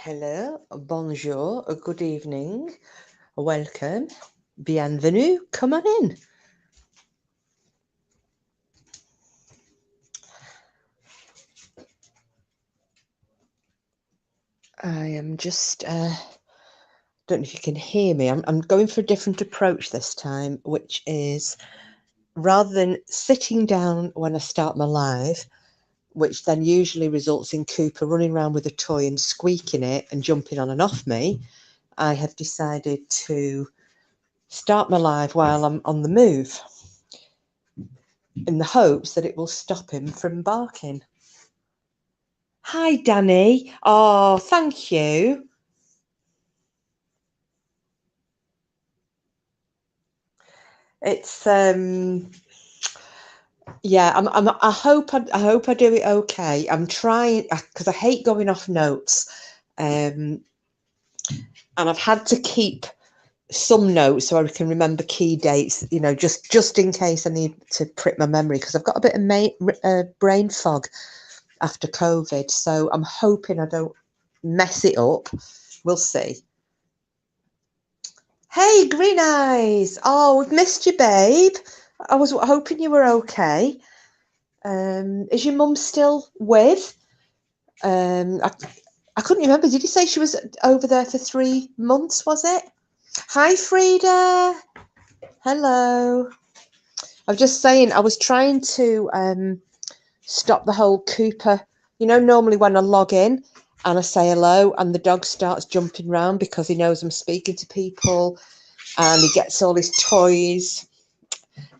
Hello, bonjour, good evening, welcome, bienvenue, come on in. I am just, don't know if you can hear me. I'm going for a different approach this time, which is rather than sitting down when I start my live, which then usually results in Cooper running around with a toy and squeaking it and jumping on and off me, I have decided to start my live while I'm on the move in the hopes that it will stop him from barking. Hi, Danny. Oh, thank you. It's yeah. I hope I do it okay. I'm trying because I hate going off notes, and I've had to keep some notes so I can remember key dates. You know, just in case I need to prick my memory because I've got a bit of brain fog after COVID. So I'm hoping I don't mess it up. We'll see. Hey, Green Eyes. Oh, we've missed you, babe. I was hoping you were okay. Is your mum still with? I couldn't remember. Did you say she was over there for 3 months, was it? Hi, Frida. Hello. I was just saying, I was trying to stop the whole Cooper. You know, normally when I log in and I say hello and the dog starts jumping around because he knows I'm speaking to people and he gets all his toys.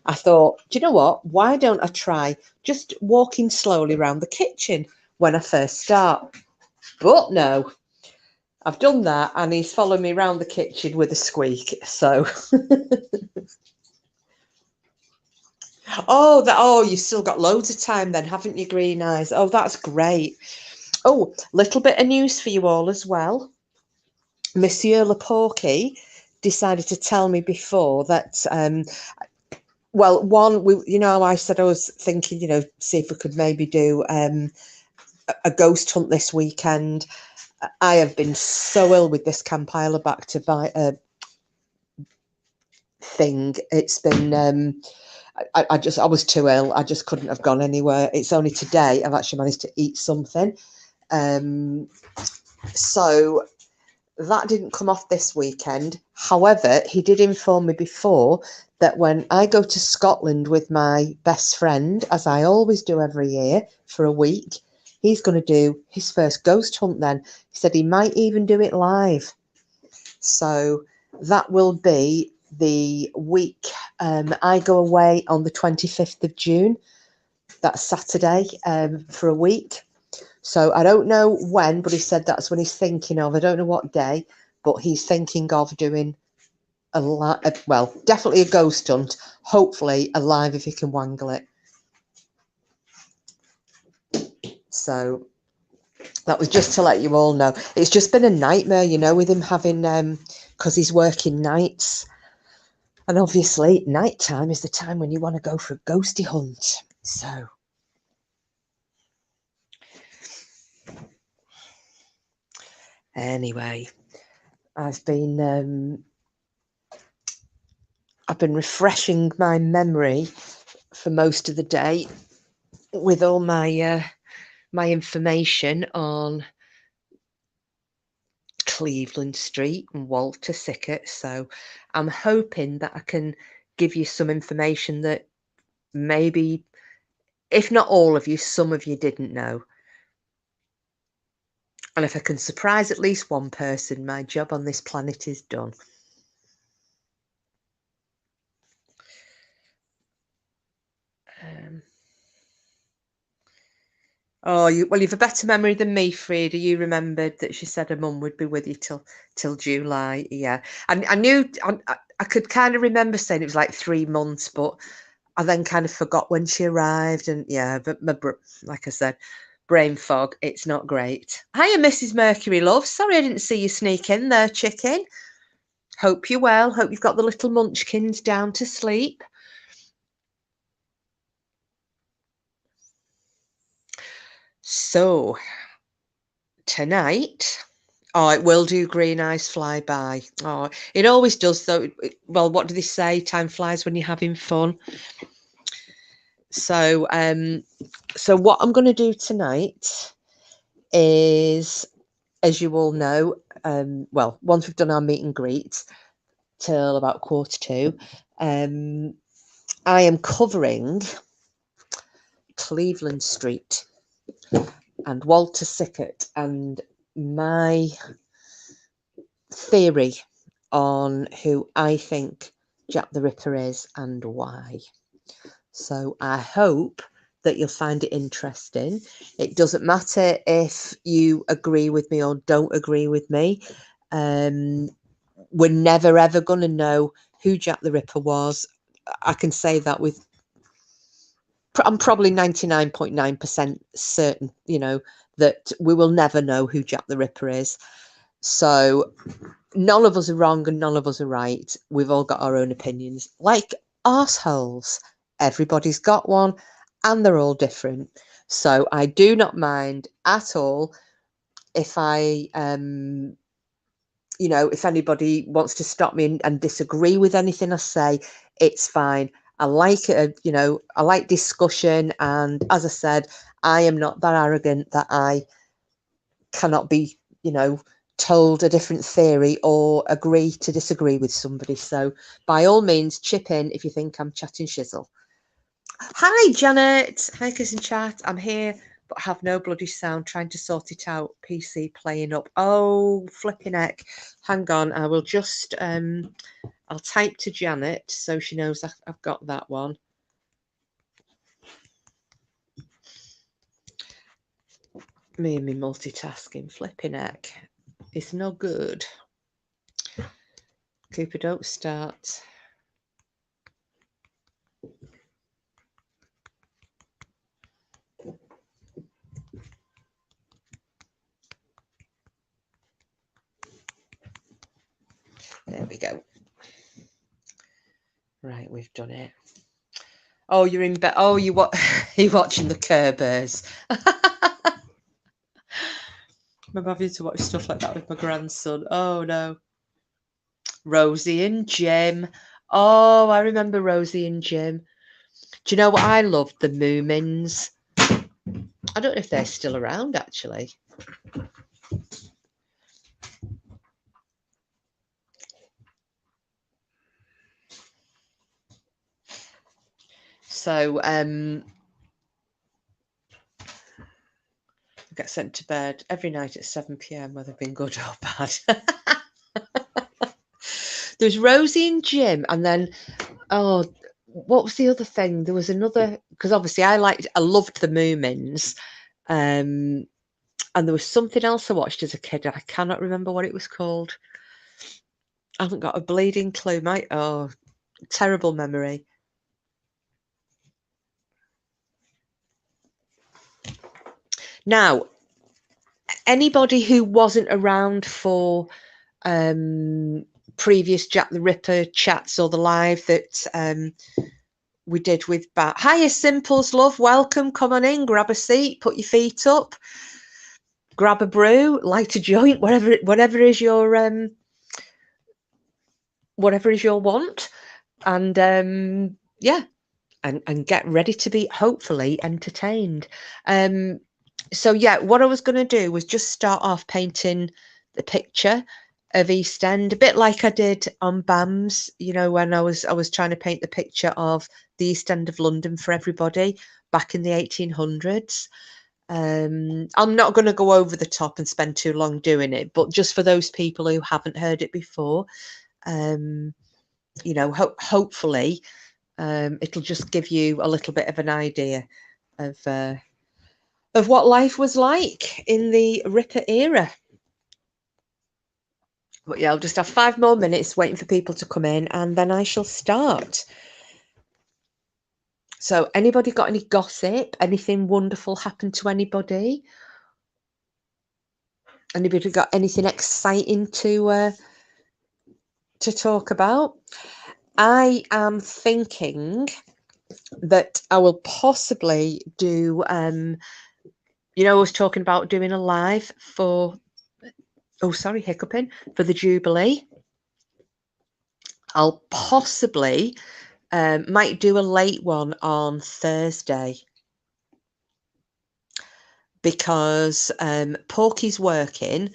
I thought, do you know what? Why don't I try just walking slowly around the kitchen when I first start? But no, I've done that and he's following me around the kitchen with a squeak. So, you've still got loads of time then, haven't you, Green Eyes? Oh, that's great. Oh, little bit of news for you all as well. Monsieur Le Porky decided to tell me before that well, one, I said I was thinking, see if we could maybe do a ghost hunt this weekend. I have been so ill with this Campylobacter thing. It's been, I was too ill. I just couldn't have gone anywhere. It's only today I've actually managed to eat something. So that didn't come off this weekend. However, he did inform me before that when I go to Scotland with my best friend, as I always do every year for a week, he's going to do his first ghost hunt then. He said he might even do it live. So that will be the week. I go away on the 25th of June. That's Saturday for a week. So I don't know when, but he said that's when he's thinking of. I don't know what day, but he's thinking of doing definitely a ghost hunt. Hopefully alive if he can wangle it. So that was just to let you all know. It's just been a nightmare, with him having because he's working nights, and obviously nighttime is the time when you want to go for a ghosty hunt. So. Anyway, I've been refreshing my memory for most of the day with all my my information on Cleveland Street and Walter Sickert. So I'm hoping that I can give you some information that maybe, if not all of you, some of you didn't know. And if I can surprise at least one person, my job on this planet is done. You've a better memory than me, Frida. You remembered that she said her mum would be with you till July. Yeah, and I knew I could kind of remember saying it was like 3 months, but I then kind of forgot when she arrived. And yeah, but like I said, brain fog. It's not great. Hiya, Mrs. Mercury, love. Sorry I didn't see you sneak in there, chicken. Hope you're well. Hope you've got the little munchkins down to sleep. So tonight Oh, it will do. Green eyes fly by. Oh, it always does, though. Well, what do they say? Time flies when you're having fun. So, so what I'm going to do tonight is, as you all know, well, once we've done our meet and greet till about 1:45, I am covering Cleveland Street and Walter Sickert and my theory on who I think Jack the Ripper is and why. So I hope that you'll find it interesting. It doesn't matter if you agree with me or don't agree with me. We're never ever going to know who Jack the Ripper was. I can say that with, I'm probably 99.9% certain, you know, that we will never know who Jack the Ripper is. So none of us are wrong and none of us are right. We've all got our own opinions, like arseholes. Everybody's got one and they're all different. So I do not mind at all if I, you know, if anybody wants to stop me and disagree with anything I say, it's fine. I like it, you know, I like discussion. And as I said, I am not that arrogant that I cannot be, you know, told a different theory or agree to disagree with somebody. So by all means, chip in if you think I'm chatting shizzle. Hi, Janet. Hi, Kiss and Chat. I'm here, but have no bloody sound. Trying to sort it out. PC playing up. Oh, flipping heck. Hang on. I will just, I'll type to Janet so she knows I've got that one. Me and me multitasking. Flipping heck. It's no good. Cooper, don't start. There we go. Right, we've done it. Oh, you're in bed. Oh, you're watching the Care Bears. I'm having to watch stuff like that with my grandson. Oh no. Rosie and Jim. Oh, I remember Rosie and Jim. Do you know what I loved? The Moomins. I don't know if they're still around actually. So I get sent to bed every night at 7 p.m. whether been good or bad. There's Rosie and Jim, and then oh, what was the other thing? There was another, because obviously I loved the Moomins, and there was something else I watched as a kid. I cannot remember what it was called. I haven't got a bleeding clue. Terrible memory. Now, anybody who wasn't around for previous Jack the Ripper chats or the live that we did with Bat. Hiya, Simples, love. Welcome. Come on in. Grab a seat. Put your feet up. Grab a brew. Light a joint. Whatever is your want. And yeah, and get ready to be hopefully entertained. So yeah, what I was going to do was just start off painting the picture of East End, a bit like I did on BAMS, you know, when I was trying to paint the picture of the East End of London for everybody back in the 1800s. I'm not going to go over the top and spend too long doing it, but just for those people who haven't heard it before, you know, hopefully it'll just give you a little bit of an idea of what life was like in the Ripper era. But yeah, I'll just have 5 more minutes waiting for people to come in and then I shall start. So anybody got any gossip? Anything wonderful happened to anybody? Anybody got anything exciting to talk about? I am thinking that I will possibly do, you know, I was talking about doing a live for oh, sorry, hiccuping, for the Jubilee. I'll possibly, might do a late one on Thursday because Porky's working.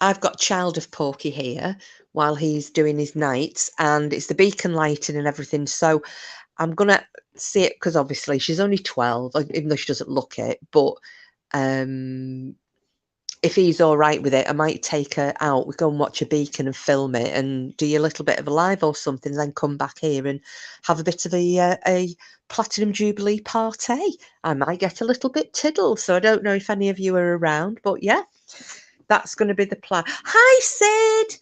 I've got child of Porky here while he's doing his nights, and it's the beacon lighting and everything. So I'm going to see it because obviously she's only 12, even though she doesn't look it. But if he's all right with it, I might take her out. We go and watch a beacon and film it and do a little bit of a live or something, then come back here and have a bit of a Platinum Jubilee party. I might get a little bit tiddle. So I don't know if any of you are around, but yeah, that's going to be the plan. Hi, Sid.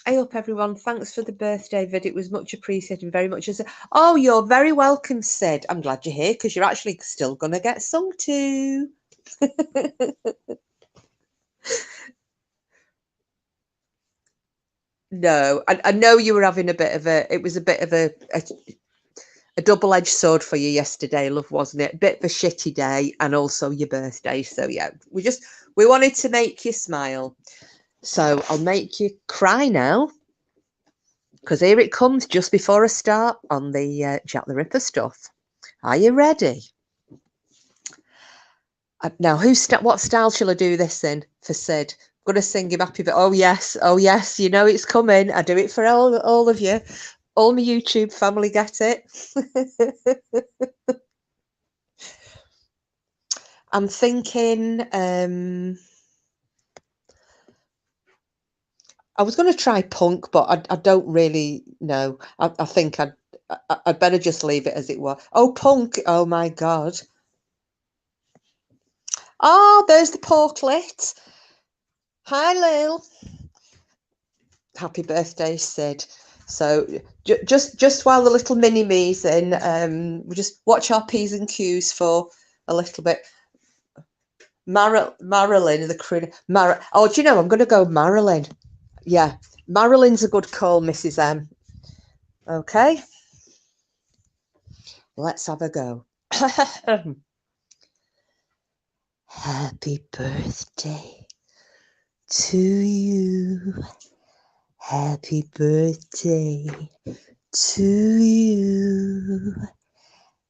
Hey up, everyone. Thanks for the birthday vid. It was much appreciated, very much. Oh, you're very welcome, Sid. I'm glad you're here because you're actually still going to get sung to. No, I know you were having a bit of a, it was a bit of a double-edged sword for you yesterday, love, wasn't it? A bit of a shitty day and also your birthday. So yeah, we wanted to make you smile. So I'll make you cry now because here it comes just before I start on the Jack the Ripper stuff. Are you ready? Now, what style shall I do this in for Sid? I'm going to sing him happy, but oh yes, you know it's coming. I do it for all of you. All my YouTube family get it. I'm thinking I was going to try punk, but I don't really know. I think I'd better just leave it as it was. Oh, punk. Oh, my God. Oh, there's the portlet. Hi, Lil. Happy birthday, Sid. So just while the little mini-me's in, we just watch our P's and Q's for a little bit. Marilyn, the crew. Oh, do you know, I'm going to go Marilyn. Yeah, Marilyn's a good call, Mrs. M. Okay. Let's have a go. Happy birthday to you. Happy birthday to you.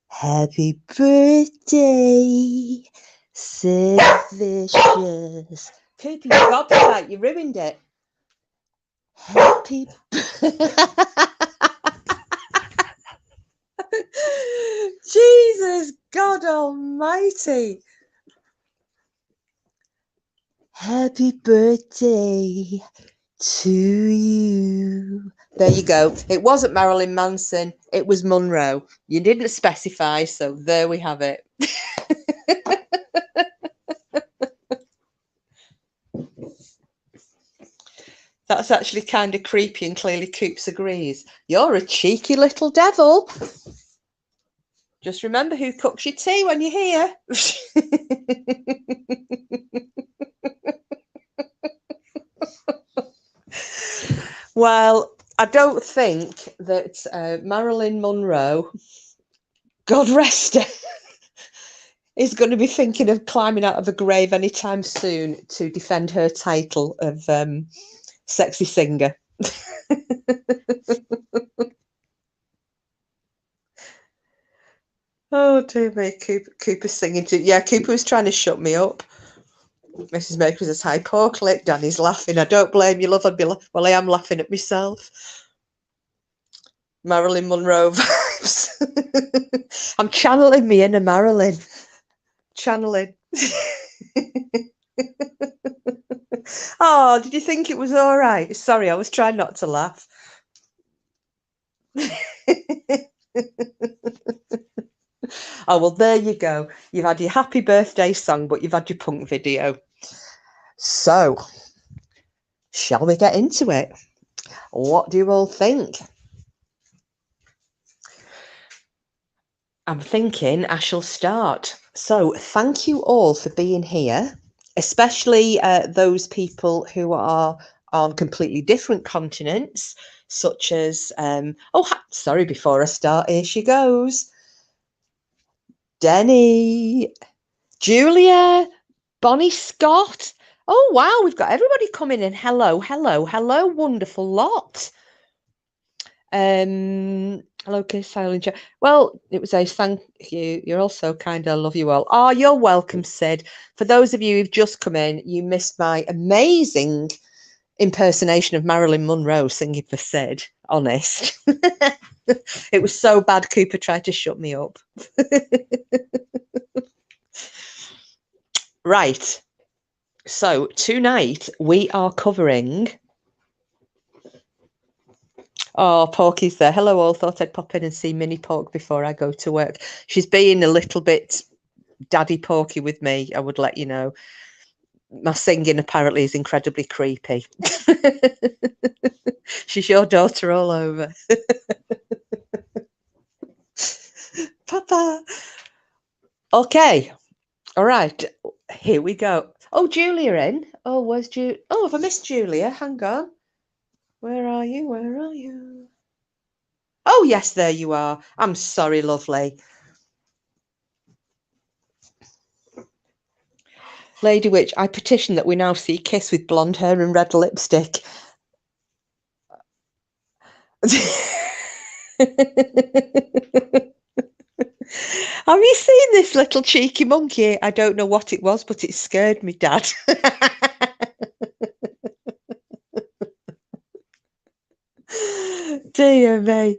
Happy birthday, Sid Vicious. Cooper, you got that. You ruined it. Happy Jesus God Almighty. Happy birthday to you. There you go. It wasn't Marilyn Manson. It was Monroe. You didn't specify, so there we have it. That's actually kind of creepy, and clearly Coops agrees. You're a cheeky little devil. Just remember who cooks your tea when you're here. Well, I don't think that Marilyn Monroe, God rest her, is going to be thinking of climbing out of a grave anytime soon to defend her title of sexy singer. Oh dear me, Cooper's singing too. Yeah, Cooper was trying to shut me up. Mrs. Maker says, hi, pork lick. Danny's laughing. I don't blame you, love. Well, I am laughing at myself. Marilyn Monroe vibes. I'm channeling me inner Marilyn. Channeling. Oh, did you think it was all right? Sorry, I was trying not to laugh. Oh, well, there you go. You've had your happy birthday song, but you've had your punk video. So, shall we get into it? What do you all think? I'm thinking I shall start. So, thank you all for being here, especially those people who are on completely different continents, such as, sorry, before I start, here she goes. Denny, Julia, Bonnie Scott, Oh, wow, we've got everybody coming in. Hello, hello, hello, wonderful lot. Hello, Kiss Silent Chat. Well, it was a thank you. You're also kind. I love you all. Oh, you're welcome, Sid. For those of you who've just come in, you missed my amazing impersonation of Marilyn Monroe singing for Sid. Honest. It was so bad, Cooper tried to shut me up. Right. So tonight we are covering. Oh, Porky's there. Hello, all. Thought I'd pop in and see Mini Pork before I go to work. She's being a little bit daddy Porky with me. I would let you know. My singing apparently is incredibly creepy. She's your daughter all over. Papa. Okay. All right. Here we go. Oh, Julia in. Oh, where's Julia? Oh, have I missed Julia? Hang on. Where are you? Where are you? Oh, yes, there you are. I'm sorry, lovely. Lady Witch, I petition that we now see Kiss with blonde hair and red lipstick. Have you seen this little cheeky monkey? I don't know what it was, but it scared me, Dad. Dear me.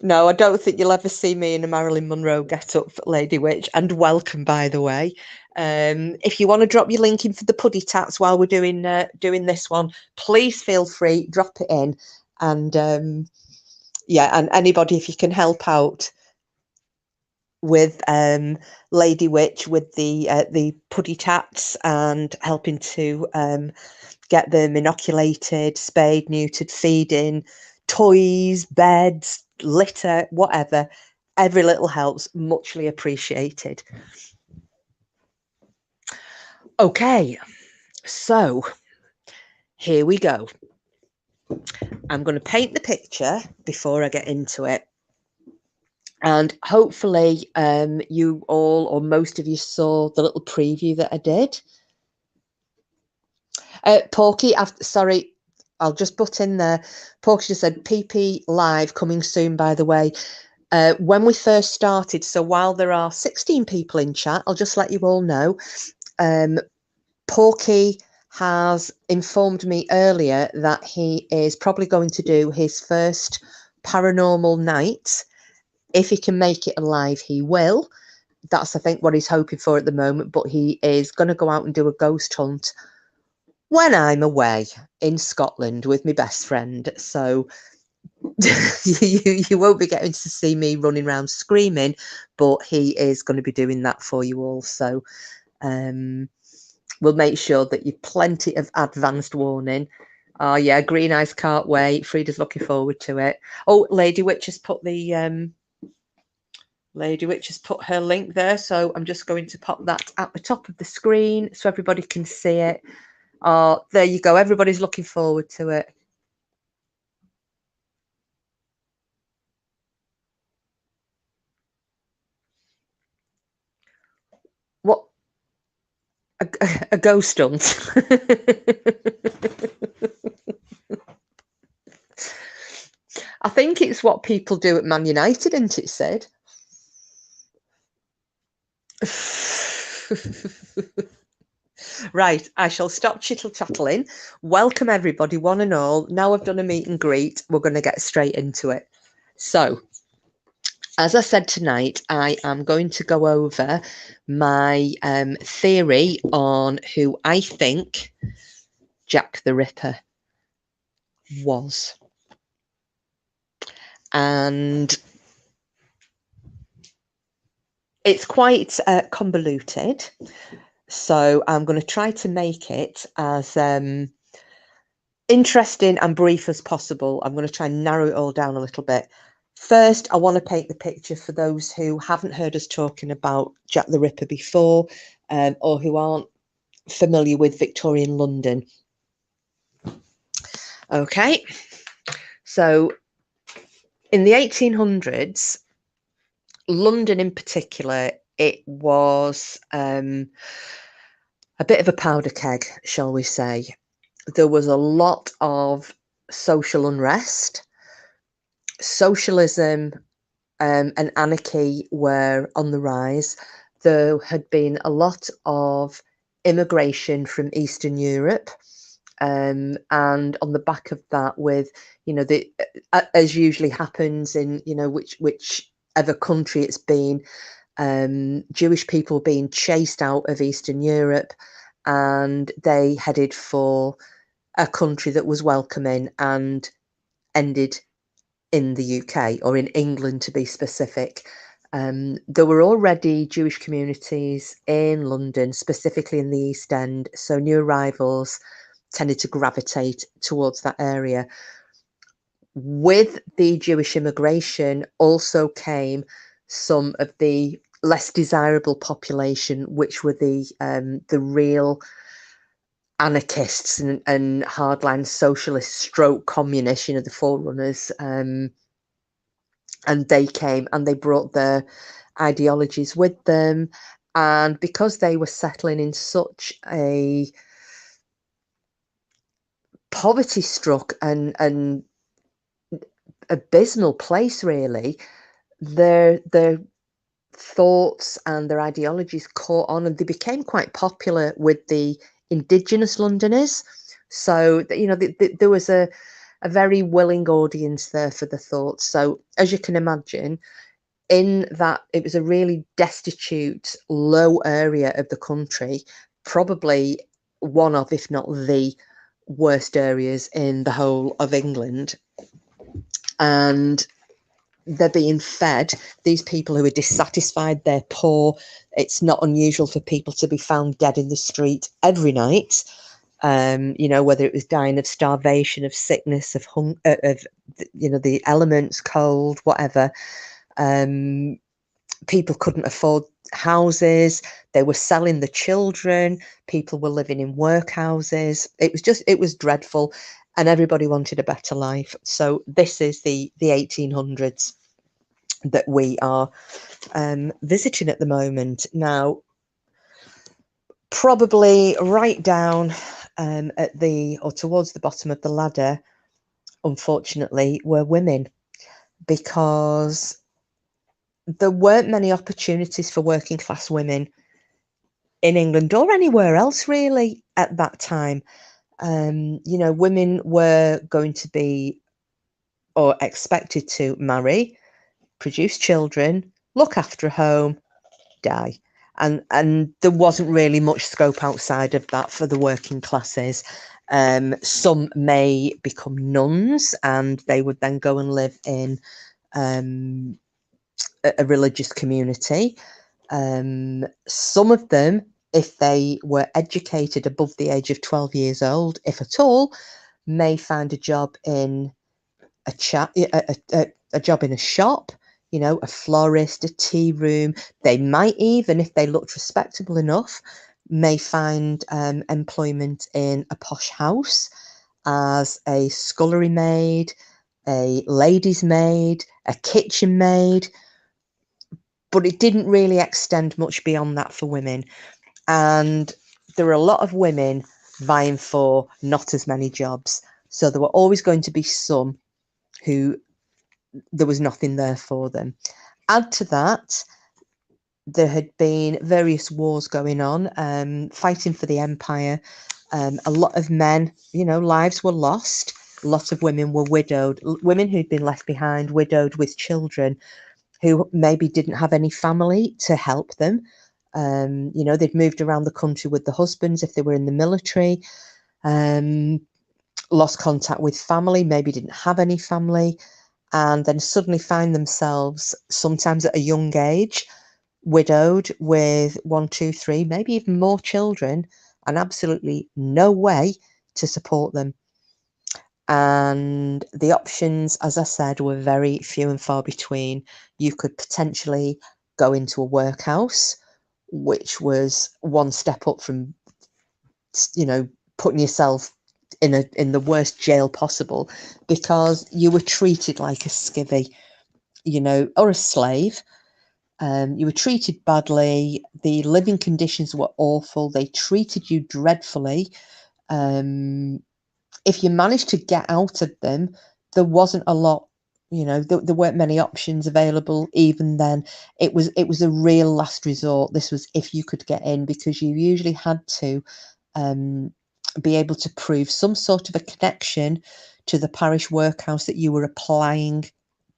No, I don't think you'll ever see me in a Marilyn Monroe get-up, Lady Witch. And welcome, by the way. If you want to drop your link in for the puddy tats while we're doing this one, please feel free, drop it in. And yeah, and anybody, if you can help out with Lady Witch with the puddy tats and helping to get them inoculated, spayed, neutered, feeding, toys, beds, litter, whatever. Every little helps, muchly appreciated. Okay, so here we go. I'm going to paint the picture before I get into it. And hopefully you all or most of you saw the little preview that I did. Porky, sorry, I'll just butt in there. Porky just said, PP live coming soon, by the way. When we first started, so while there are 16 people in chat, I'll just let you all know, Porky has informed me earlier that he is probably going to do his first paranormal night. If he can make it alive, he will. That's, I think, what he's hoping for at the moment, but he is going to go out and do a ghost hunt when I'm away in Scotland with my best friend. So you won't be getting to see me running around screaming, but he is going to be doing that for you all. So we'll make sure that you've plenty of advanced warning. Oh yeah, Green Eyes can't wait. Frida's looking forward to it. Oh, Lady Witch has put the Lady Witch has put her link there, so I'm just going to pop that at the top of the screen so everybody can see it. Oh, there you go. Everybody's looking forward to it. What? A ghost hunt? I think it's what people do at Man United, isn't it, Sid? Right, I shall stop chittle-chattling. Welcome, everybody, one and all. Now I've done a meet and greet, we're going to get straight into it. So, as I said tonight, I am going to go over my theory on who I think Jack the Ripper was. And it's quite convoluted. So I'm going to try to make it as interesting and brief as possible. I'm going to try and narrow it all down a little bit. First, I want to paint the picture for those who haven't heard us talking about Jack the Ripper before, or who aren't familiar with Victorian London. Okay, so in the 1800s, London in particular, it was a bit of a powder keg, shall we say. There was a lot of social unrest. Socialism and anarchy were on the rise. There had been a lot of immigration from Eastern Europe, and on the back of that, with the as usually happens in whichever country it's been, Jewish people being chased out of Eastern Europe, and they headed for a country that was welcoming and ended in the UK, or in England to be specific. There were already Jewish communities in London, specifically in the East End, so new arrivals tended to gravitate towards that area. With the Jewish immigration also came some of the less desirable population, which were the real anarchists and hardline socialist stroke communists, the forerunners. And they came and they brought their ideologies with them. And because they were settling in such a poverty-struck and abysmal place, really, their thoughts and their ideologies caught on, and they became quite popular with the indigenous Londoners. So there was a very willing audience there for the thoughts. So as you can imagine, in that it was a really destitute, low area of the country, probably one of, if not the worst areas in the whole of England. And they're being fed, these people who are dissatisfied, they're poor. It's not unusual for people to be found dead in the street every night. Whether it was dying of starvation, of sickness, of the elements, cold, whatever. People couldn't afford houses. They were selling the children. People were living in workhouses. It was dreadful, and everybody wanted a better life. So this is the 1800s that we are visiting at the moment. Now, probably right down at or towards the bottom of the ladder, unfortunately, were women, because there weren't many opportunities for working class women in England or anywhere else really at that time. Women were going to be, or expected to, marry, produce children, look after a home, die. And there wasn't really much scope outside of that for the working classes. Some may become nuns, and they would then go and live in a religious community. Some of them, if they were educated above the age of 12 years old, if at all, may find a job in a job in a shop, a florist, a tea room. They might even, if they looked respectable enough, may find employment in a posh house as a scullery maid, a lady's maid, a kitchen maid. But it didn't really extend much beyond that for women. And there were a lot of women vying for not as many jobs. So there were always going to be some who there was nothing there for them. Add to that, there had been various wars going on, fighting for the empire. A lot of men, lives were lost. A lot of women were widowed, women who'd been left behind, widowed with children, who maybe didn't have any family to help them. They'd moved around the country with the husbands if they were in the military, lost contact with family, maybe didn't have any family, and then suddenly find themselves, sometimes at a young age, widowed with 1, 2, 3, maybe even more children, and absolutely no way to support them. And the options, as I said, were very few and far between. You could potentially go into a workhouse, which was one step up from, putting yourself in the worst jail possible, because you were treated like a skivvy, or a slave. You were treated badly. The living conditions were awful. They treated you dreadfully. If you managed to get out of them, there wasn't a lot, there weren't many options available even then. It was a real last resort. This was if you could get in, because you usually had to be able to prove some sort of a connection to the parish workhouse that you were applying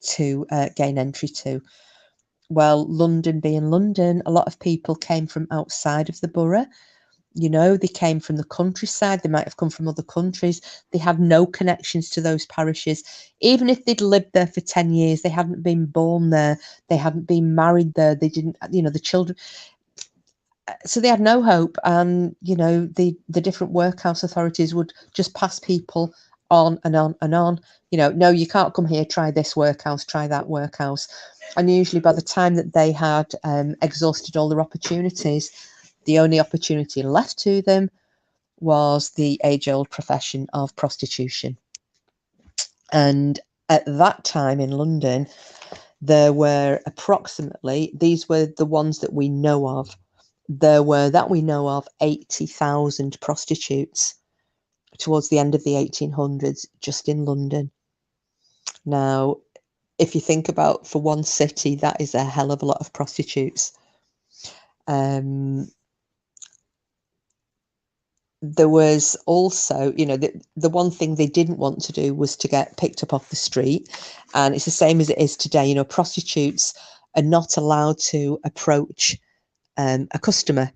to gain entry to. Well, London being London, a lot of people came from outside of the borough. They came from the countryside. They might have come from other countries. They had no connections to those parishes. Even if they'd lived there for 10 years, they hadn't been born there. They hadn't been married there. They didn't, the children. So they had no hope. And, the different workhouse authorities would just pass people on and on and on. No, you can't come here, try this workhouse, try that workhouse. And usually by the time that they had exhausted all their opportunities, the only opportunity left to them was the age-old profession of prostitution. And at that time in London, there were approximately, these were the ones that we know of, there were, that we know of, 80,000 prostitutes towards the end of the 1800s just in London. Now, if you think about, for one city, that is a hell of a lot of prostitutes. There was also, the one thing they didn't want to do was to get picked up off the street. And it's the same as it is today. Prostitutes are not allowed to approach a customer,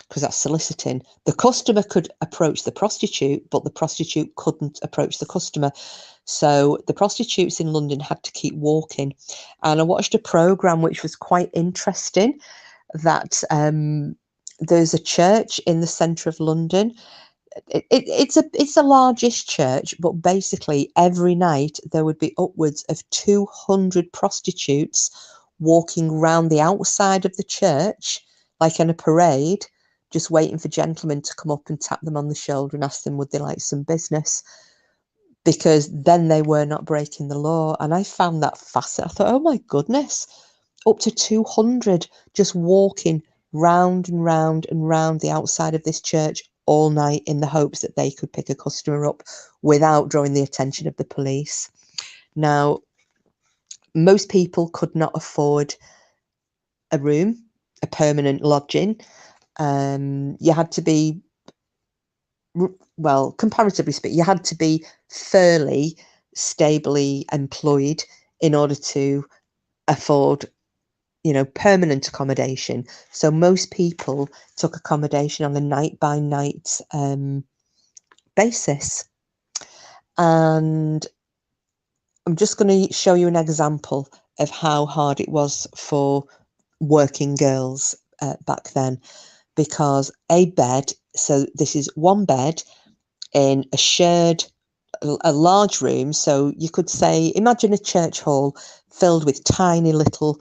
because that's soliciting. The customer could approach the prostitute, but the prostitute couldn't approach the customer. So the prostitutes in London had to keep walking. And I watched a programme which was quite interesting, that there's a church in the centre of London. It's a largish church, but basically every night there would be upwards of 200 prostitutes walking round the outside of the church, like in a parade, just waiting for gentlemen to come up and tap them on the shoulder and ask them would they like some business, because then they were not breaking the law. And I found that fascinating. I thought, oh my goodness, up to 200 just walking round and round and round the outside of this church all night in the hopes that they could pick a customer up without drawing the attention of the police. Now, most people could not afford a room, a permanent lodging. You had to be, well, comparatively speaking, you had to be fairly stably employed in order to afford permanent accommodation. So most people took accommodation on a night by night basis. And I'm just going to show you an example of how hard it was for working girls back then, because a bed, so this is one bed in a large room. So you could say, imagine a church hall filled with tiny little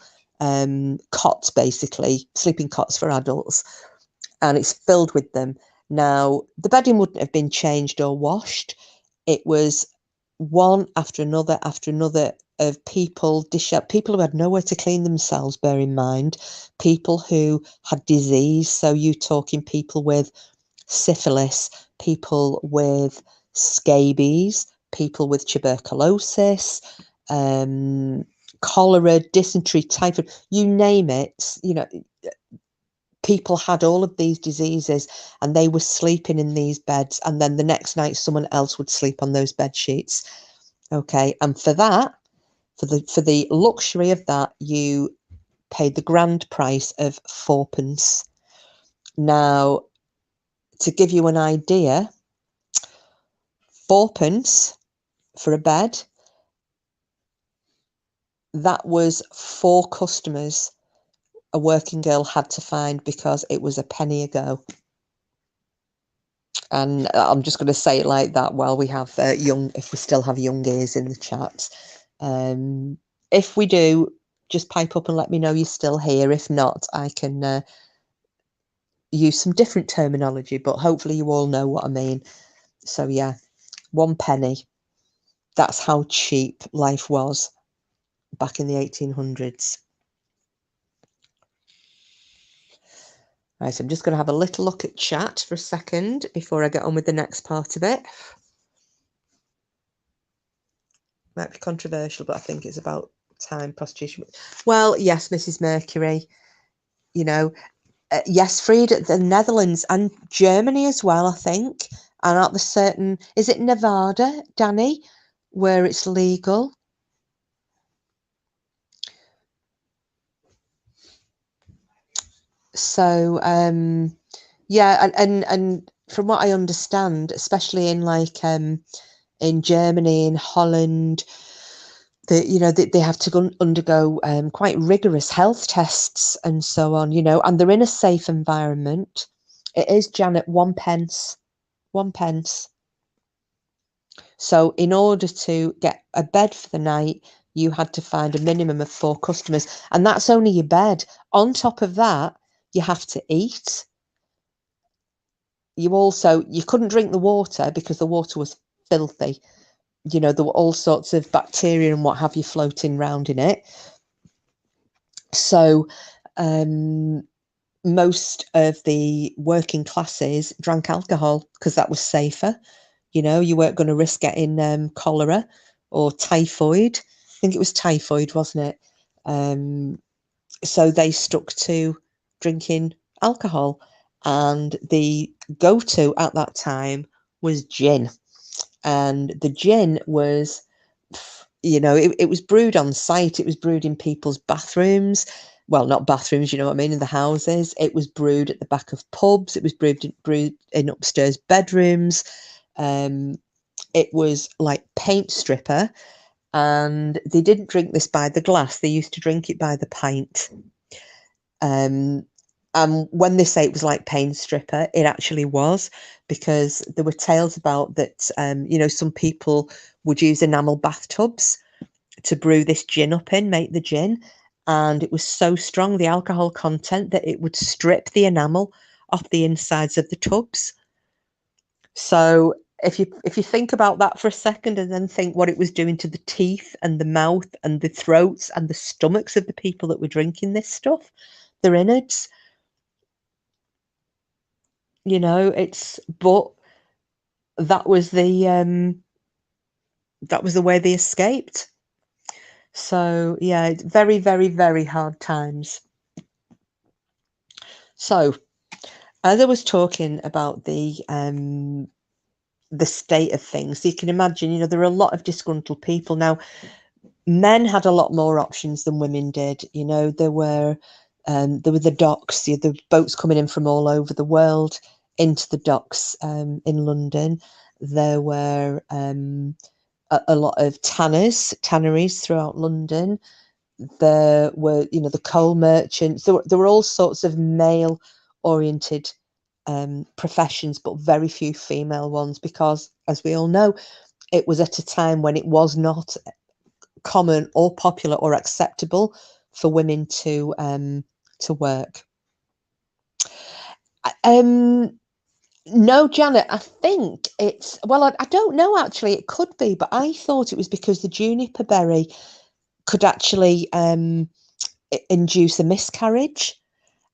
cots, basically sleeping cots for adults, and it's filled with them. Now, the bedding wouldn't have been changed or washed. It was one after another of people who had nowhere to clean themselves, bear in mind, people who had disease. So you talking people with syphilis, people with scabies, people with tuberculosis, cholera, dysentery, typhoid, you name it. People had all of these diseases and they were sleeping in these beds, and then the next night someone else would sleep on those bed sheets. Okay, and for that, for the luxury of that, you paid the grand price of 4p. Now, to give you an idea, 4p for a bed, that was 4 customers a working girl had to find, because it was a penny a go. And I'm just going to say it like that while we have if we still have young ears in the chat. If we do, just pipe up and let me know you're still here. If not, I can use some different terminology, but hopefully you all know what I mean. So yeah, 1 penny. That's how cheap life was back in the 1800s. Right, so I'm just going to have a little look at chat for a second before I get on with the next part of it. Might be controversial, but I think it's about time prostitution. Well, yes, Mrs. Mercury, you know, yes, freed the Netherlands and Germany as well, I think. And at the certain, is it Nevada, Danny, where it's legal? So, yeah, and from what I understand, especially in like in Germany, in Holland, they have to undergo quite rigorous health tests and so on, and they're in a safe environment. It is, Janet, 1 pence, 1 pence. So in order to get a bed for the night, you had to find a minimum of 4 customers, and that's only your bed. On top of that, you have to eat. You couldn't drink the water because the water was filthy. There were all sorts of bacteria and what have you floating around in it. So most of the working classes drank alcohol because that was safer. You weren't going to risk getting cholera or typhoid. I think it was typhoid, wasn't it? So they stuck to drinking alcohol, and the go-to at that time was gin. And the gin was, it was brewed on site. It was brewed in people's bathrooms. Well, not bathrooms, you know what I mean, in the houses. It was brewed at the back of pubs. It was brewed in upstairs bedrooms. It was like paint stripper, and they didn't drink this by the glass. They used to drink it by the pint. And when they say it was like paint stripper, it actually was, because there were tales about that, some people would use enamel bathtubs to brew this gin up in, make the gin. And it was so strong, the alcohol content, that it would strip the enamel off the insides of the tubs. So if you think about that for a second, and then think what it was doing to the teeth and the mouth and the throats and the stomachs of the people that were drinking this stuff, their innards, but that was the way they escaped. So yeah, very, very, very hard times. So as I was talking about the state of things, so you can imagine, there are a lot of disgruntled people. Now, men had a lot more options than women did. There were the docks, the boats coming in from all over the world into the docks in London. There were a lot of tanneries throughout London. There were, the coal merchants. There were all sorts of male-oriented professions, but very few female ones, because, as we all know, it was at a time when it was not common or popular or acceptable for women to work. No, Janet, I think it's, well, I don't know actually. It could be, but I thought it was because the juniper berry could actually induce a miscarriage.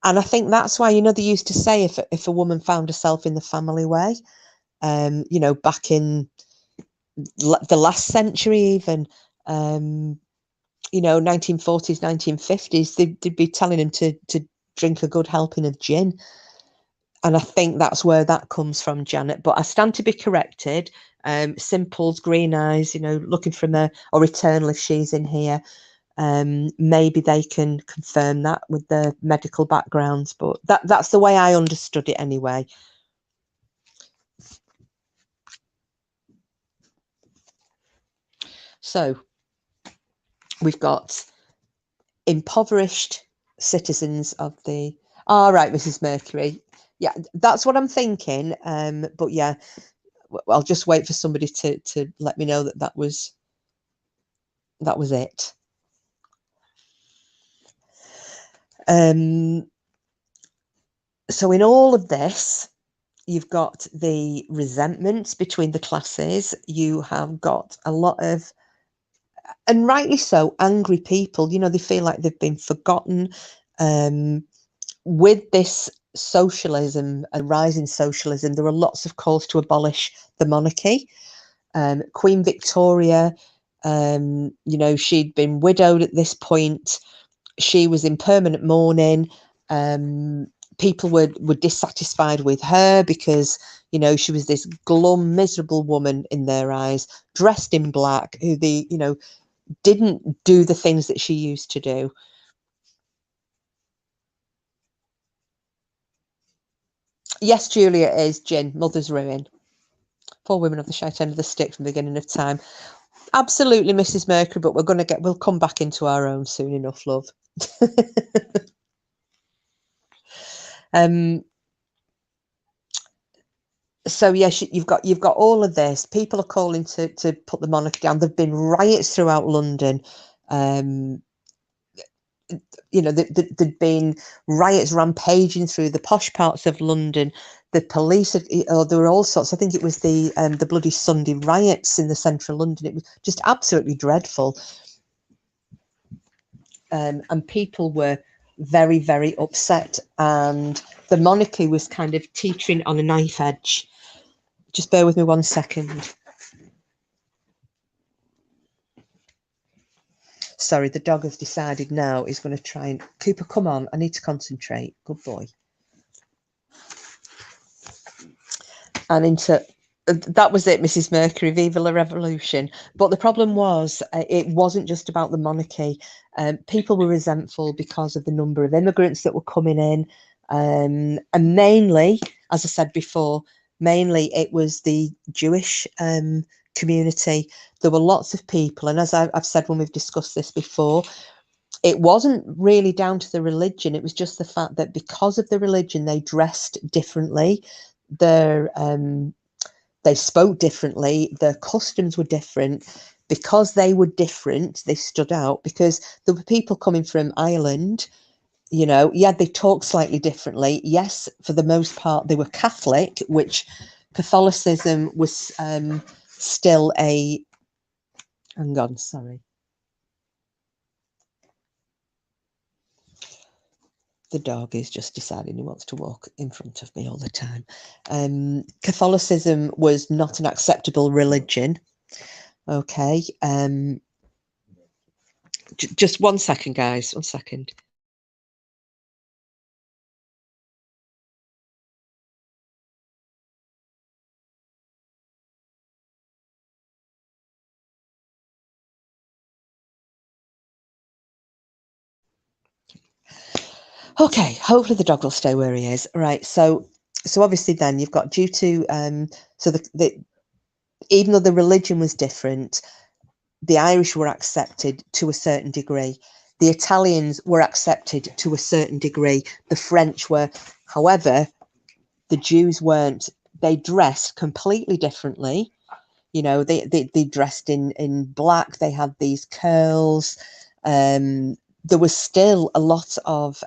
And I think that's why, they used to say if a woman found herself in the family way, back in the last century even, 1940s, 1950s, they'd be telling him to drink a good helping of gin. And I think that's where that comes from, Janet. But I stand to be corrected. Simple's green eyes, looking from her, or Eternal if she's in here. Maybe they can confirm that with their medical backgrounds. But that's the way I understood it anyway. So we've got impoverished citizens of the... All right, Mrs. Mercury. Yeah, that's what I'm thinking. But yeah, I'll just wait for somebody to let me know that was it. So in all of this, you've got the resentment between the classes. You have got a lot of, and rightly so, angry people. They feel like they've been forgotten. With this socialism and rising socialism, there were lots of calls to abolish the monarchy. Queen Victoria, she'd been widowed at this point. She was in permanent mourning. People were dissatisfied with her because, she was this glum, miserable woman in their eyes, dressed in black, who didn't do the things that she used to do. Yes, Julia, is Gin, Mother's Ruin. 4 women of the shite end of the stick from the beginning of time. Absolutely, Mrs. Mercury, but we'll come back into our own soon enough, love. So yes, you've got all of this. People are calling to put the monarchy down. There've been riots throughout London. There'd been riots rampaging through the posh parts of London. The police, there were all sorts. I think it was the Bloody Sunday riots in the central London. It was just absolutely dreadful. And people were very, very upset. And the monarchy was kind of teetering on a knife edge. Just bear with me 1 second. Sorry, the dog has decided now he's going to try and... Cooper, come on. I need to concentrate. Good boy. And that was it, Mrs. Mercury, Viva la Revolution. But the problem was, it wasn't just about the monarchy. People were resentful because of the number of immigrants that were coming in. And mainly, as I said before, it was the Jewish community. There were lots of people. And as I've said when we've discussed this before, it wasn't really down to the religion. It was just the fact that because of the religion, they dressed differently. They spoke differently. Their customs were different. Because they were different, they stood out. Because there were people coming from Ireland, they talked slightly differently. Yes, for the most part, they were Catholic, which Catholicism was still a... Hang on, sorry. The dog is just deciding he wants to walk in front of me all the time. Catholicism was not an acceptable religion. Okay. Just 1 second, guys. 1 second. Okay, hopefully the dog will stay where he is. Right, so obviously then you've got due to even though the religion was different, the Irish were accepted to a certain degree. The Italians were accepted to a certain degree. The French were, however, the Jews weren't. They dressed completely differently. They dressed in black. They had these curls. There was still a lot of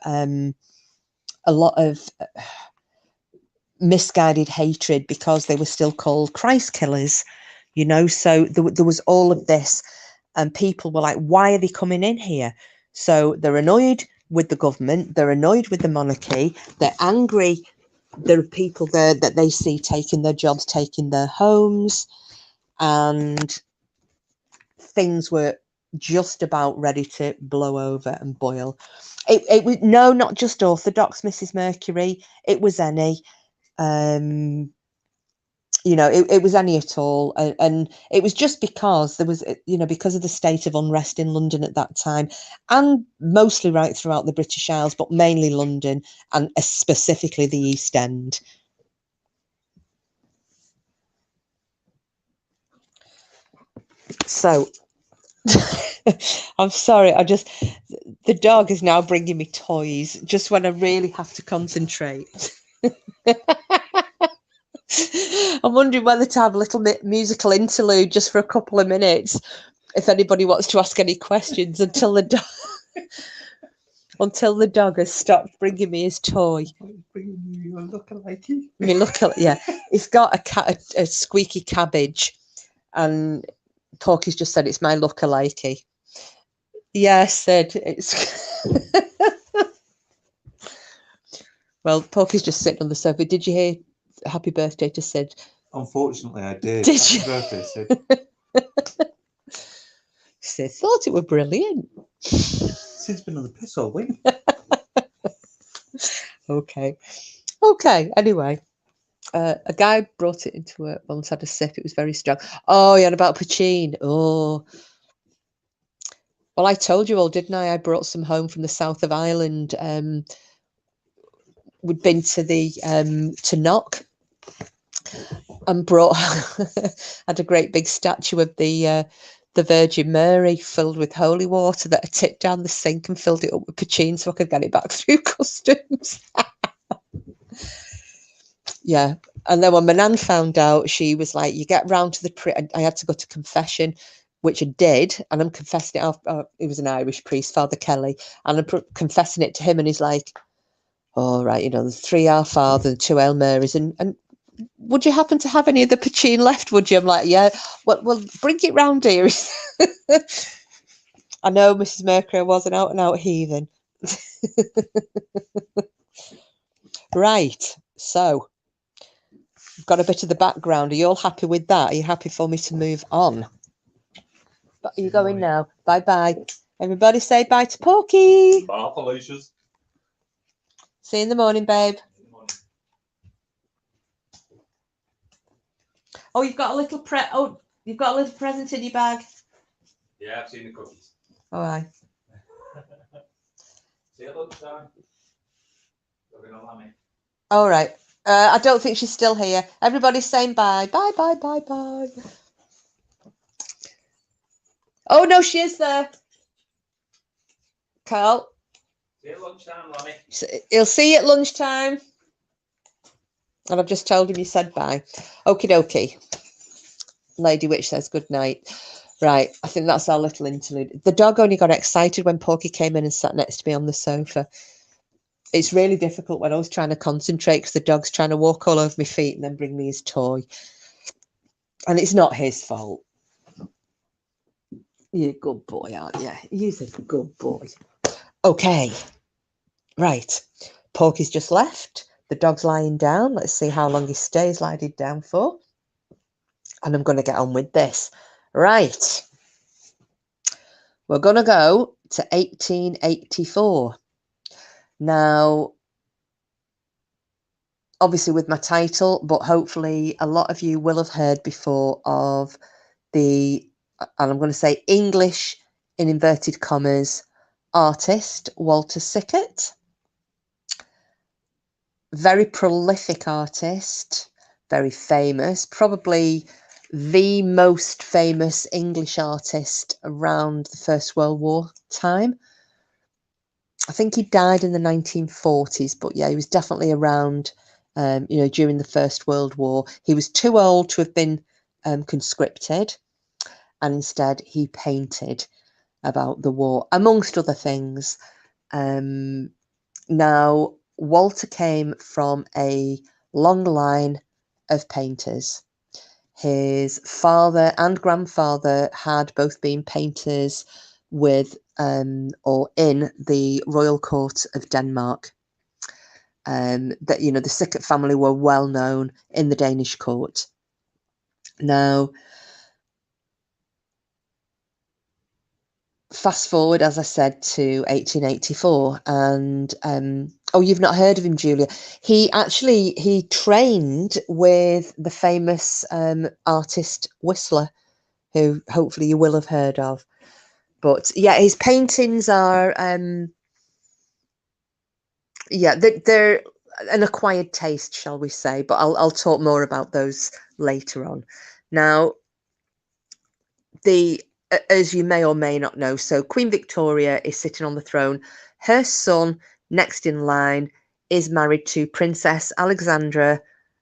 misguided hatred because they were still called Christ killers, so there was all of this, and people were like, why are they coming in here? So they're annoyed with the government, they're annoyed with the monarchy, they're angry. There are people there that they see taking their jobs, taking their homes, and things were just about ready to blow over and boil. It was not just Orthodox, Mrs. Mercury. It was any. It was any at all, and it was just because there was, because of the state of unrest in London at that time, and mostly right throughout the British Isles, but mainly London, and specifically the East End. So I'm sorry, the dog is now bringing me toys just when I really have to concentrate. I'm wondering whether to have a little musical interlude just for a couple of minutes, if anybody wants to ask any questions until the dog has stopped bringing me his toy. Bringing you a lookalike. Yeah, he's got a squeaky cabbage, and Porky's just said it's my lookalike. Yeah, I said it's. Well, Porky's just sitting on the sofa. Did you hear happy birthday to Sid? Unfortunately, I did. Did Happy you? birthday, Sid. Sid thought it were brilliant. Sid's been on the piss all week. Okay. Okay. Anyway, a guy brought it into work once, had a sip. It was very strong. Oh, yeah, about poutine. Oh. Well, I told you all, didn't I? I brought some home from the south of Ireland. We'd been to the to Knock and brought had a great big statue of the Virgin Mary filled with holy water that I tipped down the sink and filled it up with poutine so I could get it back through customs. Yeah. And then when my nan found out, she was like, you get round to the I had to go to confession, which I did, and I'm confessing it. He was an Irish priest, Father Kelly, and I'm confessing it to him, and he's like, all right, you know, there's 3 Our Father and 2 Hail Marys, and would you happen to have any of the poutine left, would you? I'm like, yeah, well bring it round here. I know, Mrs. Mercury, I was an out-and-out heathen. Right, so got a bit of the background. Are you all happy with that? Are you happy for me to move on? Are you going now? Bye-bye. Everybody say bye to Porky. Bye, Felicia's. See you in the morning, babe. Oh, you've got a little you've got a little present in your bag. Yeah, I've seen the cookies. All right. See you at lunchtime. All right. I don't think she's still here. Everybody's saying bye. Bye, bye, bye, bye. Oh, no, she is there. Carl. See you at lunchtime, Lammy. He'll see you at lunchtime. And I've just told him you said bye. Okie dokie. Lady Witch says good night. Right, I think that's our little interlude. The dog only got excited when Porky came in and sat next to me on the sofa. It's really difficult when I was trying to concentrate because the dog's trying to walk all over my feet and then bring me his toy. And it's not his fault. You're a good boy, aren't you? You're a good boy. Okay. Right. Porky's just left. The dog's lying down. Let's see how long he stays lying down for. And I'm going to get on with this. Right. We're going to go to 1884. Now, obviously with my title, but hopefully a lot of you will have heard before of the, and I'm going to say English in inverted commas, artist Walter Sickert. Very prolific artist, very famous, probably the most famous English artist around the First World War time. I think he died in the 1940s, but yeah, he was definitely around, during the First World War. He was too old to have been conscripted, and instead he painted about the war, amongst other things. Now, Walter came from a long line of painters. His father and grandfather had both been painters with or in the royal court of Denmark. That the Sickert family were well known in the Danish court. Now, fast forward, as I said, to 1884, and you've not heard of him, Julia. He trained with the famous artist Whistler, who hopefully you will have heard of. But yeah, his paintings are they're an acquired taste, shall we say, but I'll talk more about those later on. Now, as you may or may not know, so Queen Victoria is sitting on the throne. Her son, next in line, is married to Princess Alexandra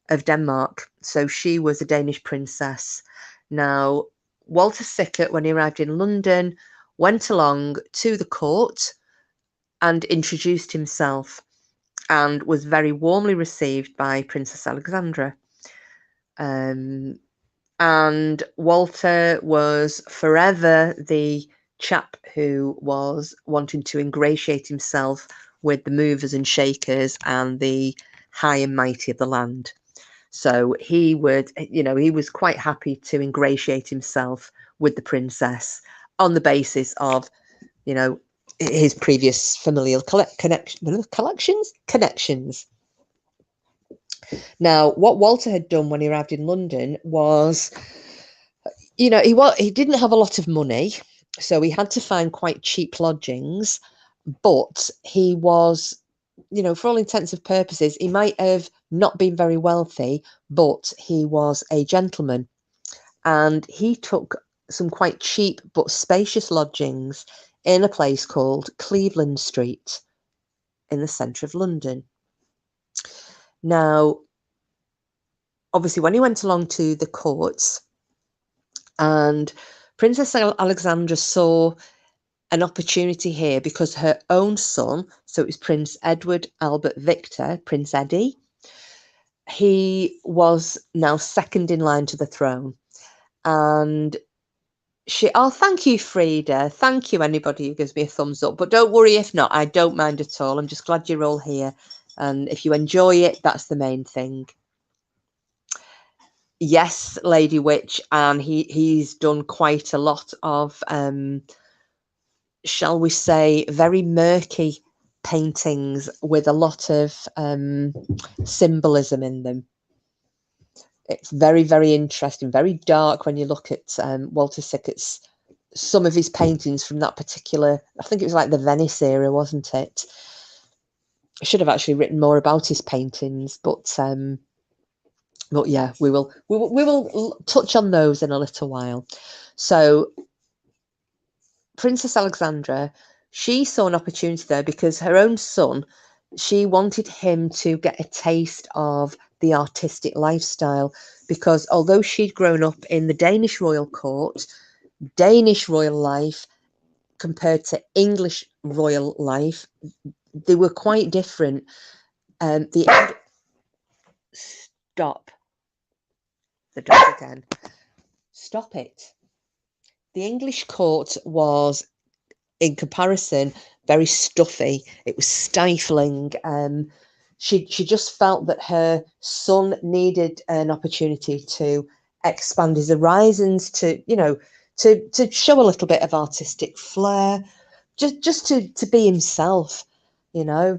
of Denmark. So she was a Danish princess. Now, Walter Sickert, when he arrived in London, went along to the court and introduced himself and was very warmly received by Princess Alexandra. And Walter was forever the chap who was wanting to ingratiate himself with the movers and shakers and the high and mighty of the land. So he would, he was quite happy to ingratiate himself with the princess on the basis of, his previous familial connections. Now, what Walter had done when he arrived in London was, he didn't have a lot of money, so he had to find quite cheap lodgings, but he was, for all intents and purposes, he might have not been very wealthy, but he was a gentleman, and he took some quite cheap but spacious lodgings in a place called Cleveland Street in the centre of London. Now, obviously, when he went along to the courts, and Princess Alexandra saw an opportunity here because her own son, so it was Prince Edward Albert Victor, Prince Eddie, he was now second in line to the throne. And thank you, Frida. Thank you, anybody who gives me a thumbs up. But don't worry if not, I don't mind at all. I'm just glad you're all here. And if you enjoy it, that's the main thing. Yes, Lady Witch, and he's done quite a lot of, shall we say, very murky paintings with a lot of symbolism in them. It's very, very interesting, very dark when you look at Walter Sickert's, some of his paintings from that particular, I think it was like the Venice era, wasn't it? I should have actually written more about his paintings, but yeah, we will touch on those in a little while. So Princess Alexandra, she saw an opportunity there because her own son, she wanted him to get a taste of the artistic lifestyle, because although she'd grown up in the Danish royal court, Danish royal life compared to English royal life, they were quite different. Stop the dog again. Stop it. The English court was, in comparison, very stuffy. It was stifling. She just felt that her son needed an opportunity to expand his horizons, to to show a little bit of artistic flair, just to be himself,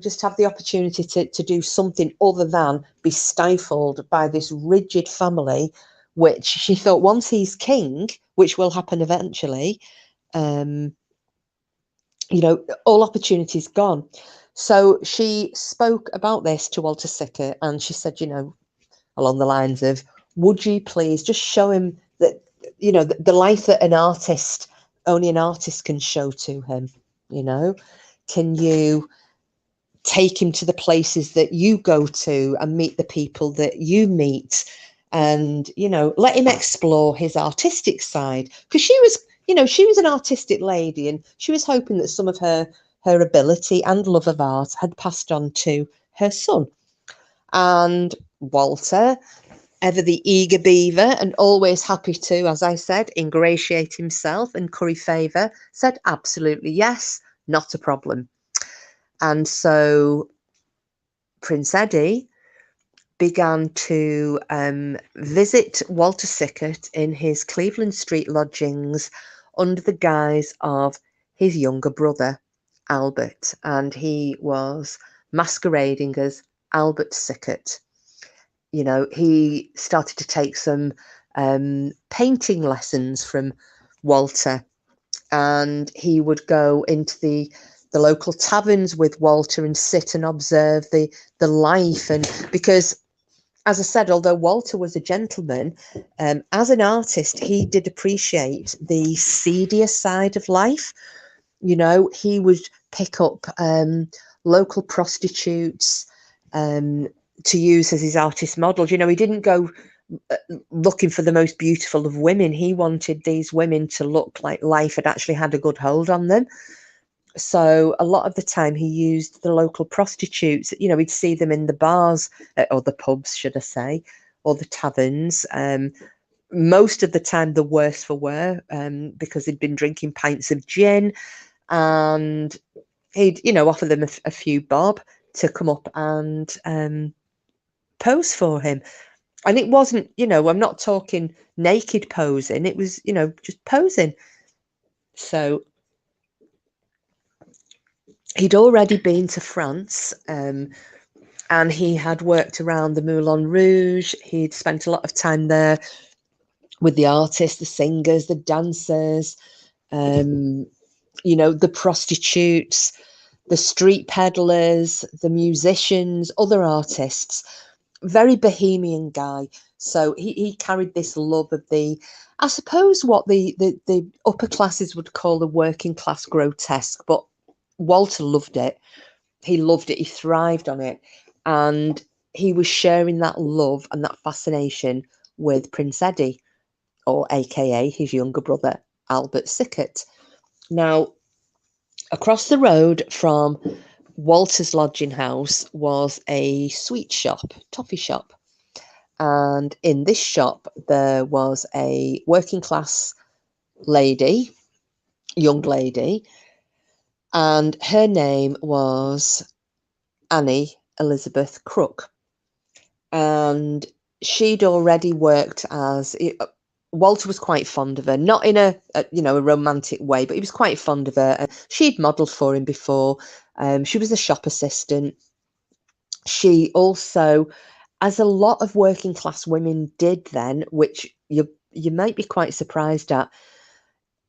just have the opportunity to do something other than be stifled by this rigid family, which she thought once he's king, which will happen eventually, all opportunities gone. So she spoke about this to Walter Sickert, and she said, along the lines of, would you please just show him that, the life that only an artist can show to him, can you take him to the places that you go to and meet the people that you meet, and, let him explore his artistic side, because she was an artistic lady, and she was hoping that some of her ability and love of art had passed on to her son. And Walter, ever the eager beaver and always happy to, as I said, ingratiate himself and curry favour, said absolutely yes, not a problem. And so Prince Eddie began to visit Walter Sickert in his Cleveland Street lodgings under the guise of his younger brother, Albert, and he was masquerading as Albert Sickert. He started to take some painting lessons from Walter, and he would go into the local taverns with Walter and sit and observe the life. And because, as I said, although Walter was a gentleman, as an artist, he did appreciate the seedier side of life. He would pick up local prostitutes to use as his artist models. He didn't go looking for the most beautiful of women. He wanted these women to look like life had actually had a good hold on them. So a lot of the time he used the local prostitutes. He'd see them in the bars, or the pubs, should I say, or the taverns. Most of the time the worse for wear, because they'd been drinking pints of gin. And he'd, you know, offer them a few bob to come up and pose for him. And it wasn't, you know, I'm not talking naked posing. It was, you know, just posing. So he'd already been to France, and he had worked around the Moulin Rouge. He'd spent a lot of time there with the artists, the singers, the dancers, you know, the prostitutes, the street peddlers, the musicians, other artists. Very bohemian guy. So he carried this love of the, I suppose, what the upper classes would call the working class grotesque. But Walter loved it. He loved it. He thrived on it. And he was sharing that love and that fascination with Prince Eddie, or AKA his younger brother, Albert Sickert. Now, across the road from Walter's lodging house was a sweet shop, toffee shop. And in this shop, there was a working class lady, young lady, and her name was Annie Elizabeth Crook. And she'd already worked as, Walter was quite fond of her, not in a you know, a romantic way, but he was quite fond of her. She'd modelled for him before. She was a shop assistant. She also, as a lot of working class women did then, which you might be quite surprised at,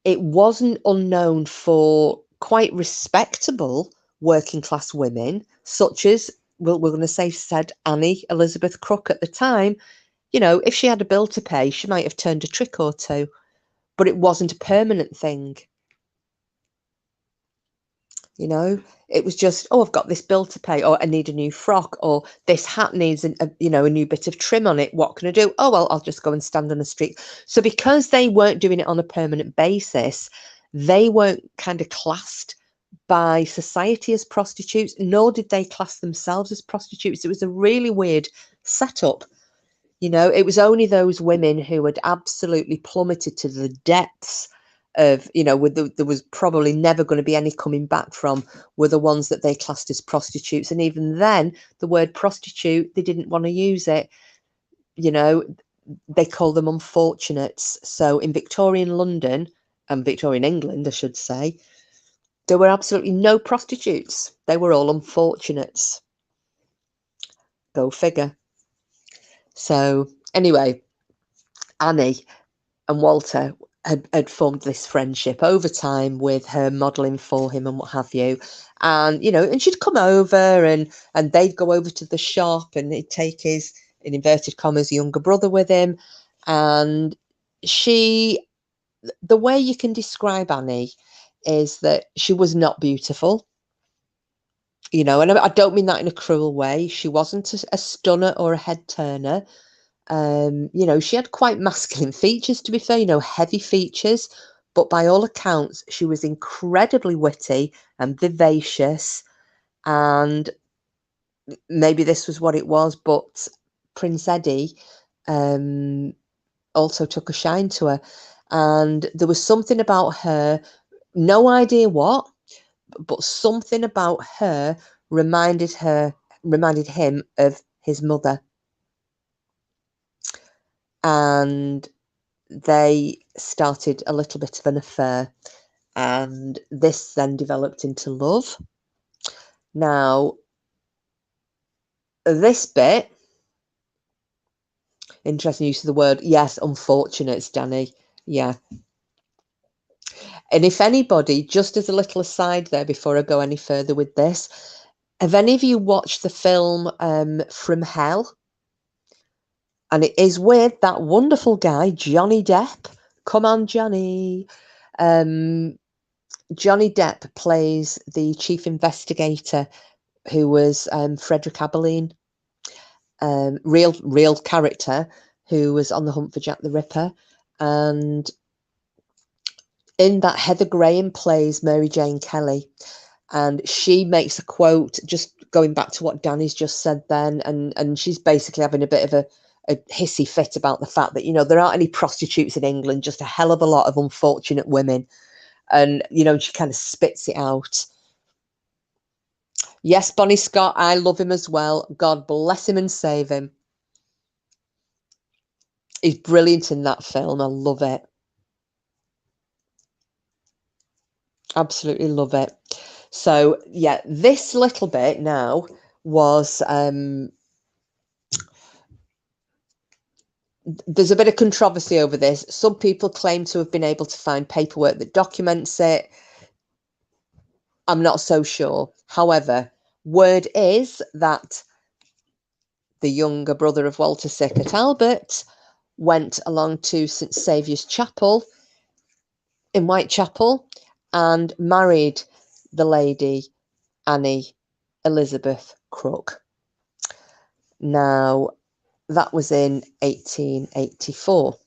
it wasn't unknown for quite respectable working class women, such as, we're going to say, said Annie Elizabeth Crook at the time. You know, if she had a bill to pay, she might have turned a trick or two, but it wasn't a permanent thing. You know, it was just, oh, I've got this bill to pay, or I need a new frock, or this hat needs you know, a new bit of trim on it. What can I do? Oh, well, I'll just go and stand on the street. So because they weren't doing it on a permanent basis, they weren't kind of classed by society as prostitutes, nor did they class themselves as prostitutes. It was a really weird setup. You know, it was only those women who had absolutely plummeted to the depths of, you know, there was probably never going to be any coming back from, were the ones that they classed as prostitutes. And even then, the word prostitute, they didn't want to use it. You know, they called them unfortunates. So in Victorian London, and Victorian England, I should say, there were absolutely no prostitutes. They were all unfortunates. Go figure. So anyway, Annie and Walter had formed this friendship over time, with her modelling for him and what have you. And, you know, and she'd come over and they'd go over to the shop, and he'd take his, in inverted commas, younger brother with him. And she, the way you can describe Annie is that she was not beautiful. You know, and I don't mean that in a cruel way. She wasn't a stunner or a head turner. You know, she had quite masculine features, to be fair, you know, heavy features, but by all accounts, she was incredibly witty and vivacious. And maybe this was what it was, but Prince Eddie also took a shine to her. And there was something about her, no idea what, but something about her reminded him of his mother. And they started a little bit of an affair, and this then developed into love. Now, this bit, interesting use of the word, yes, unfortunates, Danny, yeah. And if anybody, just as a little aside there before I go any further with this, have any of you watched the film From Hell? And it is with that wonderful guy, Johnny Depp. Come on, Johnny. Johnny Depp plays the chief investigator, who was Frederick Aberline, real character, who was on the hunt for Jack the Ripper. And in that, Heather Graham plays Mary Jane Kelly, and she makes a quote, just going back to what Danny's just said then, and she's basically having a bit of a hissy fit about the fact that, you know, there aren't any prostitutes in England, just a hell of a lot of unfortunate women. And, you know, she kind of spits it out. Yes, Bonnie Scott, I love him as well. God bless him and save him. He's brilliant in that film. I love it. Absolutely love it. So, yeah, this little bit now was... there's a bit of controversy over this. Some people claim to have been able to find paperwork that documents it. I'm not so sure. However, word is that the younger brother of Walter Sickert, Albert, went along to St Saviour's Chapel in Whitechapel and married the lady Annie Elizabeth Crook. Now, that was in 1884.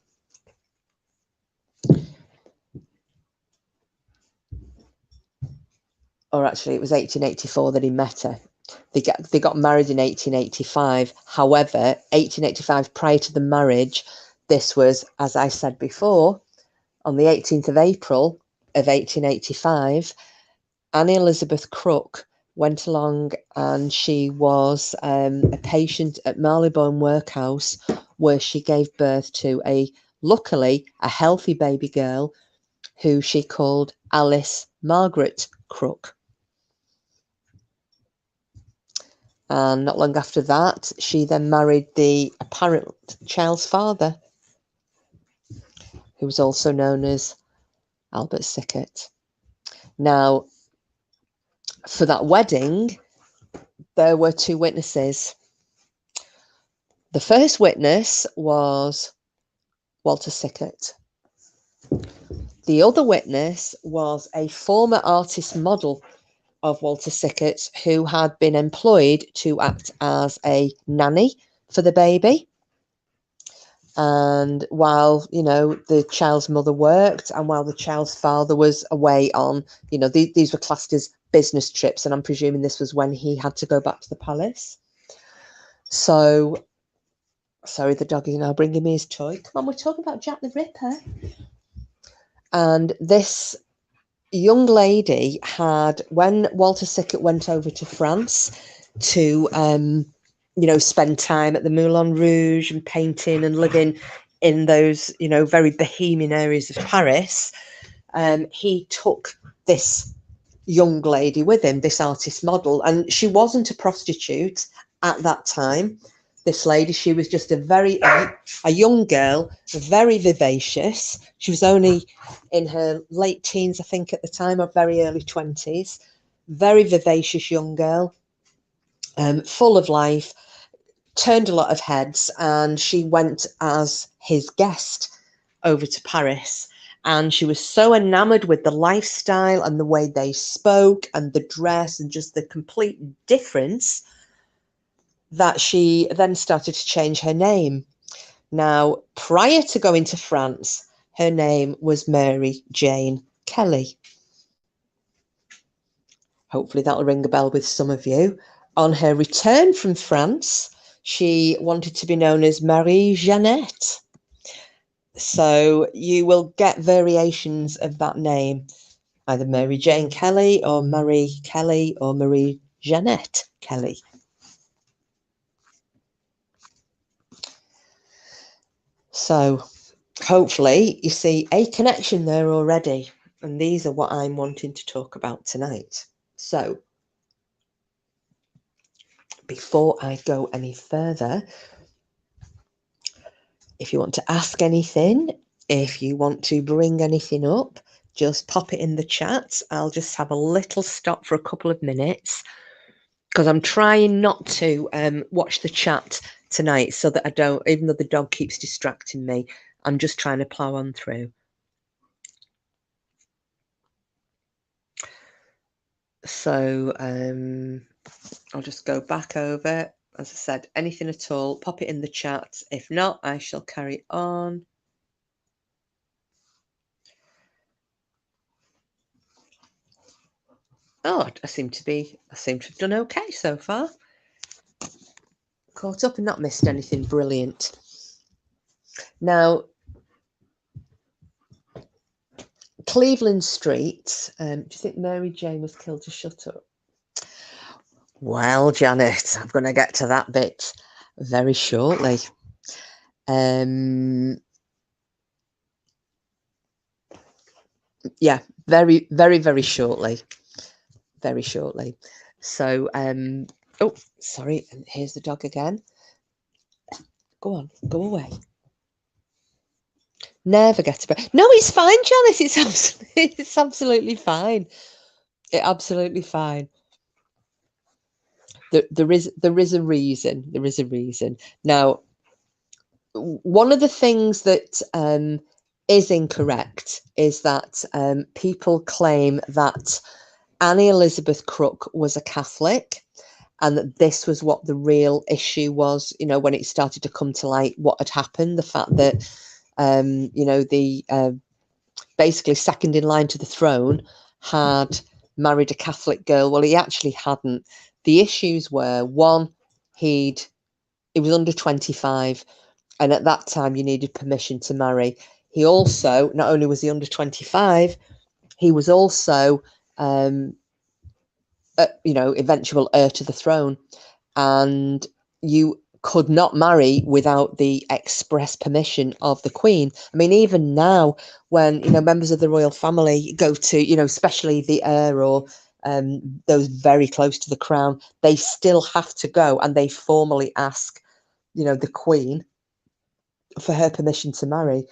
Or actually, it was 1884 that he met her. They got married in 1885. However, 1885, prior to the marriage, this was, as I said before, on the 18th of April of 1885, Annie Elizabeth Crook went along and she was a patient at Marylebone Workhouse, where she gave birth to luckily a healthy baby girl who she called Alice Margaret Crook. And not long after that, she then married the apparent child's father, who was also known as Albert Sickert. Now, for that wedding, there were two witnesses. The first witness was Walter Sickert. The other witness was a former artist model of Walter Sickert who had been employed to act as a nanny for the baby. And while, the child's mother worked and while the child's father was away on, these were classed as business trips. And I'm presuming this was when he had to go back to the palace. So, sorry, the dog is now bringing me his toy. Come on, we're talking about Jack the Ripper. And this young lady had, when Walter Sickert went over to France to, spend time at the Moulin Rouge and painting and living in those, very bohemian areas of Paris, he took this young lady with him, this artist model, and she wasn't a prostitute at that time. This lady, she was just a young girl, very vivacious. She was only in her late teens, I think, at the time, or very early 20s. Very vivacious young girl, full of life, turned a lot of heads, and she went as his guest over to Paris. And she was so enamored with the lifestyle and the way they spoke and the dress and just the complete difference that she then started to change her name. Now, prior to going to France, her name was Mary Jane Kelly. Hopefully that'll ring a bell with some of you. On her return from France, she wanted to be known as Marie Jeannette. So you will get variations of that name, either Mary Jane Kelly or Marie Kelly or Marie Jeannette Kelly. So hopefully you see a connection there already. And these are what I'm wanting to talk about tonight. So before I go any further, if you want to ask anything, if you want to bring anything up, just pop it in the chat. I'll just have a little stop for a couple of minutes because I'm trying not to watch the chat tonight so that I don't, even though the dog keeps distracting me, I'm just trying to plow on through. So I'll just go back over. As I said, anything at all, pop it in the chat. If not, I shall carry on. Oh, I seem to have done okay so far. Caught up and not missed anything brilliant. Now, Cleveland Street, do you think Mary Jane was killed to shut up? Well, Janet, I'm going to get to that bit very shortly. Yeah, very, very, very shortly. Very shortly. So, oh, sorry, and here's the dog again. Go on, go away. Never get to bed. No, it's fine, Janice. It's absolutely fine. It's absolutely fine. There is a reason. There is a reason. Now, one of the things that is incorrect is that people claim that Annie Elizabeth Crook was a Catholic, and that this was what the real issue was, you know, when it started to come to light what had happened, the fact that, you know, the basically second in line to the throne had married a Catholic girl. Well, he actually hadn't. The issues were, one, he was under 25, and at that time you needed permission to marry. He also, not only was he under 25, he was also you know, eventual heir to the throne, and you could not marry without the express permission of the Queen. I mean, even now, when, you know, members of the royal family go to, you know, especially the heir or those very close to the crown, they still have to go and they formally ask, you know, the Queen for her permission to marry.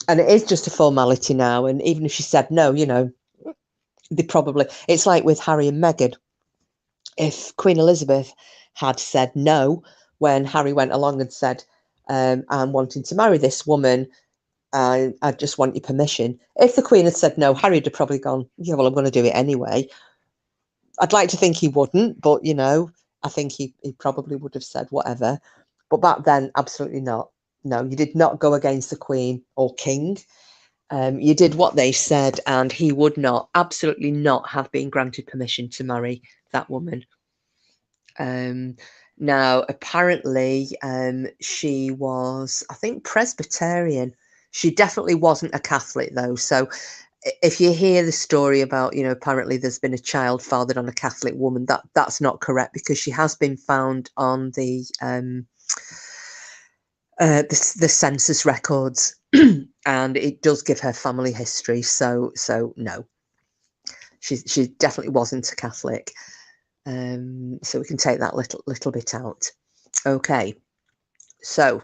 And it is just a formality now. And even if she said no, you know, they probably, it's like with Harry and Meghan. If Queen Elizabeth had said no when Harry went along and said, I'm wanting to marry this woman, I just want your permission. If the Queen had said no, Harry would have probably gone, yeah, well, I'm going to do it anyway. I'd like to think he wouldn't, but, you know, I think he probably would have said whatever. But back then, absolutely not. No, you did not go against the Queen or King. You did what they said, and he would not, absolutely not, have been granted permission to marry that woman. Now, apparently, she was, I think, Presbyterian. She definitely wasn't a Catholic, though. So, if you hear the story about, you know, apparently there's been a child fathered on a Catholic woman, that's not correct, because she has been found on the census records, and it does give her family history. So no, she definitely wasn't a Catholic. So we can take that little bit out. Okay, so I'm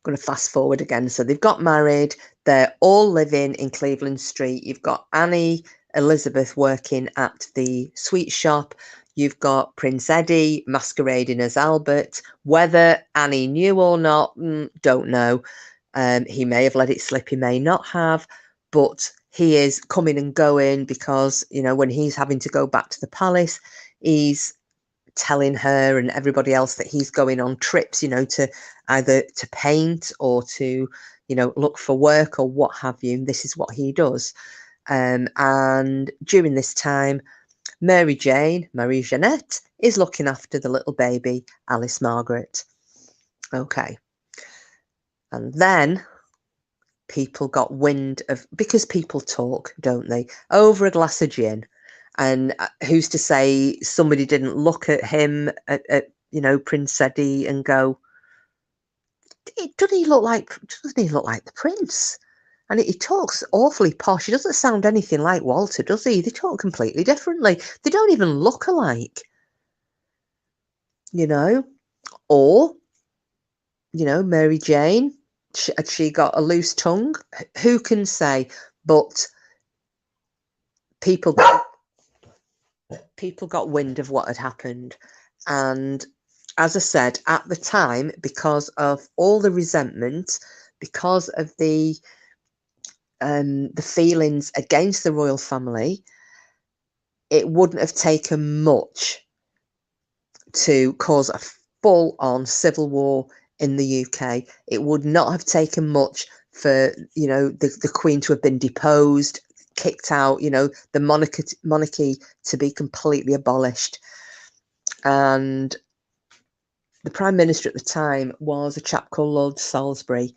going to fast forward again. So they've got married. They're all living in Cleveland Street. You've got Annie Elizabeth working at the sweet shop. You've got Prince Eddie masquerading as Albert. Whether Annie knew or not, don't know. He may have let it slip. He may not have. But he is coming and going because, you know, when he's having to go back to the palace, he's telling her and everybody else that he's going on trips, you know, to either to paint or to, you know, look for work or what have you. This is what he does. And during this time, Marie Jeanette, is looking after the little baby, Alice Margaret. Okay. And then people got wind of, because people talk, don't they, over a glass of gin. And who's to say somebody didn't look at him, at you know, Prince Eddie, and go, doesn't he look like the prince? And he talks awfully posh. He doesn't sound anything like Walter, does he? They talk completely differently. They don't even look alike, you know. Or, you know, Mary Jane, had she got a loose tongue? Who can say? But people got wind of what had happened. And as I said, at the time, because of all the resentment, because of the feelings against the royal family, it wouldn't have taken much to cause a full-on civil war in the UK. It would not have taken much for, you know, the Queen to have been deposed, kicked out, you know, the monarchy to be completely abolished. And the Prime Minister at the time was a chap called Lord Salisbury,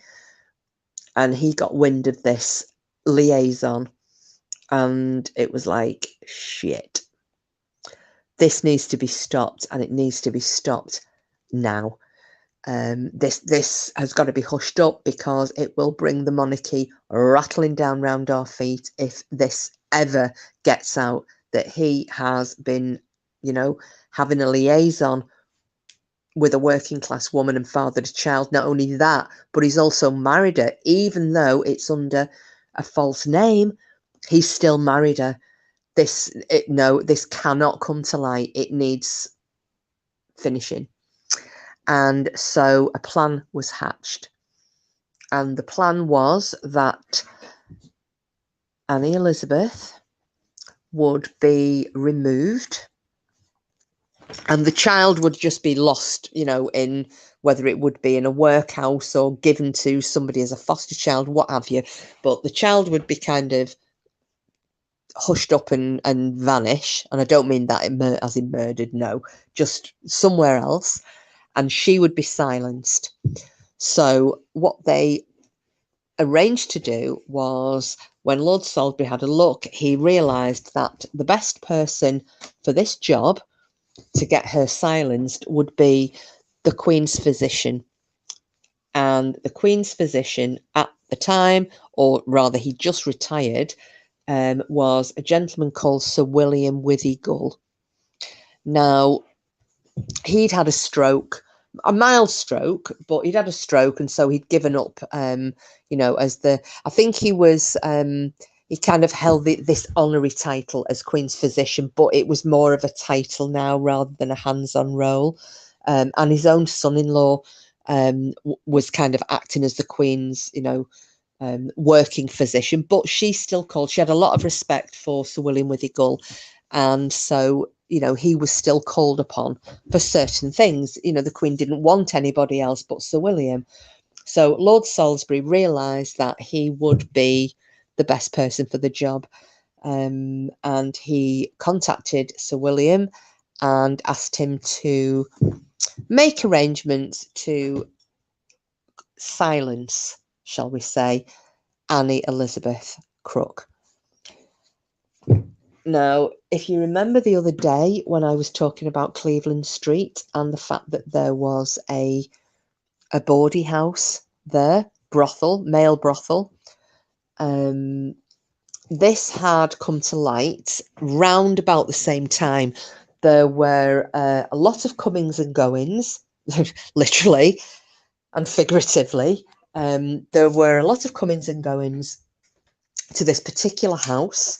and he got wind of this liaison, and it was like, shit. this needs to be stopped, and it needs to be stopped now. This has got to be hushed up, because it will bring the monarchy rattling down round our feet if this ever gets out that he has been, having a liaison with a working class woman and fathered a child. Not only that, but he's also married her, even though it's under a false name. He's still married her. This cannot come to light. It needs finishing. And so a plan was hatched. And the plan was that Annie Elizabeth would be removed, and the child would just be lost, in whether it would be in a workhouse or given to somebody as a foster child, what have you. But the child would be kind of hushed up and vanish. And I don't mean that as in murdered, no, just somewhere else. And she would be silenced. So what they arranged to do was, when Lord Salisbury had a look, he realised that the best person for this job to get her silenced would be the Queen's physician. And the Queen's physician at the time, or rather he just retired, was a gentleman called Sir William Withigull. Now, he'd had a stroke, a mild stroke, but he'd had a stroke, and so he'd given up, I think he was, he kind of held this honorary title as Queen's physician, but it was more of a title now rather than a hands-on role. And his own son-in-law was kind of acting as the Queen's, working physician, but she had a lot of respect for Sir William Withigull. And so, he was still called upon for certain things. The Queen didn't want anybody else but Sir William. So Lord Salisbury realised that he would be the best person for the job. And he contacted Sir William and asked him to make arrangements to silence, shall we say, Annie Elizabeth Crook. Now, if you remember the other day when I was talking about Cleveland Street and the fact that there was a bawdy house there, brothel, male brothel, this had come to light round about the same time. There were a lot of comings and goings, literally and figuratively. There were a lot of comings and goings to this particular house.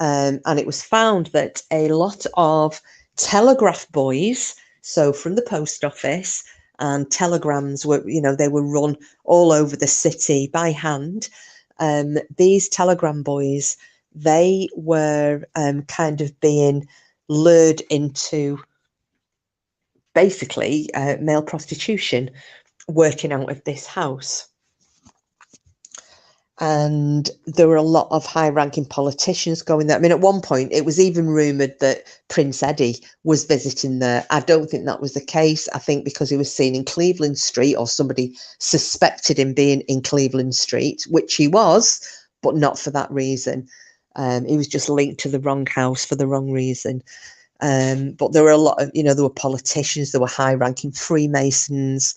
And it was found that a lot of telegraph boys, so from the post office, and telegrams were, they were run all over the city by hand. These telegram boys, they were kind of being lured into basically male prostitution, working out of this house. And there were a lot of high-ranking politicians going there. I mean, at one point, it was even rumoured that Prince Eddie was visiting there. I don't think that was the case. I think because he was seen in Cleveland Street, or somebody suspected him being in Cleveland Street, which he was, but not for that reason. He was just linked to the wrong house for the wrong reason. But there were a lot of, there were politicians, there were high-ranking Freemasons,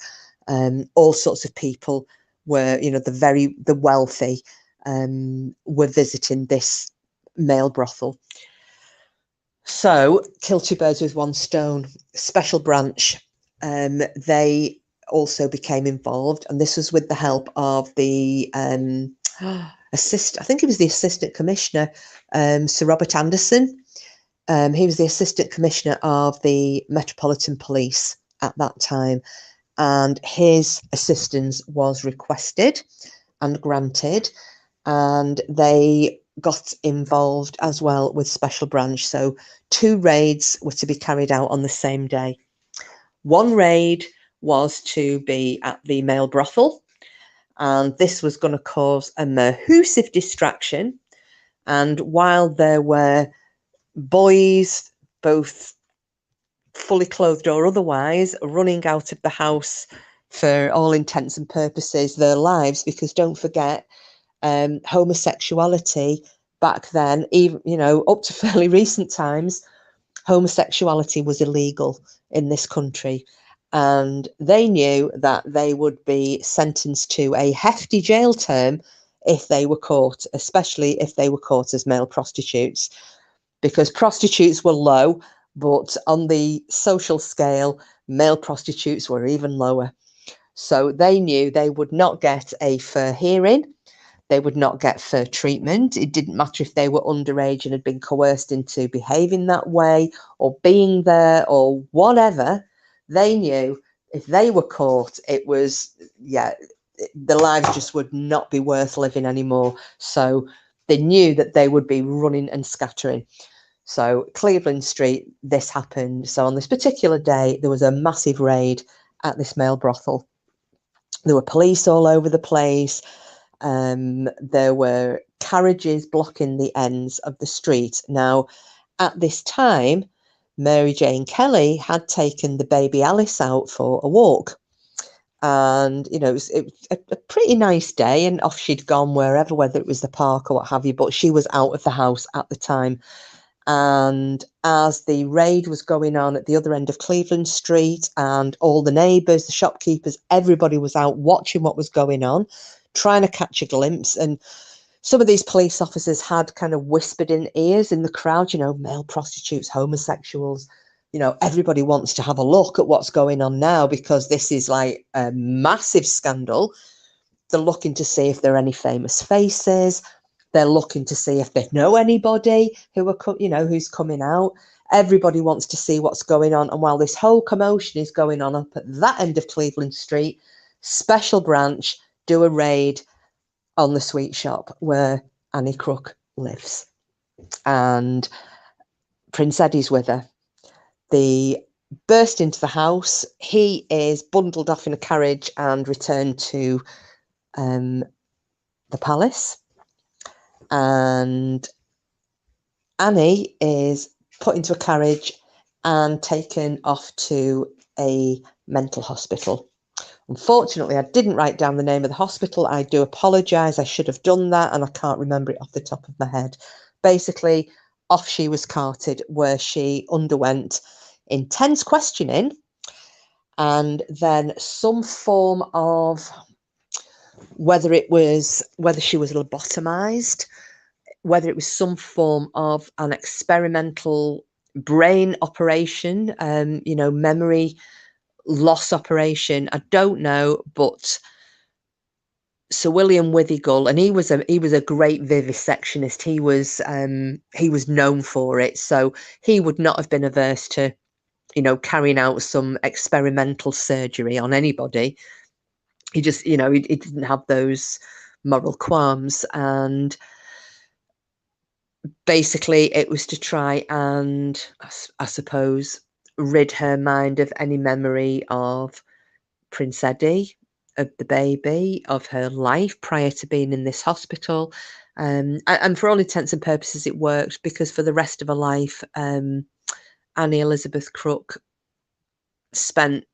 all sorts of people were, the wealthy were visiting this male brothel. So, kill two birds with one stone. Special branch, they also became involved, and this was with the help of the I think it was the Assistant Commissioner, Sir Robert Anderson. He was the Assistant Commissioner of the Metropolitan Police at that time. And his assistance was requested and granted, and they got involved as well with Special Branch. So 2 raids were to be carried out on the same day. One raid was to be at the male brothel, and this was going to cause a massive distraction. And while there were boys, both fully clothed or otherwise, running out of the house for all intents and purposes, their lives, because don't forget, homosexuality back then, even up to fairly recent times, homosexuality was illegal in this country. And they knew that they would be sentenced to a hefty jail term if they were caught, especially if they were caught as male prostitutes, because prostitutes were low, but on the social scale, male prostitutes were even lower. So they knew they would not get a fair hearing. They would not get fair treatment. It didn't matter if they were underage and had been coerced into behaving that way or being there or whatever. They knew if they were caught, it was, their lives just would not be worth living anymore. So they knew that they would be running and scattering. So Cleveland Street, this happened. So on this particular day, there was a massive raid at this male brothel. There were police all over the place. There were carriages blocking the ends of the street. Now, at this time, Mary Jane Kelly had taken the baby Alice out for a walk. And, it was a pretty nice day, and off she'd gone wherever, whether it was the park or what have you, but she was out of the house at the time. And as the raid was going on at the other end of Cleveland Street, and all the neighbours, the shopkeepers, everybody was out watching what was going on, trying to catch a glimpse. And some of these police officers had kind of whispered in ears in the crowd, male prostitutes, homosexuals, everybody wants to have a look at what's going on now, because this is like a massive scandal. They're looking to see if there are any famous faces. They're looking to see if they know anybody who's coming out. Everybody wants to see what's going on. And while this whole commotion is going on up at that end of Cleveland Street, Special Branch do a raid on the sweet shop where Annie Crook lives. And Prince Eddie's with her. They burst into the house. He is bundled off in a carriage and returned to the palace. And Annie is put into a carriage and taken off to a mental hospital. Unfortunately, I didn't write down the name of the hospital. I do apologise. I should have done that, and I can't remember it off the top of my head. Basically, off she was carted, where she underwent intense questioning and then some form of, whether she was lobotomized, whether it was some form of an experimental brain operation, memory loss operation, I don't know, but Sir William Withygull, and he was a great vivisectionist. He was known for it, so he would not have been averse to, carrying out some experimental surgery on anybody. He just, he didn't have those moral qualms, and basically it was to try and, I suppose, rid her mind of any memory of Prince Eddie, of the baby, of her life prior to being in this hospital. And for all intents and purposes, it worked, because for the rest of her life, Annie Elizabeth Crook spent,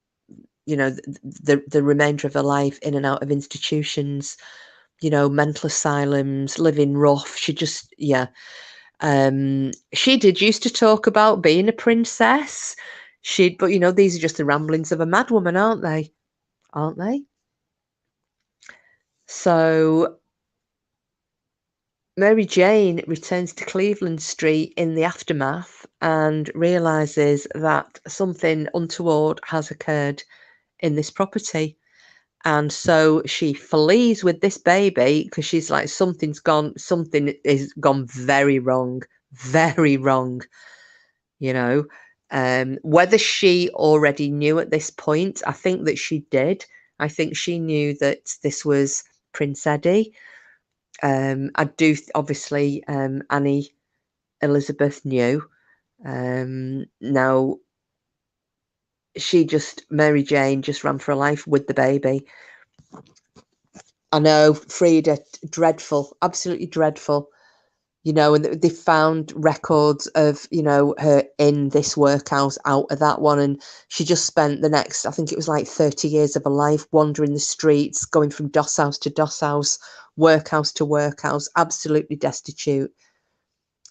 the remainder of her life in and out of institutions, mental asylums, living rough. She just, she did used to talk about being a princess. But these are just the ramblings of a madwoman, aren't they? Aren't they? So Mary Jane returns to Cleveland Street in the aftermath and realizes that something untoward has occurred in this property. And so she flees with this baby, because she's like, something is gone very wrong, whether she already knew at this point, I think that she did. I think she knew that this was Prince Eddie. I do, obviously, Annie Elizabeth knew. Now, Mary Jane just ran for her life with the baby. I know, Frida, dreadful, absolutely dreadful. And they found records of, her in this workhouse, out of that one. And she just spent the next, I think it was like 30 years of her life, wandering the streets, going from doss house to doss house, workhouse to workhouse, absolutely destitute.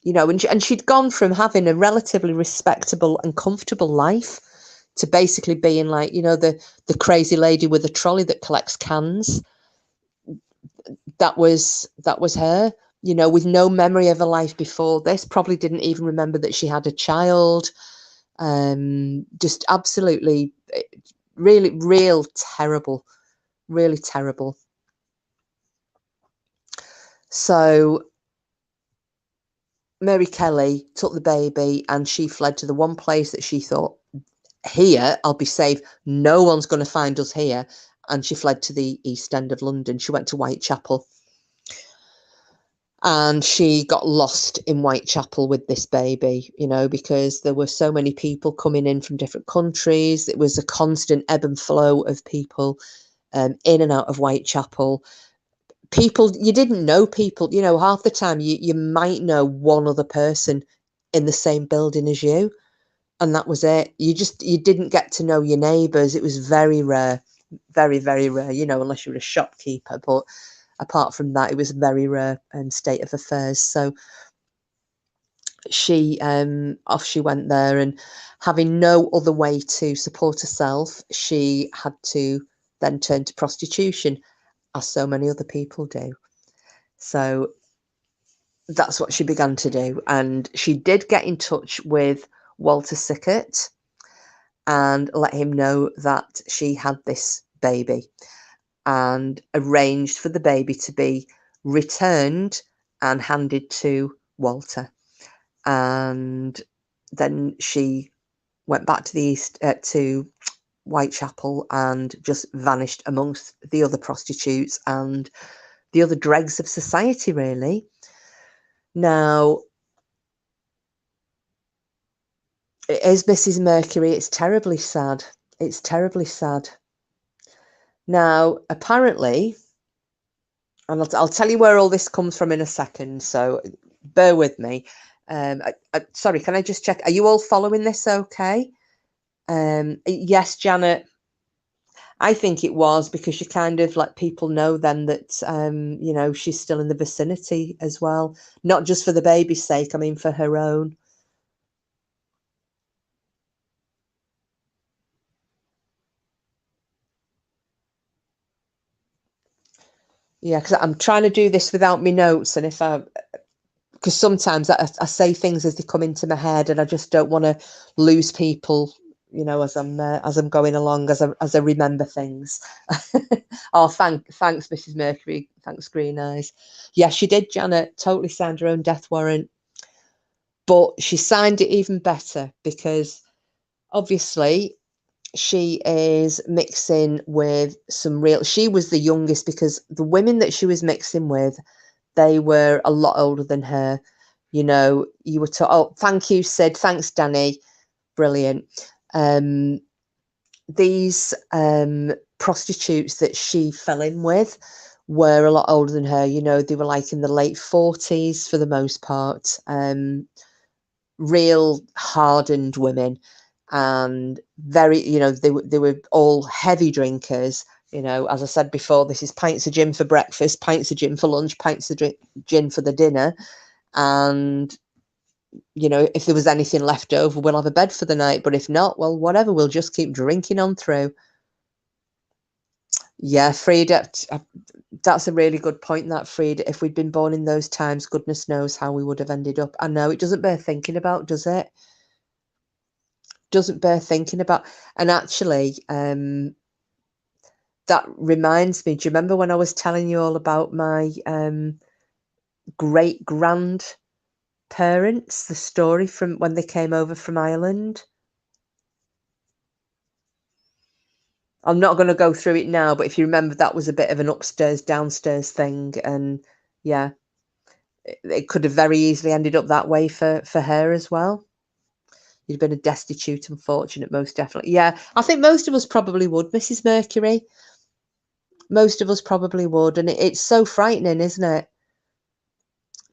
you know, and she'd gone from having a relatively respectable and comfortable life to basically being like, you know, the crazy lady with a trolley that collects cans. That was her, you know, with no memory of a life before this, probably didn't even remember that she had a child. Just absolutely, really terrible. So Mary Kelly took the baby and she fled to the one place that she thought, here I'll be safe, no one's going to find us here. And she fled to the East End of London. She went to Whitechapel. And she got lost in Whitechapel with this baby, you know, because there were so many people coming in from different countries. It was a constant ebb and flow of people in and out of Whitechapel. People, you didn't know people, you know, half the time you might know one other person in the same building as you. And that was it. You didn't get to know your neighbours. It was very rare, very rare, you know, unless you were a shopkeeper. But apart from that, it was a very rare state of affairs. So she off she went there, and having no other way to support herself, she had to then turn to prostitution, as so many other people do. So that's what she began to do. And she did get in touch with Walter Sickert and let him know that she had this baby, and arranged for the baby to be returned and handed to Walter. And then she went back to the east to Whitechapel and just vanished amongst the other prostitutes and the other dregs of society, really. Now, it is Mrs. Mercury. It's terribly sad. It's terribly sad. Now, apparently, and I'll tell you where all this comes from in a second, so bear with me. Sorry, can I just check? Are you all following this okay? Yes, Janet. I think it was, because you kind of let people know then that, you know, she's still in the vicinity as well. Not just for the baby's sake, I mean for her own. Yeah, because I'm trying to do this without me notes, and because sometimes I say things as they come into my head, and I just don't want to lose people, you know, as I'm going along, as I remember things. Oh, thanks, Mrs. Mercury. Thanks, Green Eyes. Yes, she did, Janet. Totally signed her own death warrant, but she signed it even better because obviously she is mixing with some real. She was the youngest, because the women that she was mixing with, they were a lot older than her. You know, you were oh, thank you, Sid. Thanks, Danny. Brilliant. These prostitutes that she fell in with were a lot older than her. You know, they were like in the late 40s for the most part. Real hardened women, and very, you know, they were all heavy drinkers. You know, as I said before, this is pints of gin for breakfast, pints of gin for lunch, pints of gin for the dinner. And, you know, if there was anything left over, we'll have a bed for the night. But if not, well, whatever, we'll just keep drinking on through. Yeah, Frida, that's a really good point, that, Frida. If we'd been born in those times, goodness knows how we would have ended up. I know, it doesn't bear thinking about, does it? Doesn't bear thinking about. And actually, that reminds me, do you remember when I was telling you all about my great grandparents, the story from when they came over from Ireland? I'm not going to go through it now, but if you remember, that was a bit of an upstairs downstairs thing. And yeah, it could have very easily ended up that way for her as well. You'd been a destitute, unfortunate, most definitely. Yeah, I think most of us probably would, Mrs. Mercury. Most of us probably would. And it's so frightening, isn't it?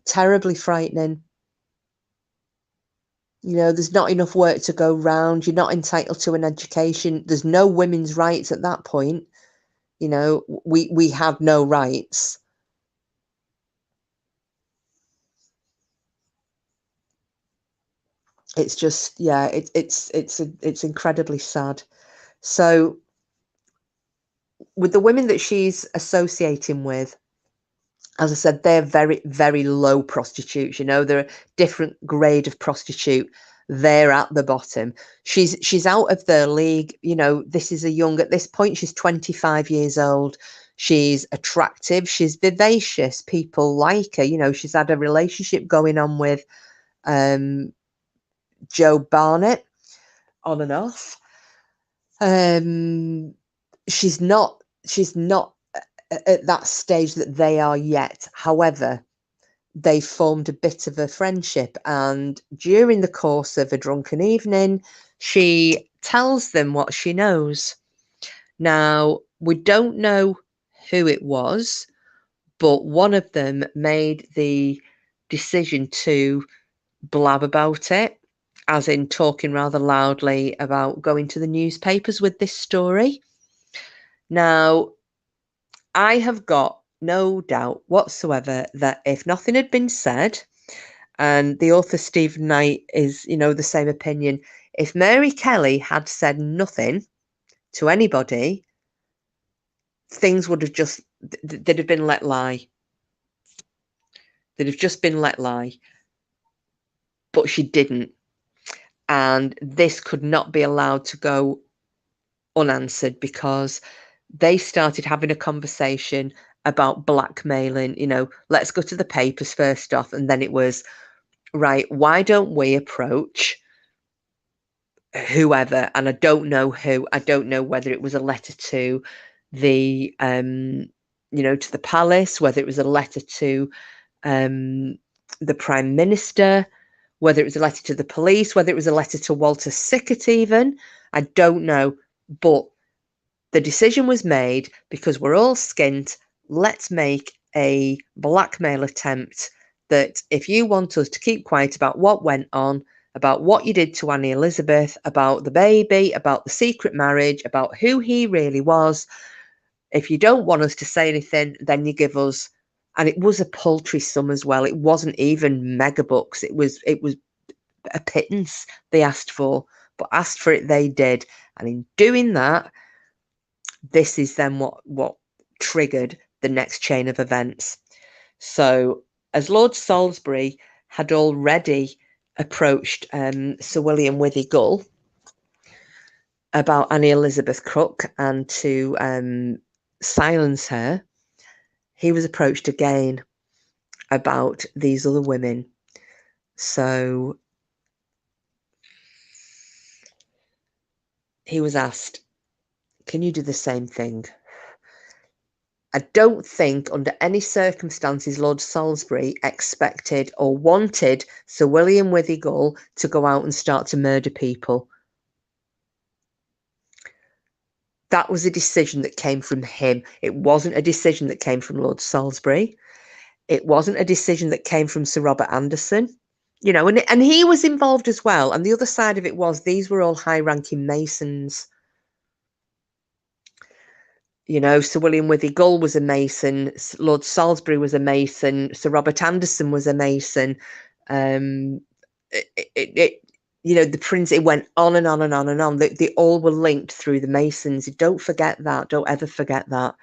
Terribly frightening. You know, there's not enough work to go round. You're not entitled to an education. There's no women's rights at that point. You know, we have no rights. It's just, yeah, it's incredibly sad. So with the women that she's associating with, as I said, they're very, very low prostitutes. You know, they're a different grade of prostitute. They're at the bottom. She's out of their league. You know, this is a young, at this point, she's 25 years old. She's attractive. She's vivacious. People like her. You know, she's had a relationship going on with Joe Barnett on and off. She's not at that stage that they are yet. However, they formed a bit of a friendship, and during the course of a drunken evening, she tells them what she knows. Now, we don't know who it was, but one of them made the decision to blab about it, as in talking rather loudly about going to the newspapers with this story. Now, I have got no doubt whatsoever that if nothing had been said, and the author Stephen Knight is, you know, the same opinion, if Mary Kelly had said nothing to anybody, things would have just, they'd have been let lie. They'd have just been let lie. But she didn't. And this could not be allowed to go unanswered, because they started having a conversation about blackmailing. You know, let's go to the papers first off, and then it was, right, why don't we approach whoever? And I don't know who. I don't know whether it was a letter to the you know, to the palace, whether it was a letter to the Prime Minister, whether it was a letter to the police, whether it was a letter to Walter Sickert even. I don't know. But the decision was made, because we're all skint, let's make a blackmail attempt that if you want us to keep quiet about what went on, about what you did to Annie Elizabeth, about the baby, about the secret marriage, about who he really was, if you don't want us to say anything, then you give us, and it was a paltry sum as well. It wasn't even mega bucks. It was a pittance they asked for, but asked for it they did. And in doing that, this is then what triggered the next chain of events. So, as Lord Salisbury had already approached Sir William Withy Gull about Annie Elizabeth Crook and to silence her, he was approached again about these other women. So he was asked, can you do the same thing? I don't think under any circumstances Lord Salisbury expected or wanted Sir William Withy Gull to go out and start to murder people. That was a decision that came from him. It wasn't a decision that came from Lord Salisbury. It wasn't a decision that came from Sir Robert Anderson. You know, and he was involved as well. And the other side of it was, these were all high-ranking Masons. You know, Sir William Withy Gull was a Mason, Lord Salisbury was a Mason, Sir Robert Anderson was a Mason. You know, the prince, it went on and on and on and on. They all were linked through the Masons. Don't forget that. Don't ever forget that.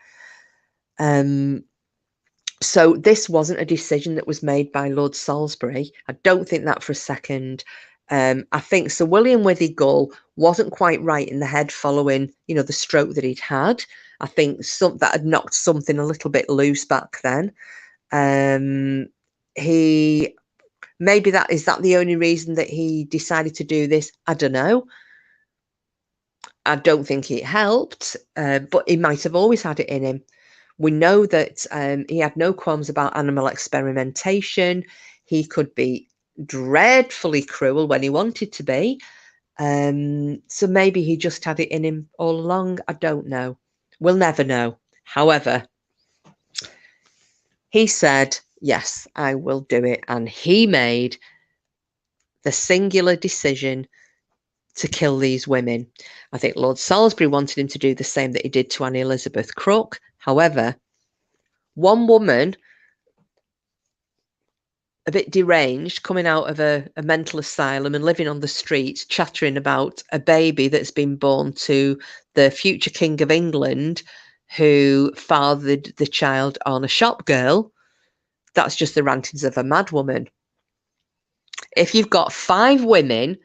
So this wasn't a decision that was made by Lord Salisbury. I don't think that for a second. I think Sir William Withy Gull wasn't quite right in the head following, you know, the stroke that he'd had. I think that had knocked something a little bit loose back then. Maybe that is that the only reason that he decided to do this? I don't know. I don't think it helped, but he might have always had it in him. We know that he had no qualms about animal experimentation. He could be dreadfully cruel when he wanted to be. So maybe he just had it in him all along. I don't know. We'll never know. However, he said, yes, I will do it. And he made the singular decision to kill these women. I think Lord Salisbury wanted him to do the same that he did to Annie Elizabeth Crook. However, one woman a bit deranged, coming out of a mental asylum and living on the street, chattering about a baby that's been born to the future King of England, who fathered the child on a shop girl. That's just the rantings of a mad woman. If you've got 5 women,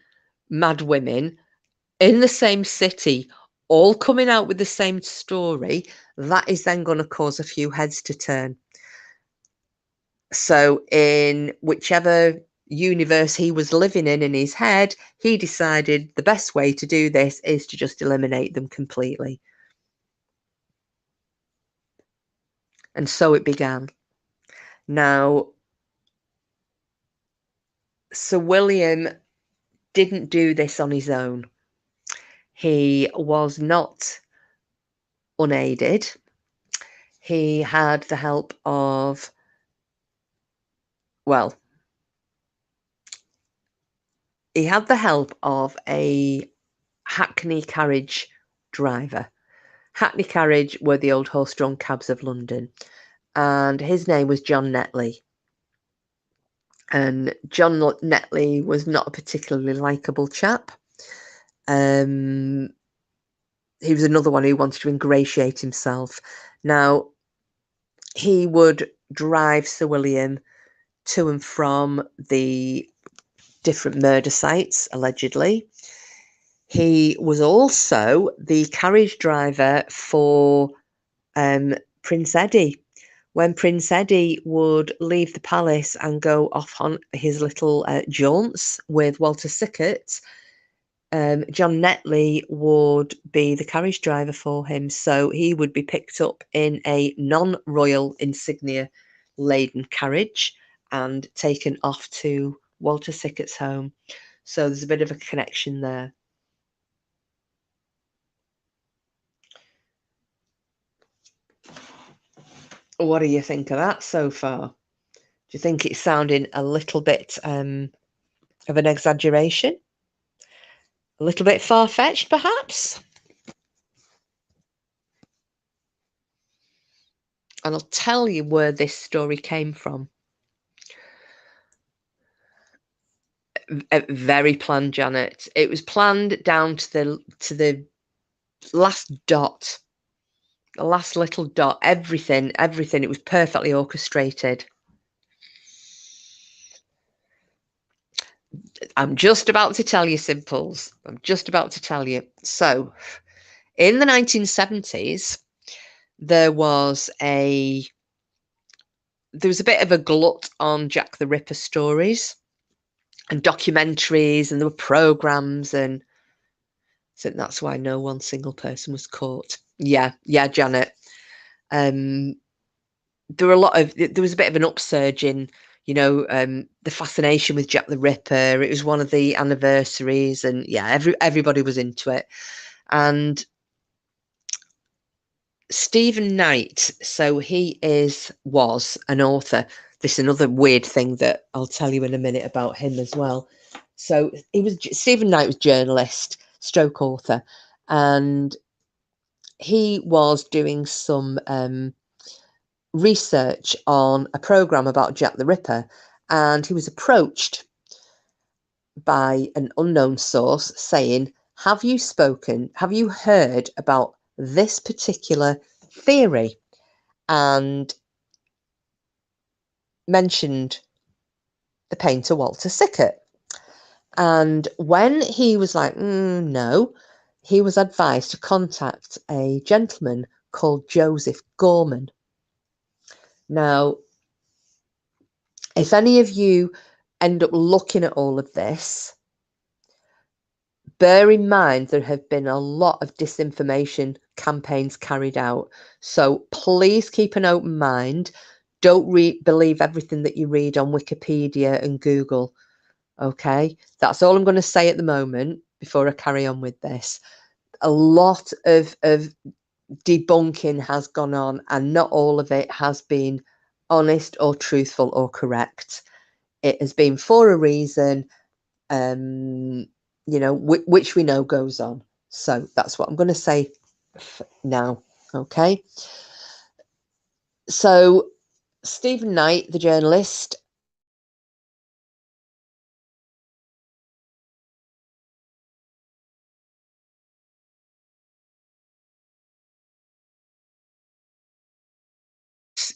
mad women, in the same city, all coming out with the same story, that is then going to cause a few heads to turn. So in whichever universe he was living in his head, he decided the best way to do this is to just eliminate them completely. And so it began. Now, Sir William didn't do this on his own. He was not unaided. He had the help of, well, he had the help of a hackney carriage driver. Hackney carriage were the old horse-drawn cabs of London, and his name was John Netley. And John Netley was not a particularly likeable chap. He was another one who wanted to ingratiate himself. Now, he would drive Sir William to and from the different murder sites, allegedly. He was also the carriage driver for Prince Eddie. When Prince Eddie would leave the palace and go off on his little jaunts with Walter Sickert, John Netley would be the carriage driver for him. So he would be picked up in a non-royal insignia laden carriage and taken off to Walter Sickert's home. So there's a bit of a connection there. What do you think of that so far? Do you think it's sounding a little bit of an exaggeration? A little bit far-fetched, perhaps? And I'll tell you where this story came from. Very planned, Janet. It was planned down to the last dot, the last little dot. Everything. It was perfectly orchestrated. I'm just about to tell you, Simples. I'm just about to tell you. So, in the 1970s, there was a bit of a glut on Jack the Ripper stories and documentaries, and there were programs, and so that's why no one single person was caught. Yeah, Janet. There were there was a bit of an upsurge in, the fascination with Jack the Ripper. It was one of the anniversaries, and yeah, everybody was into it. And Stephen Knight, so he was an author. This is another weird thing that I'll tell you in a minute about him as well. So Stephen Knight was journalist, stroke author, and he was doing some research on a program about Jack the Ripper, and he was approached by an unknown source saying, have you heard about this particular theory? And mentioned the painter Walter Sickert. And when he was like, no, he was advised to contact a gentleman called Joseph Gorman. Now, if any of you end up looking at all of this, bear in mind there have been a lot of disinformation campaigns carried out. So please keep an open mind. Don't believe everything that you read on Wikipedia and Google. Okay, that's all I'm going to say at the moment before I carry on with this. A lot of debunking has gone on, and not all of it has been honest or truthful or correct. It has been for a reason, which we know goes on. So that's what I'm going to say now. Okay. So Stephen Knight, the journalist,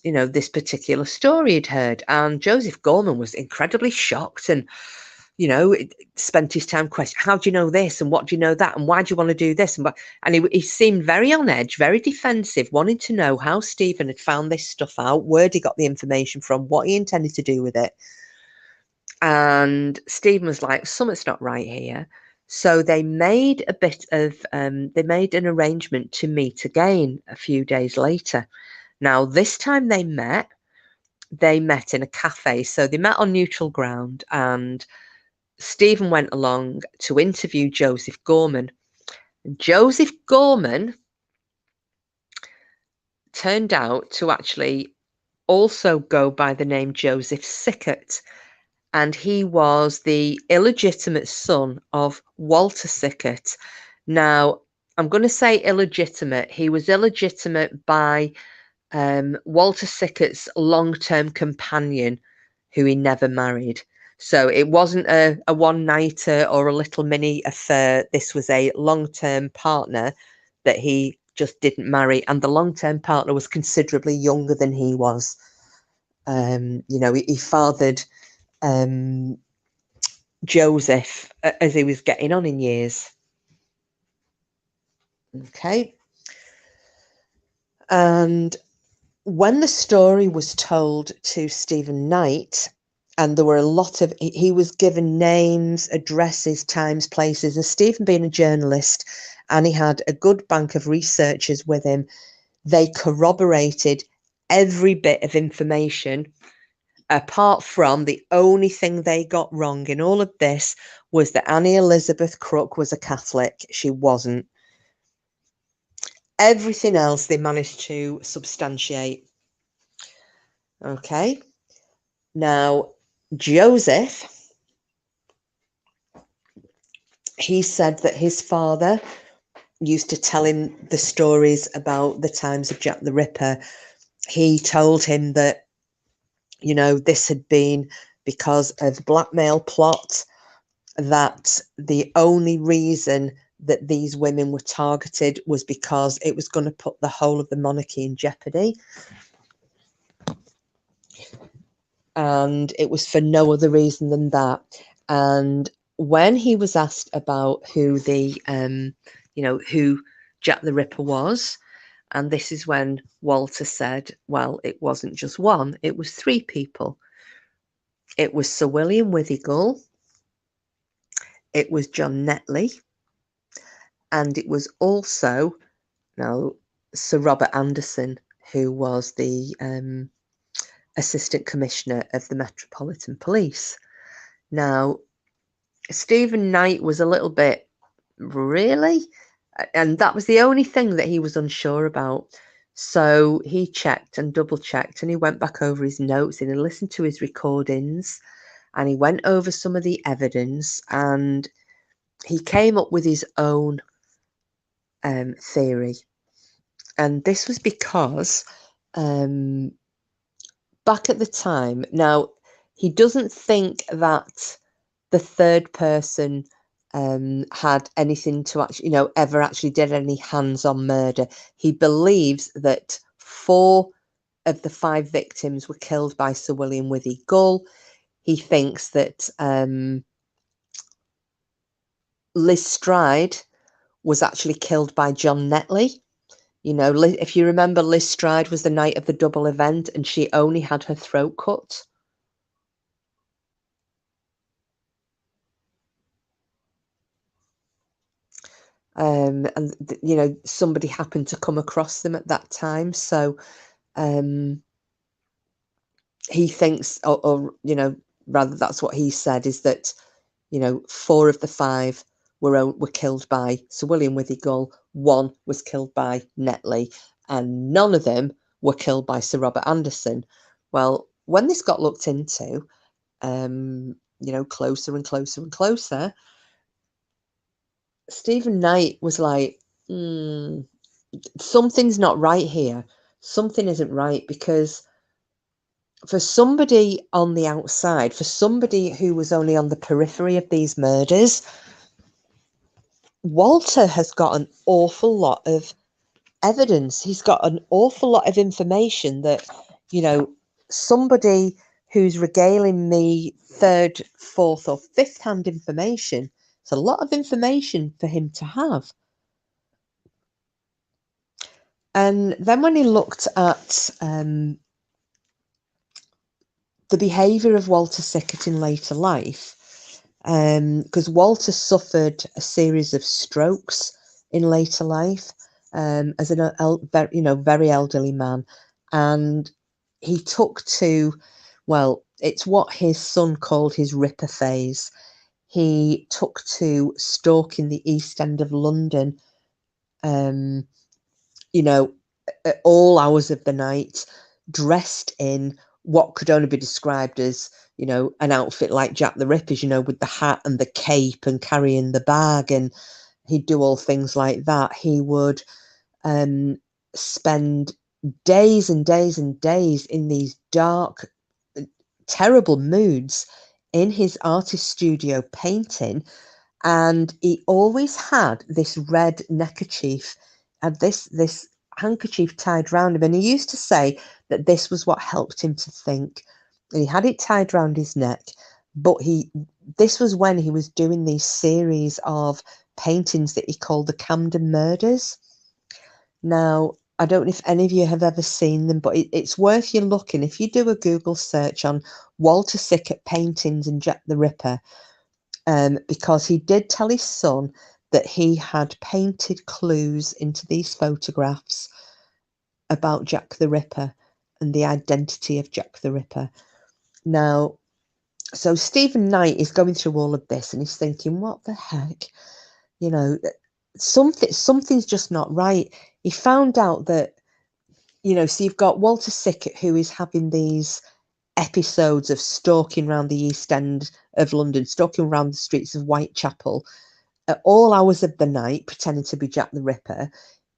this particular story he'd heard. And Joseph Gorman was incredibly shocked and, spent his time questioning, how do you know this? And what do you know that? And why do you want to do this? And he seemed very on edge, very defensive, wanting to know how Stephen had found this stuff out, where he got the information from, what he intended to do with it. And Stephen was like, something's not right here. So they made they made an arrangement to meet again a few days later. Now, this time they met in a cafe. So they met on neutral ground, and Stephen went along to interview Joseph Gorman. Joseph Gorman turned out to actually also go by the name Joseph Sickert, and he was the illegitimate son of Walter Sickert. Now, I'm going to say illegitimate. He was illegitimate by Walter Sickert's long-term companion, who he never married. So it wasn't a one-nighter or a little mini affair. This was a long-term partner that he just didn't marry, and the long-term partner was considerably younger than he was. He fathered Joseph as he was getting on in years. Okay. And when the story was told to Stephen Knight, and there were a lot of, he was given names, addresses, times, places, and Stephen being a journalist, and he had a good bank of researchers with him, they corroborated every bit of information, apart from the only thing they got wrong in all of this was that Annie Elizabeth Crook was a Catholic. She wasn't. Everything else they managed to substantiate. Okay. Now, Joseph, he said that his father used to tell him the stories about the times of Jack the Ripper. He told him that, this had been because of blackmail plot, that the only reason that these women were targeted was because it was going to put the whole of the monarchy in jeopardy. And it was for no other reason than that. And when he was asked about who who Jack the Ripper was, and this is when Walter said, well, it wasn't just one, it was three people. It was Sir William Withygull, it was John Netley, and it was also Sir Robert Anderson, who was the Assistant Commissioner of the Metropolitan Police. Now, Stephen Knight was a little bit, really? And that was the only thing that he was unsure about. So he checked and double checked, and he went back over his notes and he listened to his recordings, and he went over some of the evidence, and he came up with his own theory. And this was because back at the time, now he doesn't think that the third person had anything to actually, ever actually did any hands-on murder. He believes that 4 of the 5 victims were killed by Sir William Withygull. He thinks that Liz Stride was actually killed by John Netley. If you remember, Liz Stride was the night of the double event, and she only had her throat cut. And somebody happened to come across them at that time, so he thinks, or rather, that's what he said, is that 4 of the 5 were killed by Sir William Withygull, 1 was killed by Netley, and none of them were killed by Sir Robert Anderson. Well, when this got looked into, closer and closer and closer, Stephen Knight was like, something's not right here. Something isn't right, because for somebody on the outside, for somebody who was only on the periphery of these murders, Walter has got an awful lot of evidence. He's got an awful lot of information that you know, somebody who's regaling me third, fourth, or fifth hand information. It's a lot of information for him to have. And then when he looked at the behaviour of Walter Sickert in later life, because Walter suffered a series of strokes in later life as an very elderly man, and he took to, well, it's what his son called his Ripper phase. He took to stalking the East End of London, you know, at all hours of the night, dressed in what could only be described as, you know, an outfit like Jack the Ripper's, you know, with the hat and the cape and carrying the bag. And he'd do all things like that. He would spend days and days and days in these dark, terrible moods in his artist studio painting. And he always had this red neckerchief and this handkerchief tied round him. And he used to say that this was what helped him to think. And he had it tied round his neck, but this was when he was doing these series of paintings that he called the Camden Murders. Now, I don't know if any of you have ever seen them, but it's worth you looking. If you do a Google search on Walter Sickert paintings and Jack the Ripper, because he did tell his son that he had painted clues into these photographs about Jack the Ripper and the identity of Jack the Ripper. Now, so Stephen Knight is going through all of this and he's thinking, what the heck? You know, something's just not right. He found out that, you know, so you've got Walter Sickert, who is having these episodes of stalking around the East End of London, stalking around the streets of Whitechapel at all hours of the night, pretending to be Jack the Ripper.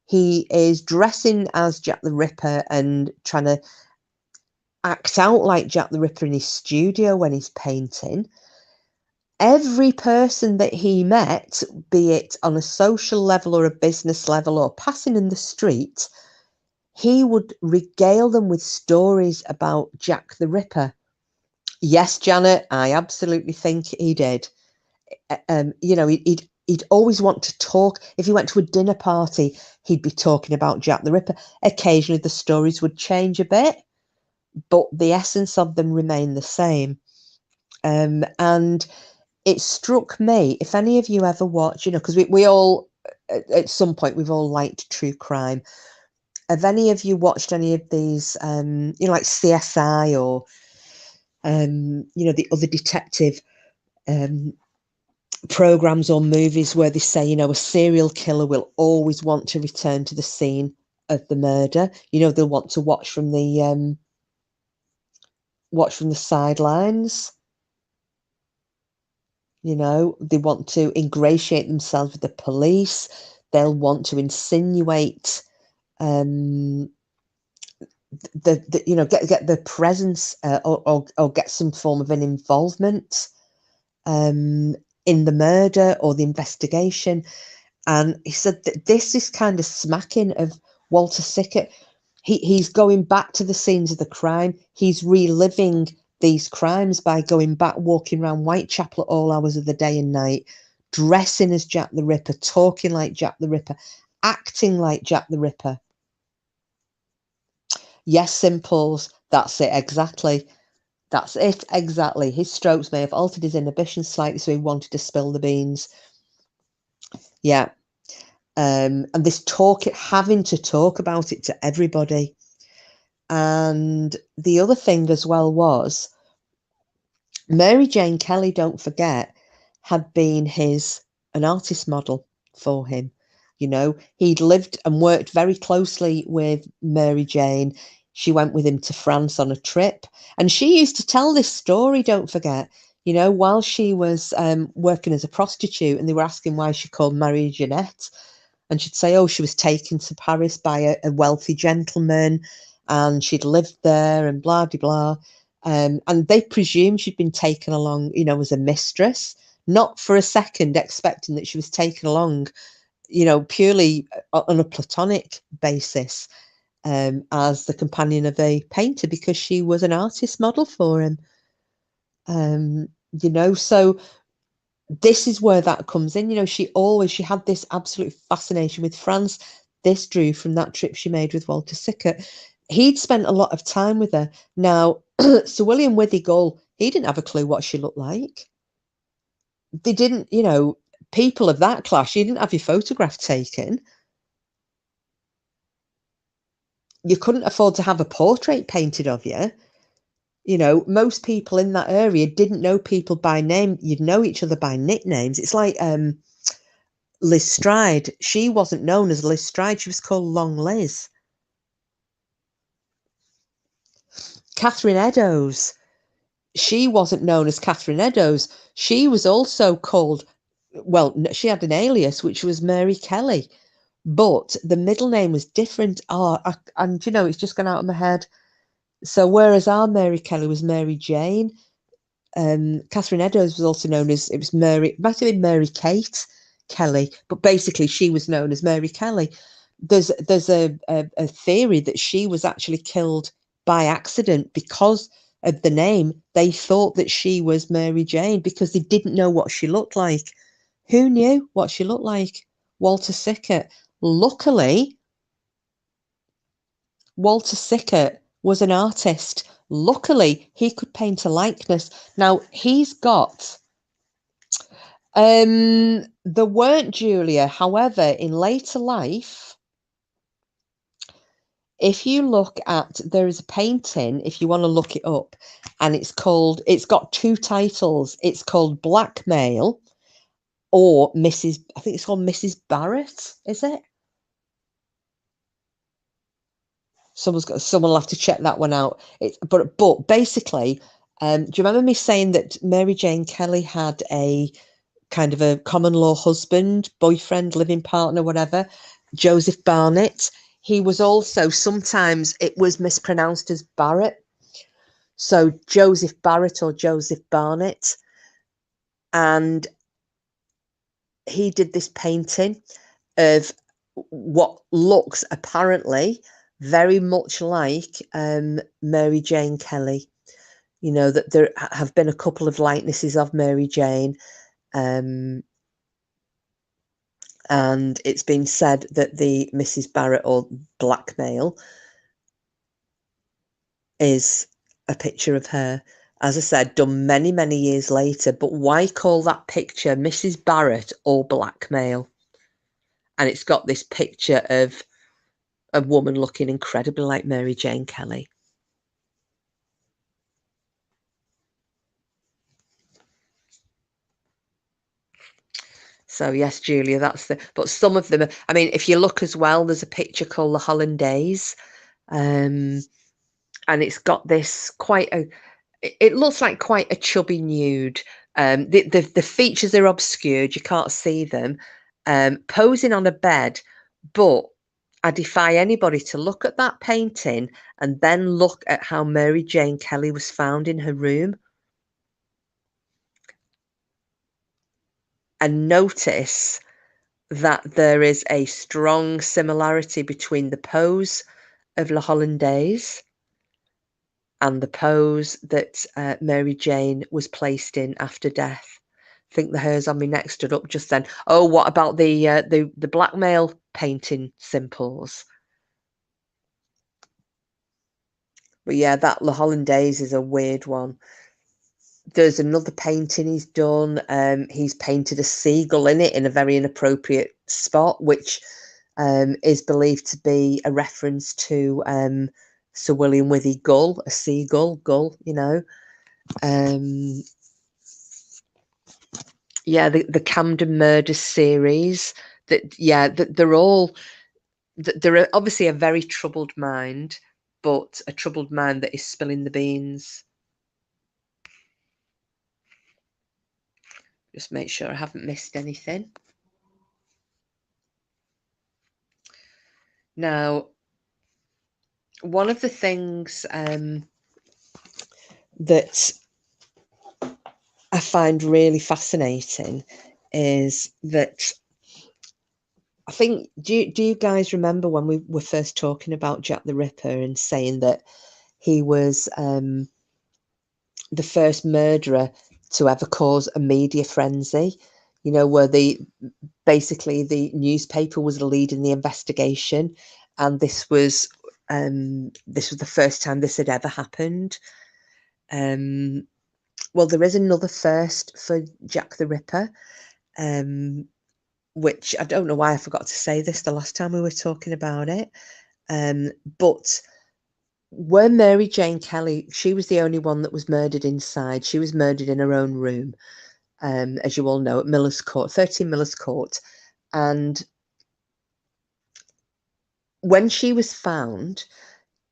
He is dressing as Jack the Ripper and trying to act out like Jack the Ripper in his studio when he's painting. Every person that he met, be it on a social level or a business level or passing in the street, he would regale them with stories about Jack the Ripper. Yes, Janet, I absolutely think he did. You know, he'd always want to talk. If he went to a dinner party, he'd be talking about Jack the Ripper. Occasionally, the stories would change a bit, but the essence of them remained the same. And it struck me, if any of you ever watch, you know, because we all, at some point, we've all liked true crime. Have any of you watched any of these, you know, like CSI or, you know, the other detective programs or movies where they say, you know, a serial killer will always want to return to the scene of the murder. You know, they'll want to watch from the sidelines. You know, they want to ingratiate themselves with the police. They'll want to insinuate the you know, get the presence or get some form of an involvement in the murder or the investigation. And he said that this is kind of smacking of Walter Sickert. He's going back to the scenes of the crime. He's reliving these crimes by going back, walking around Whitechapel at all hours of the day and night, dressing as Jack the Ripper, talking like Jack the Ripper, acting like Jack the Ripper. Yes, Simples, that's it exactly. That's it exactly. His strokes may have altered his inhibitions slightly, so he wanted to spill the beans. Yeah. And this having to talk about it to everybody. And the other thing as well was Mary Jane Kelly, don't forget, had been an artist model for him. You know, he'd lived and worked very closely with Mary Jane. She went with him to France on a trip. And she used to tell this story, don't forget, you know, while she was working as a prostitute and they were asking why she called Marie Jeanette. And she'd say, oh, she was taken to Paris by a wealthy gentleman and she'd lived there and blah, blah, blah. And they presumed she'd been taken along, you know, as a mistress, not for a second expecting that she was taken along, you know, purely on a platonic basis. as the companion of a painter because she was an artist model for him. So this is where that comes in. She had this absolute fascination with France. This drew from that trip she made with Walter Sickert. He'd spent a lot of time with her. Now, Sir William Withy Gull, he didn't have a clue what she looked like. They didn't, people of that class, you didn't have your photograph taken. You couldn't afford to have a portrait painted of you. Most people in that area didn't know people by name. You'd know each other by nicknames. It's like Liz Stride. She wasn't known as Liz Stride. She was called Long Liz. Catherine Eddowes. She wasn't known as Catherine Eddowes. She was also called, she had an alias, which was Mary Kelly. But the middle name was different. It's just gone out of my head. So whereas our Mary Kelly was Mary Jane, Catherine Eddowes was also known as, it might have been Mary Kate Kelly, but basically she was known as Mary Kelly. There's a theory that she was actually killed by accident because of the name. They thought that she was Mary Jane because they didn't know what she looked like. Who knew what she looked like? Walter Sickert. Luckily, Walter Sickert was an artist. Luckily, he could paint a likeness. Now, he's got... there weren't, Julia. However, in later life, if you look at... There is a painting, if you want to look it up, and it's got two titles. It's called Blackmail or Mrs... I think it's called Mrs. Barrett, is it? Someone will have to check that one out. But basically, do you remember me saying that Mary Jane Kelly had a kind of a common law husband, boyfriend, living partner, whatever, Joseph Barnett? He was also, sometimes it was mispronounced as Barrett. So Joseph Barrett or Joseph Barnett. And he did this painting of what looks apparently very much like Mary Jane Kelly. That there have been a couple of likenesses of Mary Jane. And it's been said that the Mrs. Barrett or Blackmail is a picture of her. As I said, done many, many years later. But why call that picture Mrs. Barrett or Blackmail? And it's got this picture of a woman looking incredibly like Mary Jane Kelly. So yes, Julia, but some of them, I mean, if you look as well, there's a picture called the Hollandaise, and it's got this it looks like quite a chubby nude. The features are obscured, you can't see them, posing on a bed, but I defy anybody to look at that painting and then look at how Mary Jane Kelly was found in her room and notice that there is a strong similarity between the pose of La Hollandaise and the pose that Mary Jane was placed in after death. I think the hairs on my neck stood up just then. Oh, what about the Blackmail painting simples? But yeah, that La Hollandaise is a weird one. There's another painting he's done. He's painted a seagull in it in a very inappropriate spot, which is believed to be a reference to Sir William Withy Gull, a seagull, gull, yeah, the Camden Murders series. They're all... They're obviously a very troubled mind, but a troubled mind that is spilling the beans. Just make sure I haven't missed anything. Now, one of the things that I find really fascinating is that I think, do you guys remember when we were first talking about Jack the Ripper and saying that he was the first murderer to ever cause a media frenzy? You know, where basically the newspaper was leading the investigation, and this was the first time this had ever happened. Well, there is another first for Jack the Ripper, which I don't know why I forgot to say this the last time we were talking about it. But where Mary Jane Kelly, she was the only one that was murdered inside. She was murdered in her own room, as you all know, at Miller's Court, 13 Miller's Court. And when she was found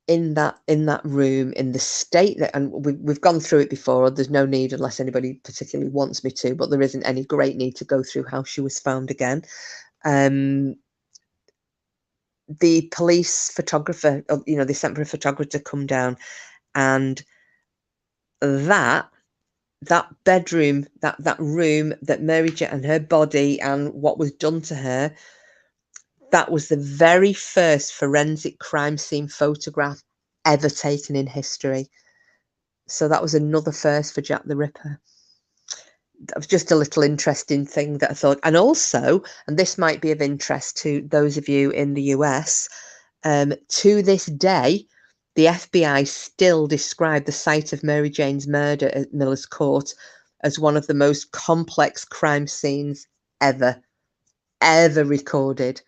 in that room, in the state that, and we've gone through it before, there's no need unless anybody particularly wants me to, but there isn't any great need to go through how she was found again. The police photographer, you know, they sent for a photographer to come down, and that bedroom, that room that Mary Jane and her body and what was done to her, that was the very first forensic crime scene photograph ever taken in history. So that was another first for Jack the Ripper. That was just a little interesting thing that I thought. And also, and this might be of interest to those of you in the US, to this day, the FBI still describe the site of Mary Jane's murder at Miller's Court as one of the most complex crime scenes ever recorded.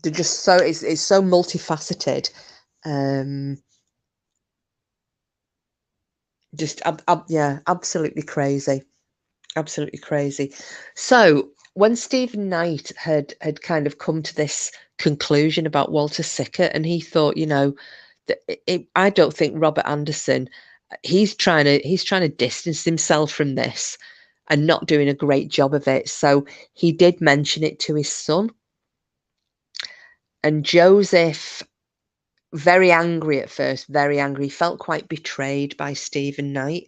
They're just so, it's so multifaceted. Just yeah, absolutely crazy. So when Stephen Knight had kind of come to this conclusion about Walter Sickert, and he thought, you know, that I don't think Robert Anderson, he's trying to distance himself from this and not doing a great job of it. So he did mention it to his son, and Joseph, very angry at first, very angry, felt quite betrayed by Stephen Knight.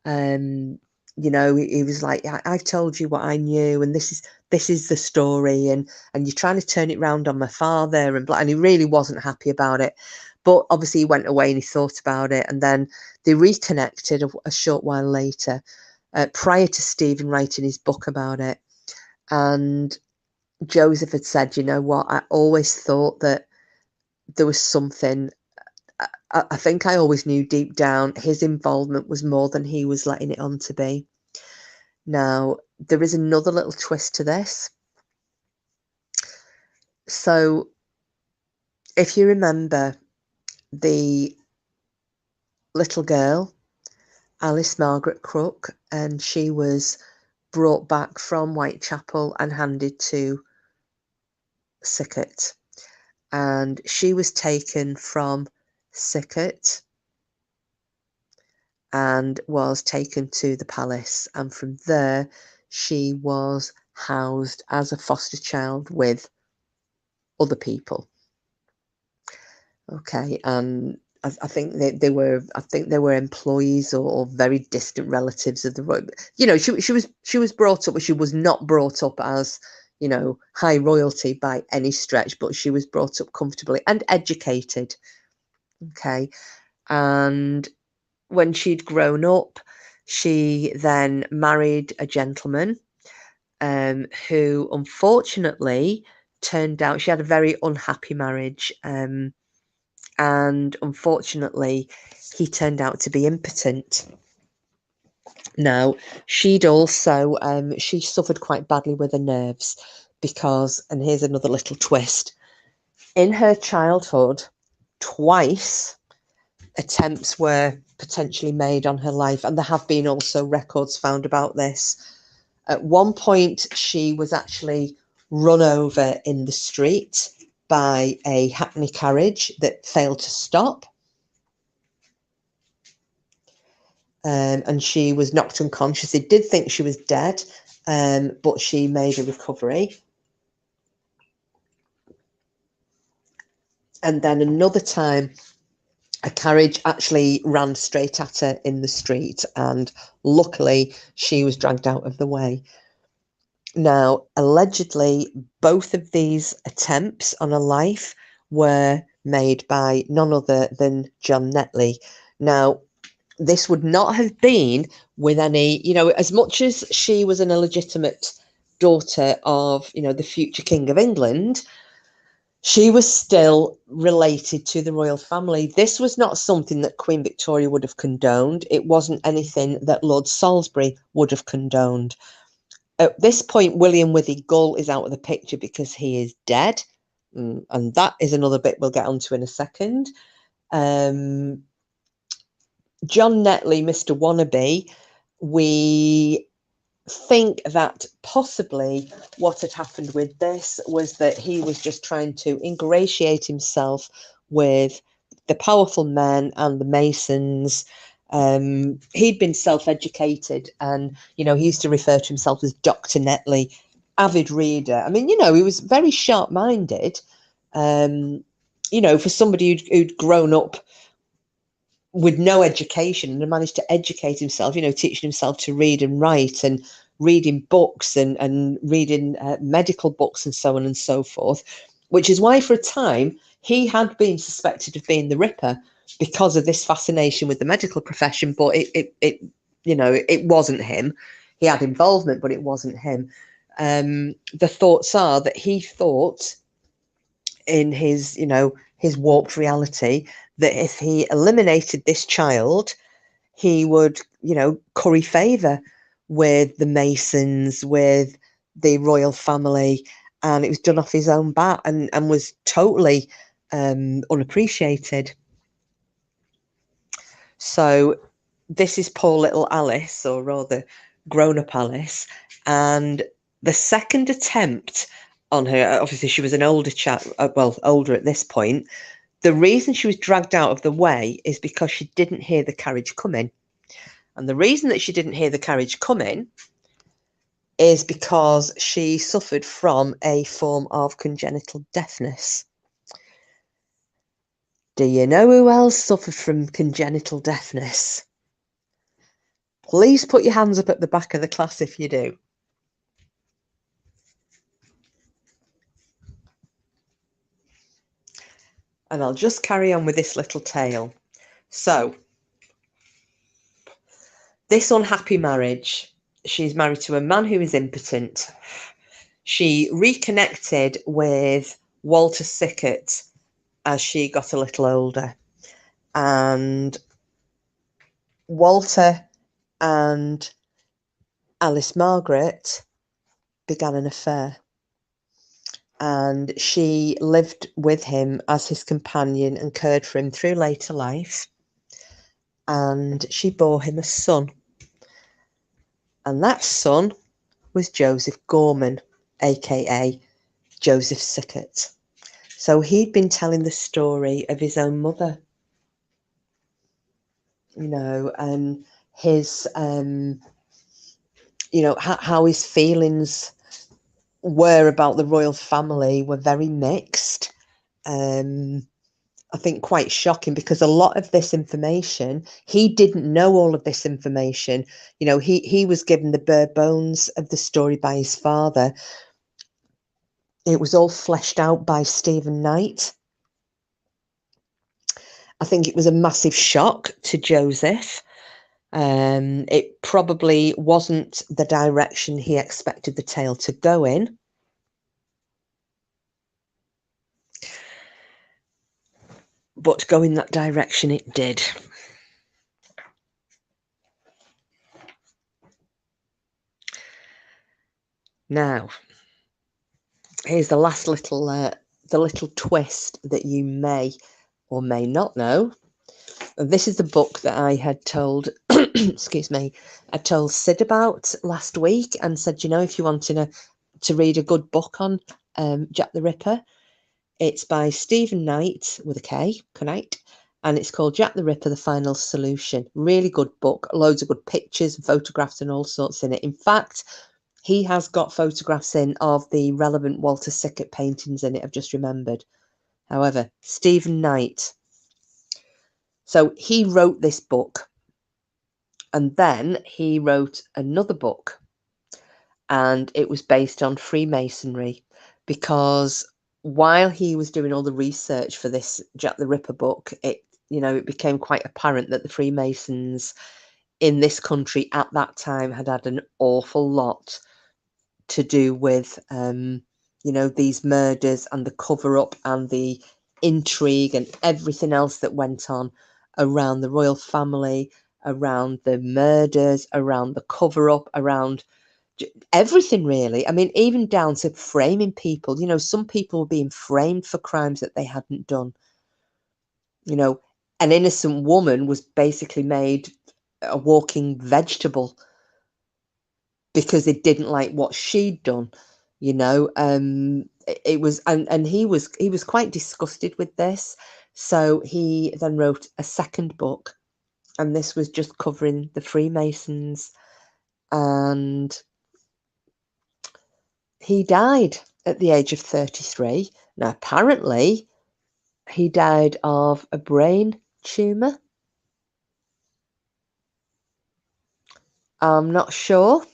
You know, he was like, I told you what I knew, and this is the story, and you're trying to turn it round on my father, and he really wasn't happy about it. But obviously he went away and he thought about it, and then they reconnected a short while later, prior to Stephen writing his book about it. And Joseph had said, you know what, I always thought that there was something. I think I always knew deep down his involvement was more than he was letting it on to be. Now, there is another little twist to this. So, if you remember the little girl, Alice Margaret Crook, and she was brought back from Whitechapel and handed to Sickert. And she was taken from Sickert and was taken to the palace, and from there she was housed as a foster child with other people. Okay, and I think they were employees or very distant relatives of the royal. You know, she was brought up, but she was not brought up as, you know, high royalty by any stretch, but she was brought up comfortably and educated. Okay, and when she'd grown up, she then married a gentleman who unfortunately turned out, she had a very unhappy marriage, and unfortunately he turned out to be impotent. Now, she'd also, she suffered quite badly with her nerves because, and here's another little twist, in her childhood, twice attempts were potentially made on her life, and there have been also records found about this. At one point, she was actually run over in the street by a hackney carriage that failed to stop. And she was knocked unconscious. They did think she was dead, but she made a recovery. And then another time, a carriage actually ran straight at her in the street, and luckily she was dragged out of the way. Now, allegedly, both of these attempts on a life were made by none other than John Netley. Now, this would not have been with any, as much as she was an illegitimate daughter of, the future King of England, she was still related to the royal family. This was not something that Queen Victoria would have condoned. It wasn't anything that Lord Salisbury would have condoned. At this point, William Withy Gull is out of the picture because he is dead. And that is another bit we'll get onto in a second. John Netley, Mr. Wannabe, we think that possibly what had happened with this was that he was just trying to ingratiate himself with the powerful men and the Masons. He'd been self-educated, and he used to refer to himself as Dr. Netley, avid reader. I mean, he was very sharp-minded. For somebody who'd grown up with no education and managed to educate himself, teaching himself to read and write and reading books and reading medical books and so on and so forth, which is why for a time he had been suspected of being the Ripper because of this fascination with the medical profession. But it wasn't him. He had involvement, but it wasn't him. The thoughts are that he thought in his warped reality that if he eliminated this child, he would, curry favour with the Masons, with the royal family, and it was done off his own bat and was totally unappreciated. So this is poor little Alice, or rather grown-up Alice, and the second attempt on her, obviously she was an older older at this point. The reason she was dragged out of the way is because she didn't hear the carriage coming. And the reason that she didn't hear the carriage coming is because she suffered from a form of congenital deafness. Do you know who else suffered from congenital deafness? Please put your hands up at the back of the class if you do. And I'll just carry on with this little tale. So, this unhappy marriage, she's married to a man who is impotent. She reconnected with Walter Sickert as she got a little older. And Walter and Alice Margaret began an affair. And she lived with him as his companion and cared for him through later life. And she bore him a son. And that son was Joseph Gorman, aka Joseph Sickert. So he'd been telling the story of his own mother, and his, how his feelings were about the royal family were very mixed. I think quite shocking, because a lot of this information, he didn't know all of this information. He was given the bare bones of the story by his father. It was all fleshed out by Stephen Knight. I think it was a massive shock to Joseph. It probably wasn't the direction he expected the tale to go in. But go in that direction it did. Now, here's the last little twist that you may or may not know. This is the book that I had told, excuse me, I told Sid about last week and said, if you wanted to read a good book on Jack the Ripper, it's by Stephen Knight with a K, Knight, and it's called Jack the Ripper, The Final Solution. Really good book, loads of good pictures and photographs and all sorts in it. In fact, he has got photographs in of the relevant Walter Sickert paintings in it, I've just remembered. However, Stephen Knight. So he wrote this book, and then he wrote another book. and it was based on Freemasonry, because while he was doing all the research for this Jack the Ripper book, it it became quite apparent that the Freemasons in this country at that time had an awful lot to do with these murders and the cover up and the intrigue and everything else that went on around the royal family, around the murders, around the cover up, around everything really. I mean, even down to framing people. Some people were being framed for crimes that they hadn't done. An innocent woman was basically made a walking vegetable because they didn't like what she'd done. It was, and he was quite disgusted with this, so he then wrote a second book, and this was just covering the Freemasons. And he died at the age of 33. Now, apparently, he died of a brain tumour. I'm not sure.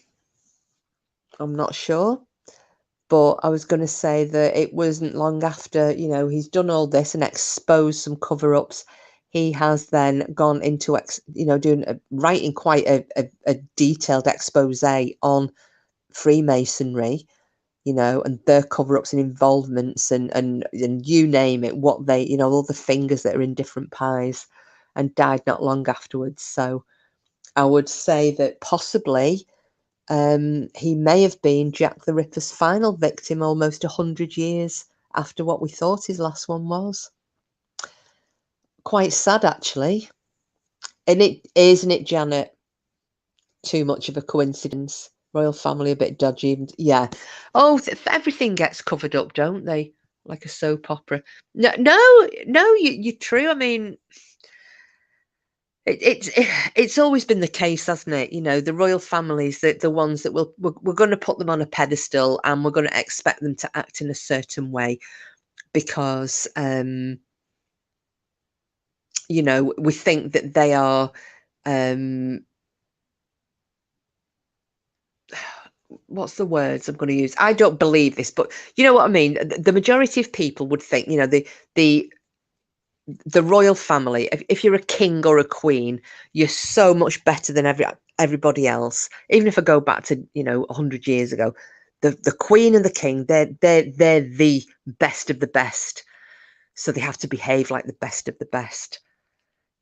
But I was going to say that it wasn't long after, he's done all this and exposed some cover-ups. He has then gone into, writing quite a detailed expose on Freemasonry, and their cover-ups and involvements and you name it, what they, all the fingers that are in different pies, and died not long afterwards. So I would say that possibly he may have been Jack the Ripper's final victim almost 100 years after what we thought his last one was. Quite sad, actually. And isn't it, Janet? Too much of a coincidence. Royal family a bit dodgy. Yeah. Oh, everything gets covered up, don't they? Like a soap opera. No, you're true. I mean, it's always been the case, hasn't it? The royal families, the ones that we're going to put them on a pedestal, and we're going to expect them to act in a certain way because we think that they are what's the words I'm going to use? I don't believe this, but you know what I mean. The majority of people would think, the royal family, if you're a king or a queen, you're so much better than everybody else. Even if I go back to 100 years ago, the queen and the king, they're the best of the best, so they have to behave like the best of the best.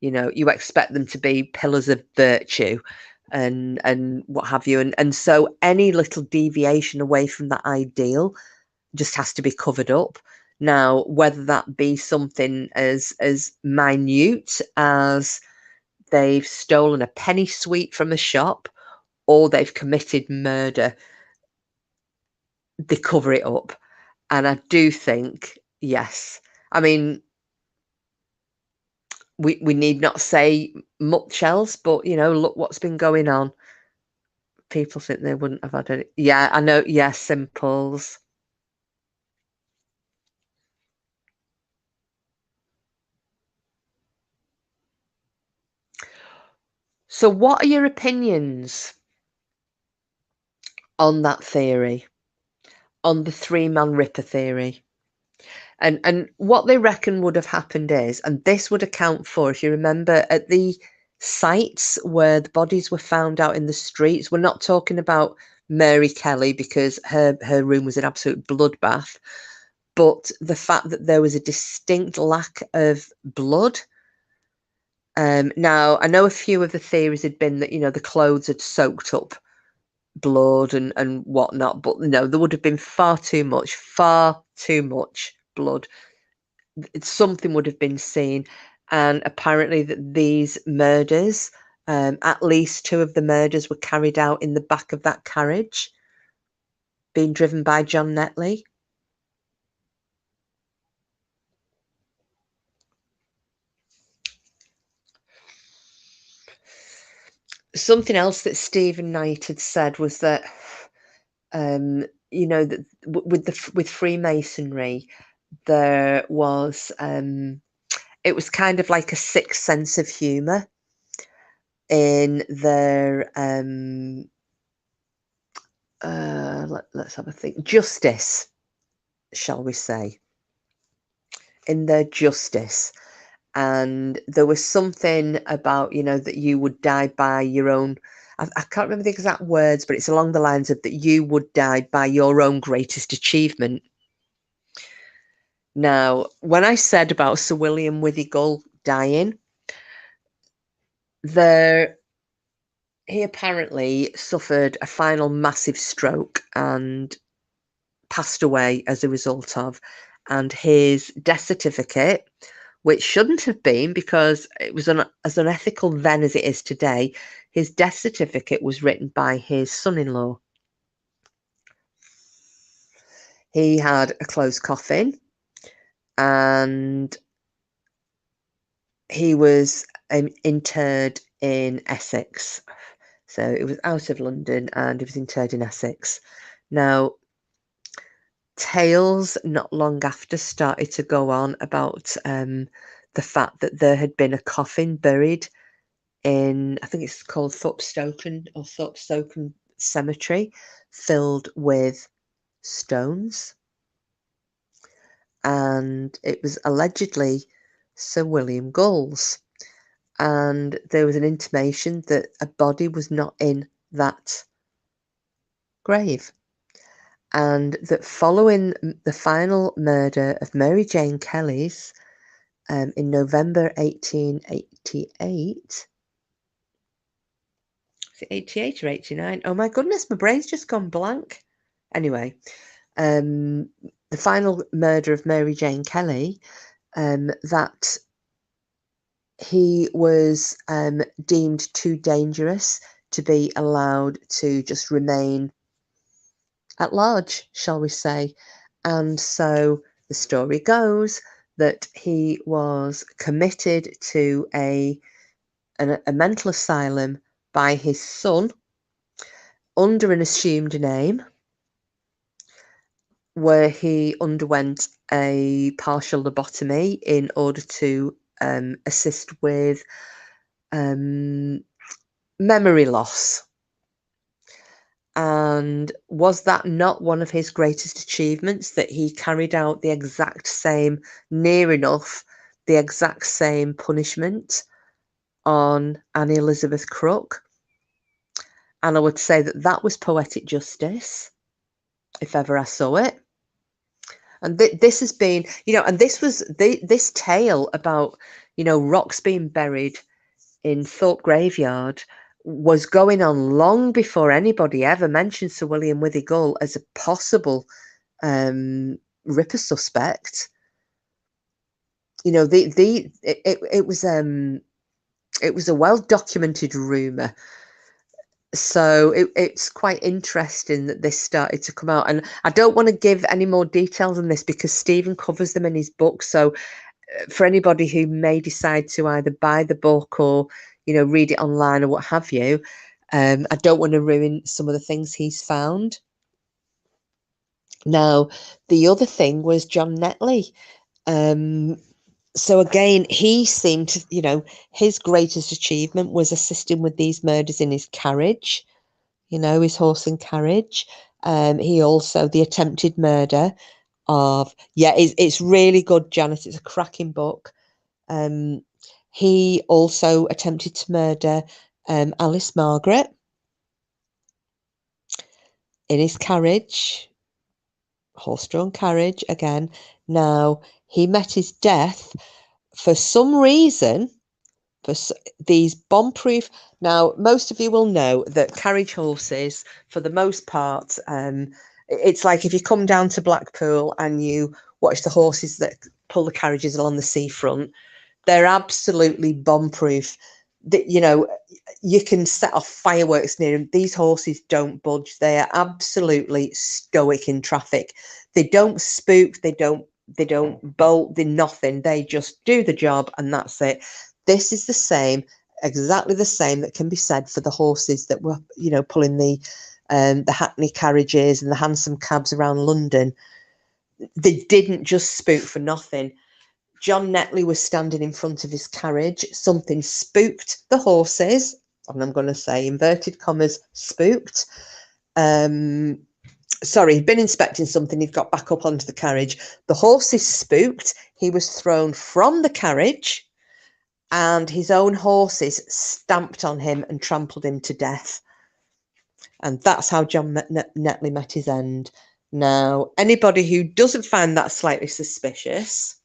You expect them to be pillars of virtue and what have you, and so any little deviation away from that ideal just has to be covered up. Now, whether that be something as minute as they've stolen a penny sweet from a shop or they've committed murder, they cover it up. And I do think, yes, I mean, we need not say much else, but look what's been going on. People think they wouldn't have had it. Yeah, I know. Yeah, simples. So what are your opinions on that theory, on the three-man Ripper theory? And what they reckon would have happened is, and this would account for, if you remember, at the sites where the bodies were found out in the streets, we're not talking about Mary Kelly because her room was an absolute bloodbath, but the fact that there was a distinct lack of blood. Now, I know a few of the theories had been that, the clothes had soaked up blood and whatnot, but no, there would have been far too much blood. Something would have been seen. And apparently that these murders, at least 2 of the murders were carried out in the back of that carriage being driven by John Netley. Something else that Stephen Knight had said was that, that with Freemasonry, there was, it was kind of like a sixth sense of humour in their let's have a think. Justice, shall we say, in their justice. And there was something about, that you would die by your own, I can't remember the exact words, but it's along the lines of that you would die by your own greatest achievement. Now, when I said about Sir William Withygull dying, he apparently suffered a final massive stroke and passed away as a result of, and his death certificate, which shouldn't have been because it was as unethical then as it is today, his death certificate was written by his son-in-law. He had a closed coffin and he was interred in Essex. So it was out of London and he was interred in Essex. Now, tales not long after started to go on about the fact that there had been a coffin buried in, I think it's called Thorpestoken Cemetery, filled with stones. And it was allegedly Sir William Gull's. And there was an intimation that a body was not in that grave. And that following the final murder of Mary Jane Kelly's in November 1888, is it 88 or 89? Oh my goodness, my brain's just gone blank. Anyway, the final murder of Mary Jane Kelly, that he was deemed too dangerous to be allowed to just remain at large, shall we say. And so the story goes that he was committed to a mental asylum by his son under an assumed name, where he underwent a partial lobotomy in order to assist with memory loss. And was that not one of his greatest achievements, that he carried out the exact same, near enough, the exact same punishment on Annie Elizabeth Crook? And I would say that that was poetic justice, if ever I saw it. And this has been, and this was this tale about, rocks being buried in Thorpe Graveyard was going on long before anybody ever mentioned Sir William Withygull as a possible Ripper suspect. It was a well documented rumor. So it's quite interesting that this started to come out, and I don't want to give any more details on this because Stephen covers them in his book. So for anybody who may decide to either buy the book or read it online or what have you, I don't want to ruin some of the things he's found. Now, the other thing was John Netley. So again, he seemed to, his greatest achievement was assisting with these murders in his carriage, his horse and carriage. He also, the attempted murder of, it's really good, Janet. It's a cracking book. He also attempted to murder Alice Margaret in his carriage, horse-drawn carriage again. Now, he met his death for some reason, for these bomb-proof. Now, most of you will know that carriage horses, for the most part, it's like if you come down to Blackpool and you watch the horses that pull the carriages along the seafront, they're absolutely bomb-proof. You can set off fireworks near them. These horses don't budge. They are absolutely stoic in traffic. They don't spook. They don't bolt. They're nothing. They just do the job and that's it. This is the same, exactly the same that can be said for the horses that were, pulling the hackney carriages and the hansom cabs around London. They didn't just spook for nothing. John Netley was standing in front of his carriage. Something spooked the horses, and I'm going to say inverted commas, spooked. Sorry, he'd been inspecting something. He'd got back up onto the carriage. The horse is spooked. He was thrown from the carriage, and his own horses stamped on him and trampled him to death. And that's how John Netley met his end. Now, anybody who doesn't find that slightly suspicious,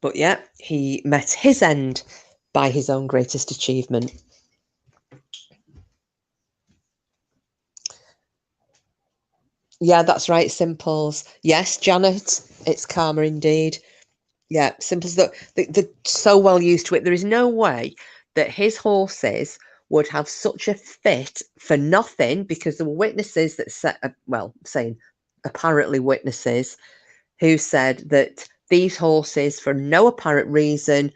but yeah, he met his end by his own greatest achievement. Yeah, that's right, Simples. Yes, Janet, it's karma indeed. Yeah, Simples, they're so well used to it. There is no way that his horses would have such a fit for nothing, because there were witnesses that said, saying apparently witnesses who said that these horses, for no apparent reason,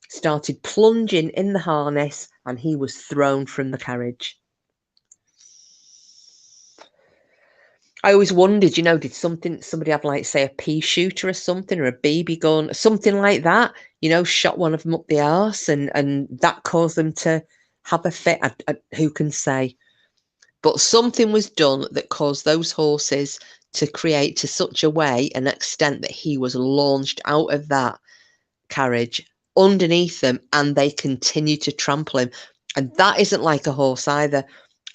started plunging in the harness and he was thrown from the carriage. I always wondered, did somebody have, like, say, a pea shooter or something, or a BB gun, something like that, shot one of them up the arse, and that caused them to have a fit. Who can say? But something was done that caused those horses to create to such a way, an extent, that he was launched out of that carriage underneath them, and they continued to trample him. And that isn't like a horse either.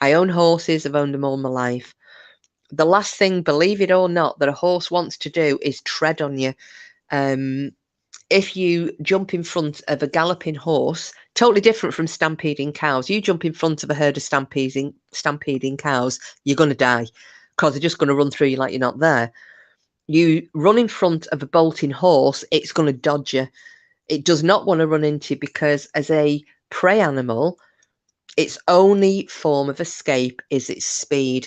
I own horses. I've owned them all my life. The last thing, believe it or not, that a horse wants to do is tread on you. If you jump in front of a galloping horse, totally different from stampeding cows. You jump in front of a herd of stampeding cows, you're going to die, because they're just going to run through you like you're not there. You run in front of a bolting horse, it's going to dodge you. It does not want to run into you, because as a prey animal, its only form of escape is its speed.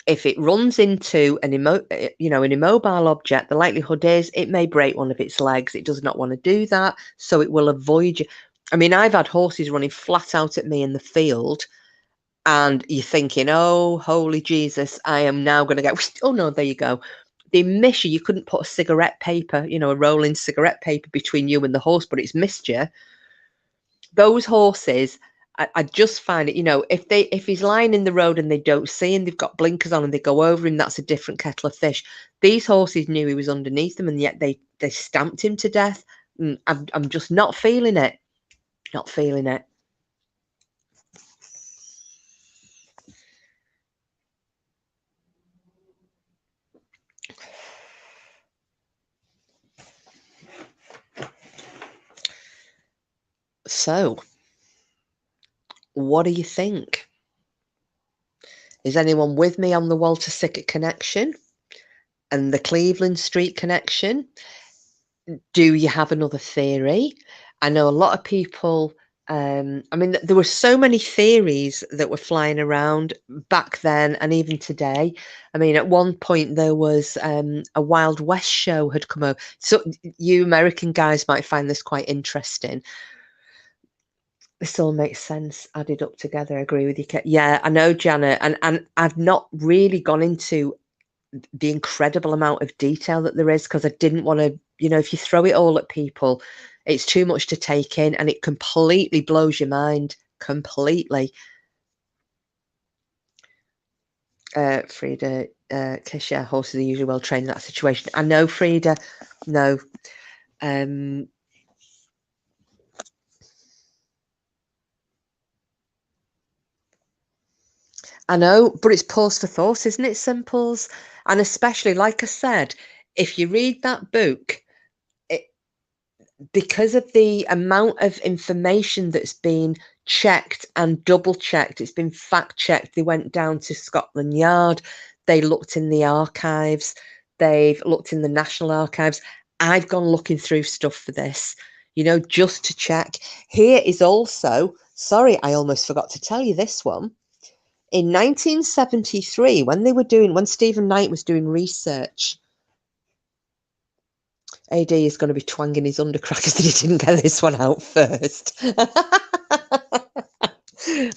If it runs into an immobile object, the likelihood is it may break one of its legs. It does not want to do that, so it will avoid you. I mean, I've had horses running flat out at me in the field, and you're thinking, oh, holy Jesus, I am now going to get, oh no, there you go. They miss you. You couldn't put a cigarette paper, a rolling cigarette paper between you and the horse, but it's missed you. Those horses, I just find it, if he's lying in the road and they don't see him, they've got blinkers on and they go over him, that's a different kettle of fish. These horses knew he was underneath them, and yet they stamped him to death. I'm just not feeling it. Not feeling it. So, what do you think? Is anyone with me on the Walter Sickert connection and the Cleveland Street connection? Do you have another theory? I know a lot of people, I mean, there were so many theories that were flying around back then and even today. I mean, at one point there was a Wild West show had come over. So you American guys might find this quite interesting. This all makes sense, added up together. I agree with you. Yeah, I know, Janet, and I've not really gone into the incredible amount of detail that there is, because I didn't want to, if you throw it all at people, it's too much to take in, and it completely blows your mind. Completely. Frida, Kisha, horses are usually well trained in that situation. I know, Frida. No. I know, but it's pause for thought, isn't it, Simples? And especially, like I said, if you read that book, because of the amount of information that's been checked and double checked, it's been fact checked. They went down to Scotland Yard, they looked in the archives, they've looked in the National Archives. I've gone looking through stuff for this, just to check. Here is also, sorry, I almost forgot to tell you this one. In 1973, when Stephen Knight was doing research, AD is going to be twanging his undercrackers that he didn't get this one out first.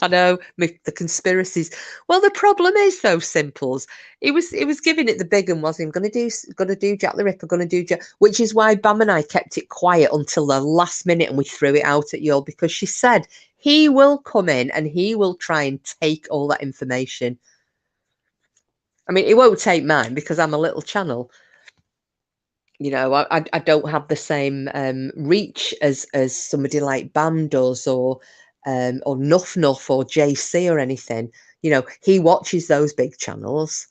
I know the conspiracies. Well, the problem is though, Simples. He was giving it the big one, wasn't he? Gonna do Jack the Ripper, gonna do Jack, which is why Bam and I kept it quiet until the last minute, and we threw it out at you all because she said he will come in and he will try and take all that information. I mean, it won't take mine because I'm a little channel. You know, I don't have the same reach as somebody like Bam does, or Nuff Nuff or JC or anything. You know, he watches those big channels.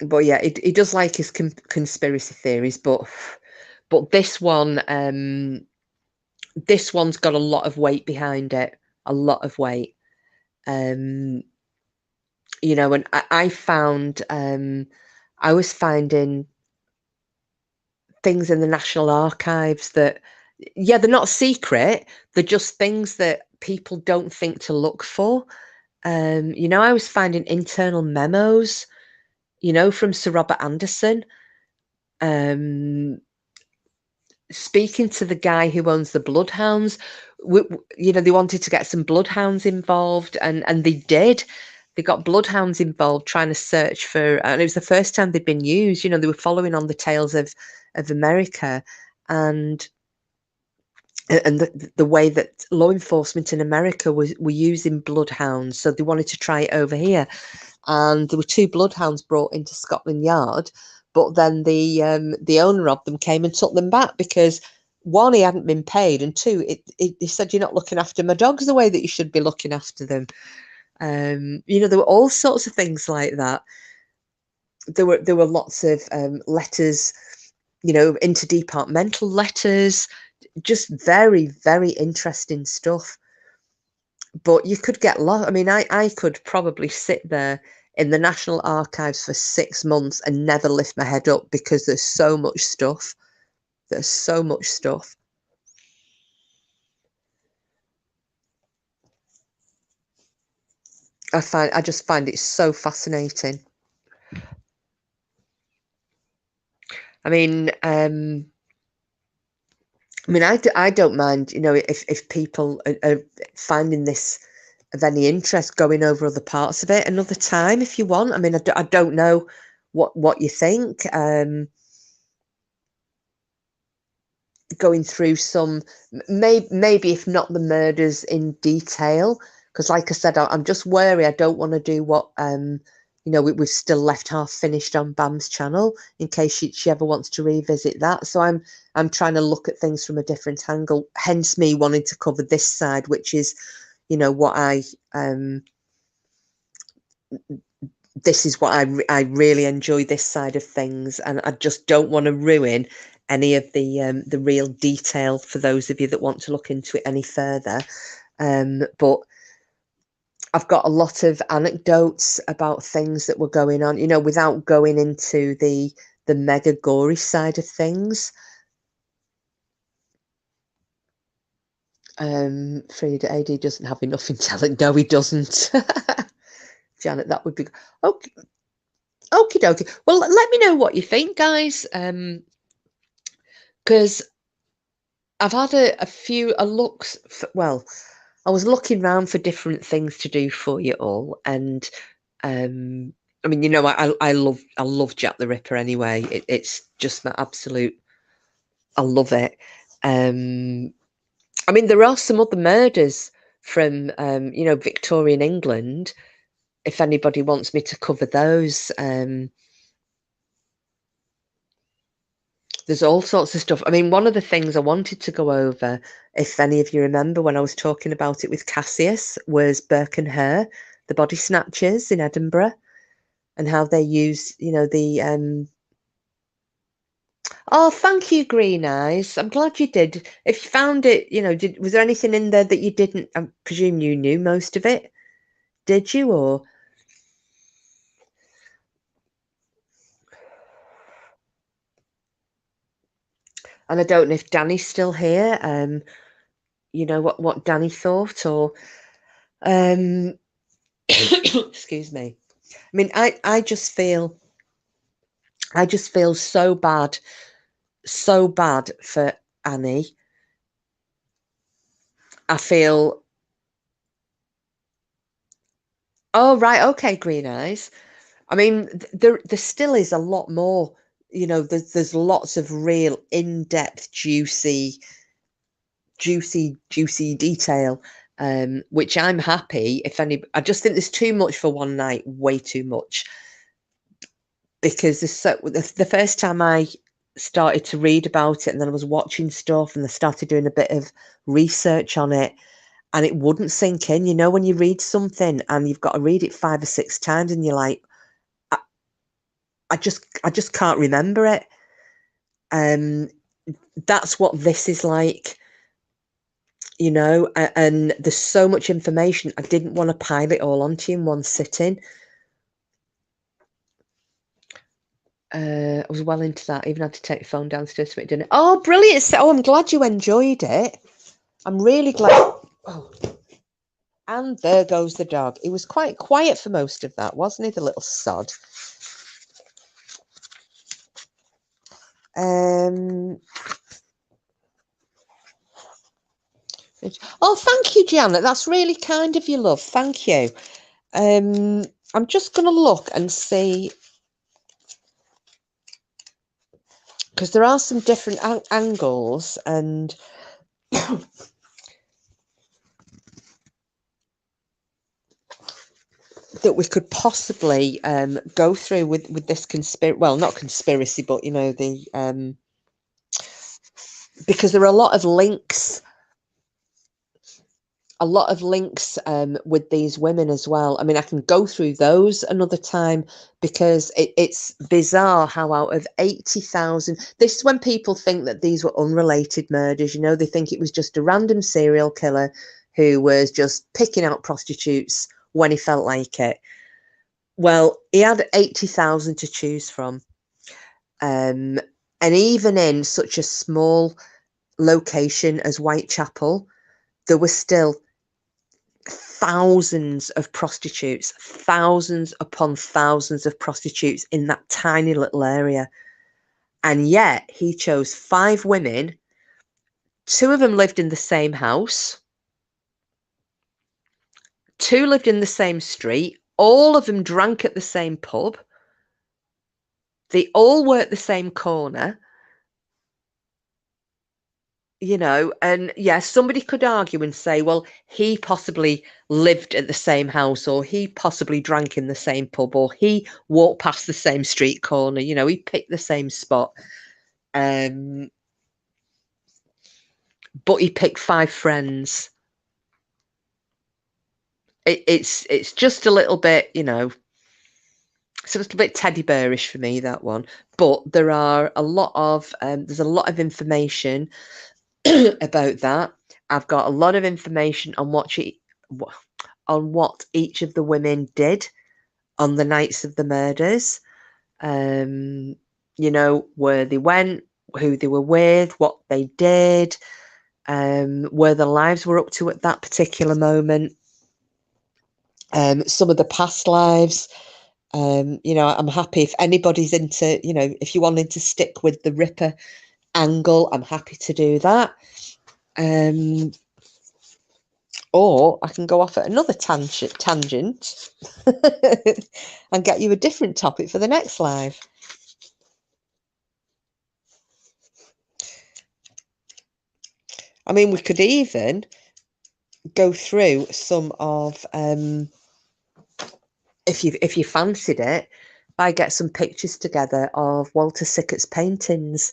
But yeah, he does like his conspiracy theories, but this one's got a lot of weight behind it, a lot of weight. You know, and I found I was finding things in the National Archives that, yeah, they're not secret. They're just things that people don't think to look for. You know, I was finding internal memos, you know, from Sir Robert Anderson, speaking to the guy who owns the bloodhounds. You know, they wanted to get some bloodhounds involved, and they did. They got bloodhounds involved trying to search for, and it was the first time they'd been used. You know, they were following on the tails of America, and the way that law enforcement in America were using bloodhounds, so they wanted to try it over here. And there were 2 bloodhounds brought into Scotland Yard, but then the owner of them came and took them back because, one, he hadn't been paid, and two, he said, "You're not looking after my dogs the way that you should be looking after them." You know, there were all sorts of things like that. There were lots of letters, you know, interdepartmental letters, just very, very interesting stuff. But you could get lost. I mean, I could probably sit there in the National Archives for 6 months and never lift my head up because there's so much stuff. There's so much stuff. I just find it so fascinating. I mean, I don't mind, you know, if people are finding this of any interest, going over other parts of it another time if you want. I mean, I don't know what you think. Going through some, maybe if not the murders in detail, because like I said, I'm just wary. I don't want to do what you know, we've still left half finished on Bam's channel in case she ever wants to revisit that. So I'm trying to look at things from a different angle, hence me wanting to cover this side, which is, you know, what this is what I really enjoy, this side of things, and I just don't want to ruin any of the real detail for those of you that want to look into it any further. But I've got a lot of anecdotes about things that were going on, you know, without going into the mega gory side of things. Frida AD doesn't have enough intelligence. No, he doesn't. Janet, that would be okay. Okie dokie. Well, let me know what you think, guys. Because I've had a few looks. Well, I was looking around for different things to do for you all, and I mean, you know, I love Jack the Ripper anyway. It's just my absolute. I love it. I mean, there are some other murders from you know, Victorian England. If anybody wants me to cover those, there's all sorts of stuff. I mean, one of the things I wanted to go over, if any of you remember when I was talking about it with Cassius, was Burke and Hare, the body snatchers in Edinburgh, and how they use, you know, the Oh, thank you, Green Eyes. I'm glad you did. If you found it, you know, was there anything in there that you didn't? I presume you knew most of it. Did you, or? And I don't know if Danny's still here. You know what Danny thought, or excuse me. I mean, I just feel so bad for Annie. I feel, oh, right, okay, Green Eyes. I mean, there still is a lot more, you know, there's lots of real in-depth, juicy detail, which I'm happy if any. I just think there's too much for one night, way too much, because the first time I started to read about it, and then I was watching stuff, and I started doing a bit of research on it, and it wouldn't sink in. You know, when you read something and you've got to read it 5 or 6 times, and you're like, I just can't remember it. That's what this is like, you know, and there's so much information. I didn't want to pile it all onto you in one sitting. I was well into that. I even had to take the phone downstairs to make dinner. Oh, brilliant. Oh, I'm glad you enjoyed it. I'm really glad. Oh. And there goes the dog. He was quite quiet for most of that, wasn't he, the little sod? Oh, thank you, Janet. That's really kind of you, love. Thank you. I'm just going to look and see, because there are some different angles, and that we could possibly go through with this conspiracy. Well, not conspiracy, but you know, the because there are a lot of links with these women as well. I mean, I can go through those another time, because it's bizarre how out of 80,000, this is when people think that these were unrelated murders. You know, they think it was just a random serial killer who was just picking out prostitutes when he felt like it. Well, he had 80,000 to choose from. And even in such a small location as Whitechapel, there were still thousands of prostitutes, thousands upon thousands of prostitutes in that tiny little area. And yet he chose 5 women. 2 of them lived in the same house. 2 lived in the same street. All of them drank at the same pub. They all worked the same corner. You know, and yeah, somebody could argue and say, well, he possibly lived at the same house, or he possibly drank in the same pub, or he walked past the same street corner, you know, he picked the same spot. But he picked 5 friends. It's just a little bit, you know, it's a little bit teddy bearish for me, that one. But there are a lot of there's a lot of information about that. I've got a lot of information on what each of the women did on the nights of the murders. You know, where they went, who they were with, what they did, where their lives were up to at that particular moment. Some of the past lives. You know, I'm happy if anybody's into, you know, if you wanted to stick with the Ripper angle, I'm happy to do that. Or I can go off at another tangent and get you a different topic for the next live. I mean, we could even go through some of, if you fancied it, I get some pictures together of Walter Sickert's paintings.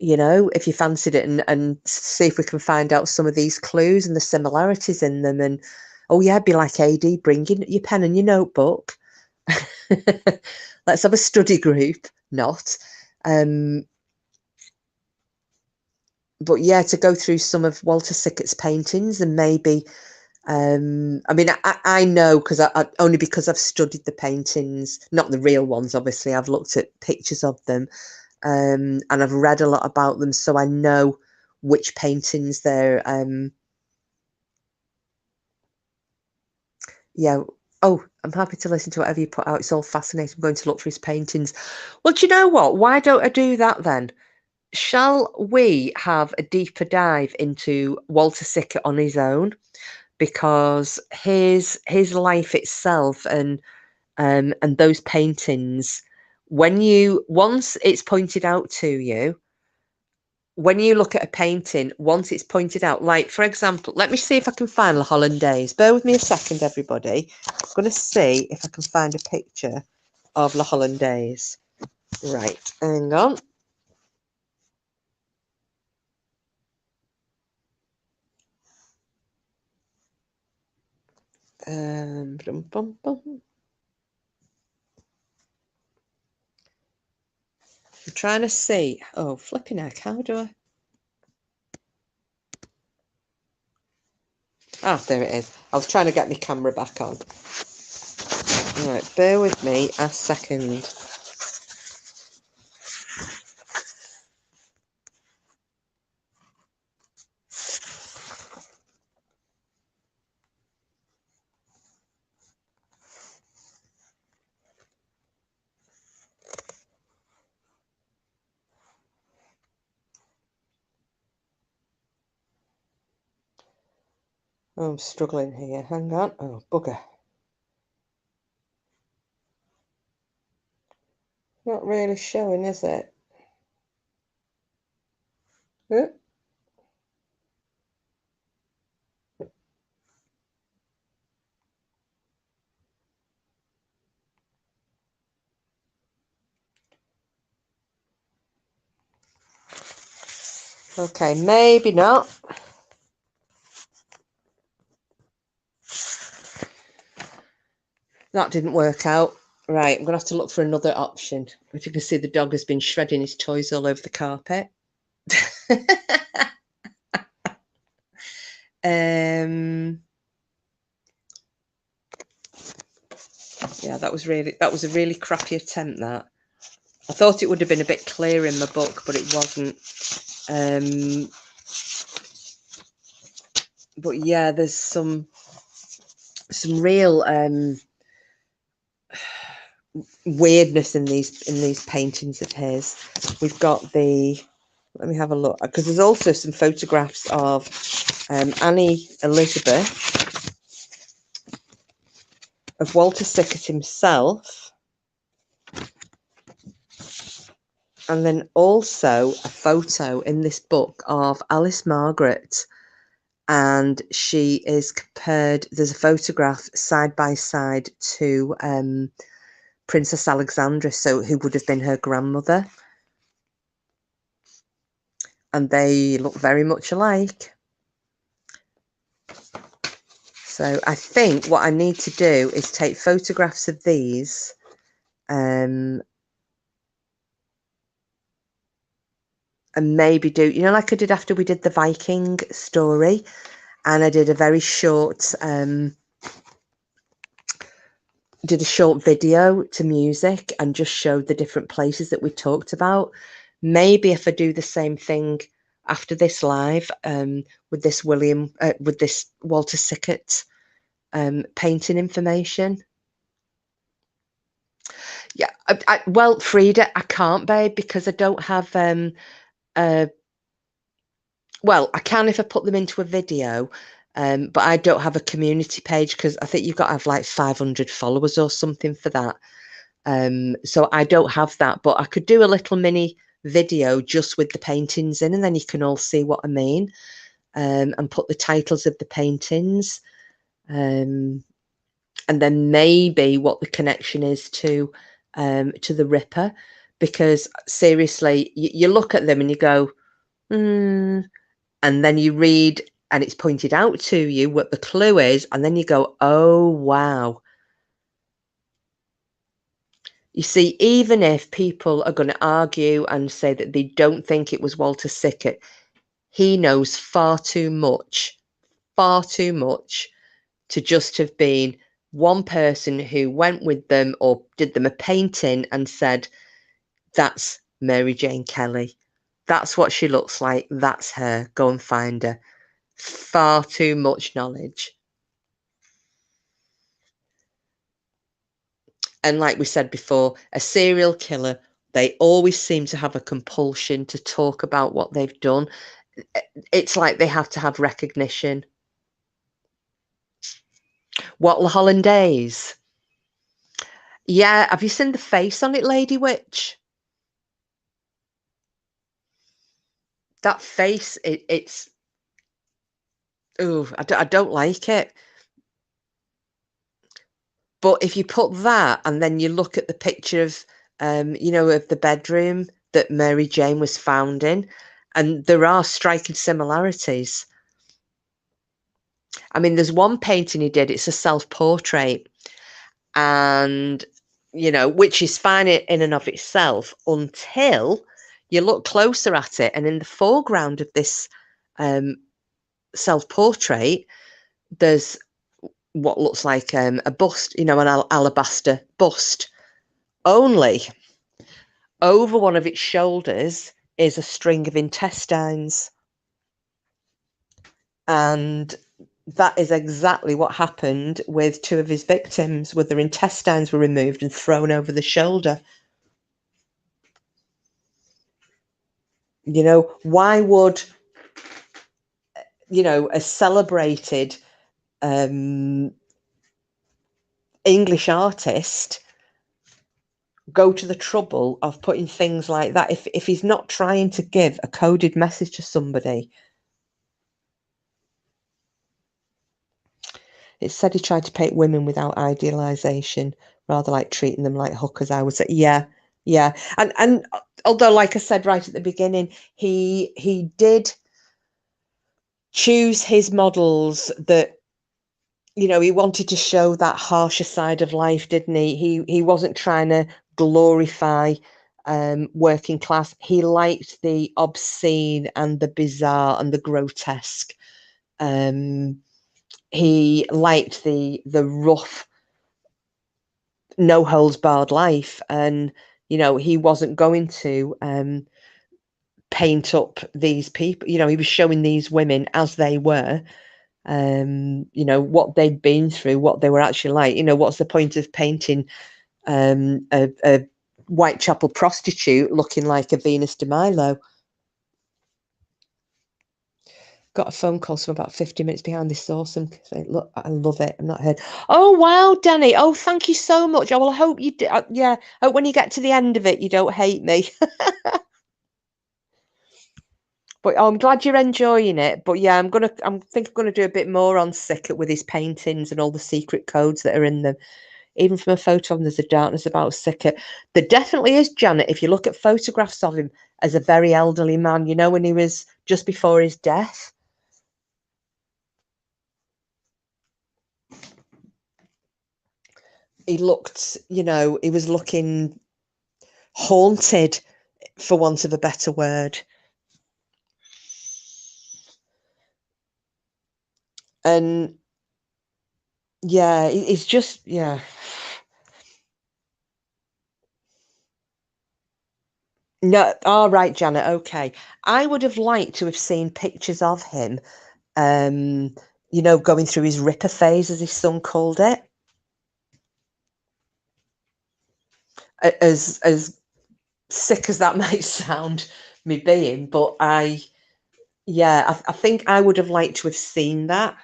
You know, if you fancied it, and see if we can find out some of these clues and the similarities in them. And oh yeah, be like AD, bring your pen and your notebook. Let's have a study group. Not. But yeah, to go through some of Walter Sickert's paintings, and maybe, I mean, I know, because I only because I've studied the paintings, not the real ones, obviously. I've looked at pictures of them. And I've read a lot about them, so I know which paintings they're. Yeah. Oh, I'm happy to listen to whatever you put out. It's all fascinating. I'm going to look for his paintings. Well, do you know what? Why don't I do that then? shall we have a deeper dive into Walter Sickert on his own? Because his life itself and those paintings, once it's pointed out to you, when you look at a painting, once it's pointed out, like for example, let me see if I can find La Hollandaise. Bear with me a second, everybody. I'm going to see if I can find a picture of La Hollandaise. Right, hang on. Bum, bum, bum. I'm trying to see. Oh, flipping heck, how do I? Ah, there it is. I was trying to get my camera back on. Right, bear with me a second. Oh, I'm struggling here. Hang on. Oh, bugger. Not really showing, is it? Huh? Okay, maybe not. That didn't work out. Right, I'm going to have to look for another option. As you can see, the dog has been shredding his toys all over the carpet. Yeah, that was a really crappy attempt, that. I thought it would have been a bit clearer in my book, but it wasn't. But yeah, there's some real weirdness in these paintings of his. We've got let me have a look, because there's also some photographs of Annie Elizabeth, of Walter Sickert himself, and then also a photo in this book of Alice Margaret, and she is compared, there's a photograph side by side to Princess Alexandra, so who would have been her grandmother, and they look very much alike. So I think what I need to do is take photographs of these and maybe do, you know, like I did after we did the Viking story, and I did a very short did a short video to music and just showed the different places that we talked about. Maybe if I do the same thing after this live with this Walter Sickert painting information. Yeah, well, Frida, I can't, babe, because I don't have well, I can if I put them into a video, but I don't have a community page, because I think you've got to have like 500 followers or something for that. So I don't have that, but I could do a little mini video just with the paintings in, and then you can all see what I mean, and put the titles of the paintings, and then maybe what the connection is to the Ripper, because seriously, you look at them and you go, and then you read and it's pointed out to you what the clue is, and then you go, oh wow. You see, even if people are going to argue and say that they don't think it was Walter Sickert, he knows far too much to just have been one person who went with them or did them a painting and said, that's Mary Jane Kelly. That's what she looks like. That's her. Go and find her. Far too much knowledge. And like we said before, a serial killer They always seem to have a compulsion to talk about what they've done. It's like they have to have recognition. What, La Hollandaise? Yeah, have you seen the face on it, Lady Witch? That face, it's... Oh, I don't like it. But if you put that and then you look at the picture of, you know, of the bedroom that Mary Jane was found in, and there are striking similarities. I mean, there's one painting he did, it's a self-portrait, and, you know, which is fine in and of itself until you look closer at it. And in the foreground of this self-portrait, there's what looks like a bust, you know, an alabaster bust. Only over one of its shoulders is a string of intestines. And that is exactly what happened with two of his victims, where their intestines were removed and thrown over the shoulder. You know, why would, you know, a celebrated English artist go to the trouble of putting things like that if he's not trying to give a coded message to somebody? It said he tried to paint women without idealization, rather like treating them like hookers. I would say, yeah. And although, like I said right at the beginning, he did choose his models that, you know, he wanted to show that harsher side of life, didn't he? He wasn't trying to glorify working class. He liked the obscene and the bizarre and the grotesque. He liked the rough, no holds barred life, and, you know, he wasn't going to paint up these people. You know, he was showing these women as they were, you know, what they'd been through, what they were actually like. You know, what's the point of painting a Whitechapel prostitute looking like a Venus de Milo? Got a phone call from about 50 minutes behind. This is awesome. Look, I love it. I'm not heard. Oh, wow, Danny. Oh, thank you so much. Oh, well, I hope you do. Yeah, I hope when you get to the end of it, you don't hate me. But I'm glad you're enjoying it. But yeah, I think I'm gonna do a bit more on Sickert with his paintings and all the secret codes that are in them. Even from a photo of him, there's a darkness about Sickert. There definitely is, Janet. If you look at photographs of him as a very elderly man, you know, when he was just before his death. He looked, you know, he was looking haunted, for want of a better word. And yeah, it's just, yeah. No, all right, Janet, okay. I would have liked to have seen pictures of him, you know, going through his ripper phase, as his son called it. As sick as that might sound, me being, but I think I would have liked to have seen that.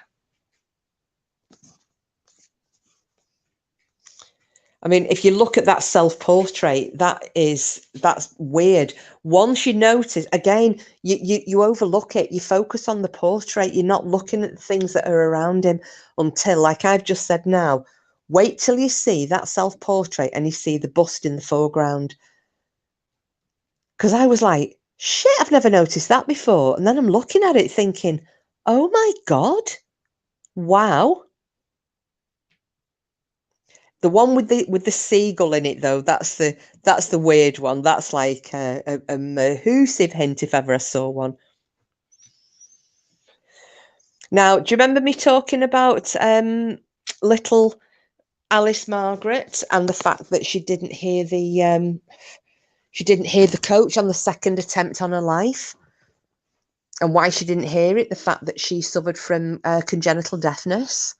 I mean, if you look at that self-portrait, that's weird. Once you notice, again, you overlook it. You focus on the portrait. You're not looking at the things that are around him until, like I've just said now, wait till you see that self-portrait and you see the bust in the foreground. Because I was like, shit, I've never noticed that before. And then I'm looking at it thinking, oh my God, wow. The one with the seagull in it, though, that's the weird one. That's like a mahoosive hint if ever I saw one. Now, do you remember me talking about little Alice Margaret and the fact that she didn't hear the coach on the second attempt on her life, and why she didn't hear it? The fact that she suffered from congenital deafness.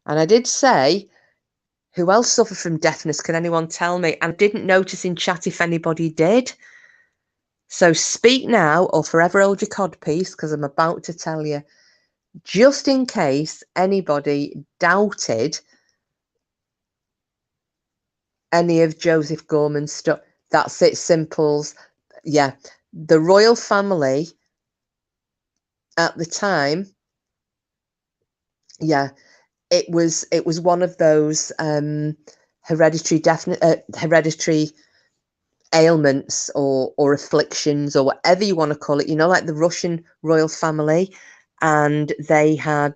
And I did say, Who else suffered from deafness? Can anyone tell me? And I didn't notice in chat if anybody did. So speak now or forever hold your codpiece, because I'm about to tell you, just in case anybody doubted any of Joseph Gorman's stuff. That's it, simples. Yeah, the royal family at the time, yeah, it was one of those hereditary ailments or afflictions or whatever you want to call it, you know, like the Russian royal family. And they had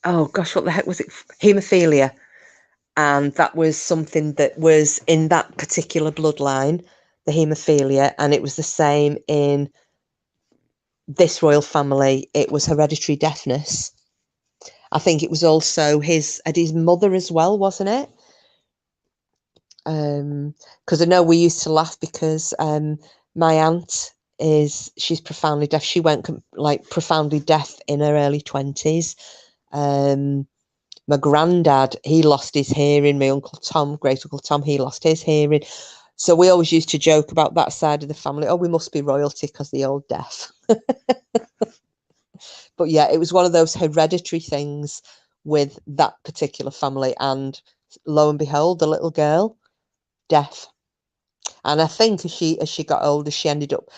oh gosh, what the heck was it? Haemophilia. And that was something that was in that particular bloodline, the haemophilia, and it was the same in this royal family. It was hereditary deafness. I think it was also his mother as well, wasn't it? Because I know we used to laugh because my aunt she's profoundly deaf. She went like profoundly deaf in her early 20s. My granddad, he lost his hearing. My uncle Tom, great uncle Tom, he lost his hearing. So we always used to joke about that side of the family. Oh, we must be royalty because they're all deaf. But yeah, it was one of those hereditary things with that particular family. And lo and behold, the little girl, deaf. And I think as she got older, she ended up.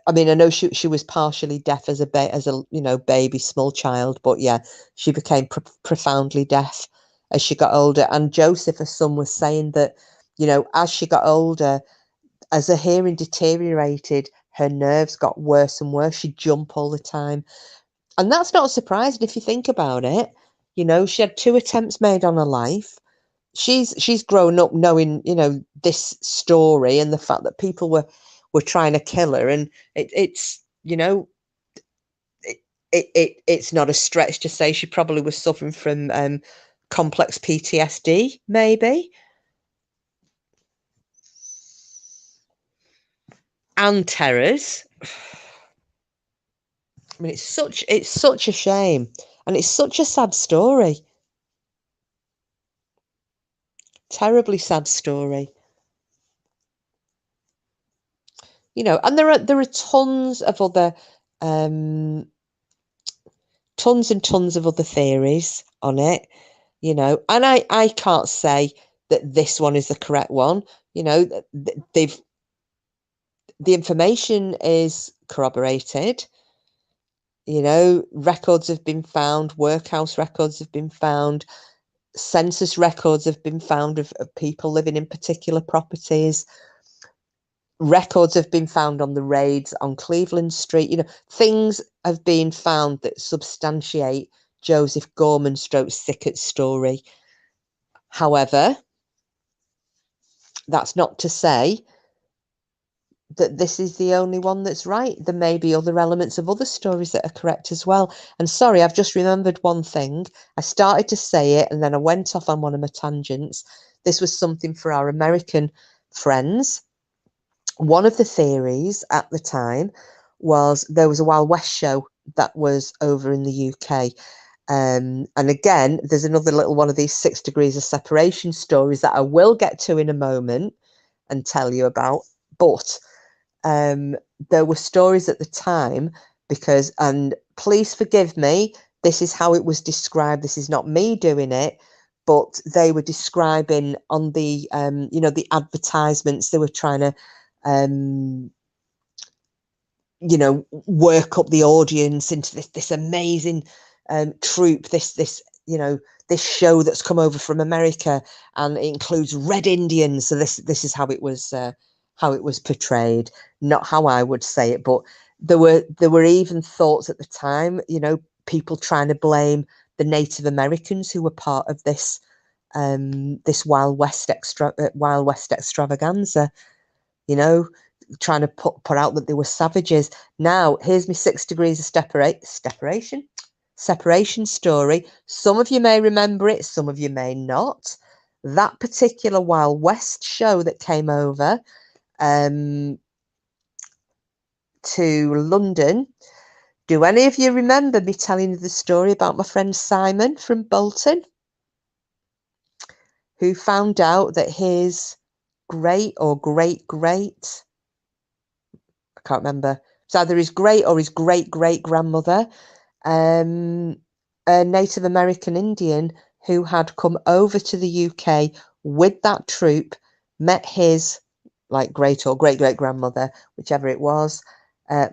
I mean, I know she was partially deaf as a baby, small child, but yeah, she became profoundly deaf as she got older. And Joseph, her son, was saying that, you know, as she got older, as her hearing deteriorated, her nerves got worse and worse. She'd jump all the time, and that's not surprising if you think about it. You know, she had 2 attempts made on her life. She's grown up knowing, you know, this story and the fact that people were trying to kill her, and it's you know, it's not a stretch to say she probably was suffering from complex PTSD, maybe, and terrors. I mean, it's such a shame, and it's such a sad story. Terribly sad story. You know, and there are tons of other tons and tons of other theories on it, you know, and I can't say that this one is the correct one. You know, the information is corroborated. You know, records have been found, workhouse records have been found, census records have been found of people living in particular properties. Records have been found on the raids on Cleveland Street. You know, things have been found that substantiate Joseph Gorman stroke Sickert's story. However, that's not to say that this is the only one that's right. There may be other elements of other stories that are correct as well. And sorry, I've just remembered one thing. I started to say it and then I went off on one of my tangents. This was something for our American friends. One of the theories at the time was there was a Wild West show that was over in the UK. And again, there's another little one of these 6 degrees of separation stories that I will get to in a moment and tell you about. But there were stories at the time because, and please forgive me, this is how it was described. This is not me doing it, but they were describing on the, you know, the advertisements, they were trying to, you know, work up the audience into this amazing troupe, this you know, this show that's come over from America, and it includes Red Indians. So this is how it was portrayed, not how I would say it, but there were even thoughts at the time, you know, people trying to blame the Native Americans who were part of this this Wild West extravaganza, you know, trying to put out that they were savages. Now, here's my 6 degrees of separation story. Some of you may remember it, some of you may not. That particular Wild West show that came over to London Do any of you remember me telling you the story about my friend Simon from Bolton, who found out that his great or great, I can't remember, it's either his great or his great grandmother, a Native American Indian who had come over to the UK with that troop, met his like great or great grandmother, whichever it was,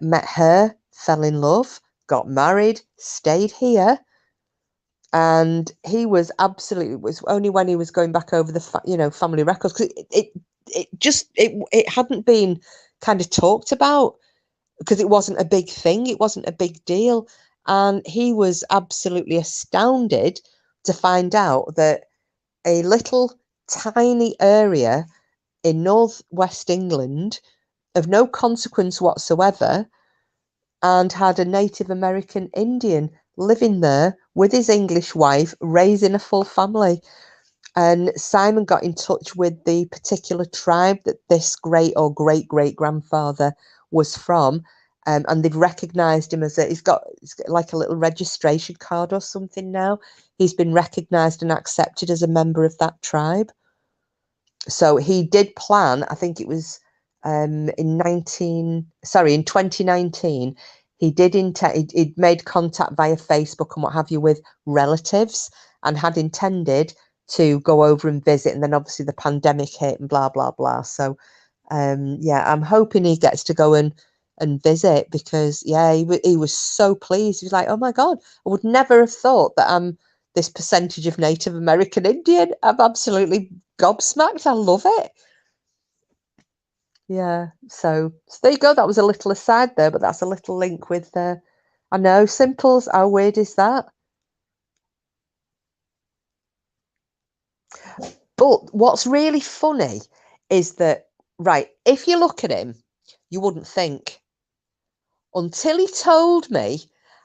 met her, fell in love, got married, stayed here. And he was absolutely, it was only when he was going back over the family records, because it hadn't been kind of talked about, because it wasn't a big thing, it wasn't a big deal. And he was absolutely astounded to find out that a little tiny area in northwest England of no consequence whatsoever, and had a Native American Indian living there with his English wife, raising a full family. And Simon got in touch with the particular tribe that this great or great grandfather was from. And they've recognised him as he's got like a little registration card or something now. He's been recognised and accepted as a member of that tribe. So he did plan, I think it was in 2019, he'd made contact via Facebook and what have you with relatives, and had intended to go over and visit, and then obviously the pandemic hit and blah blah blah. So yeah, I'm hoping he gets to go and visit, because yeah, he was so pleased. He was like, oh my God, I would never have thought that I'm this percentage of Native American Indian. I'm absolutely gobsmacked. I love it. Yeah, so there you go. That was a little aside there, but that's a little link with I know, Simples. How weird is that? But what's really funny is that, right, if you look at him, you wouldn't think, until he told me.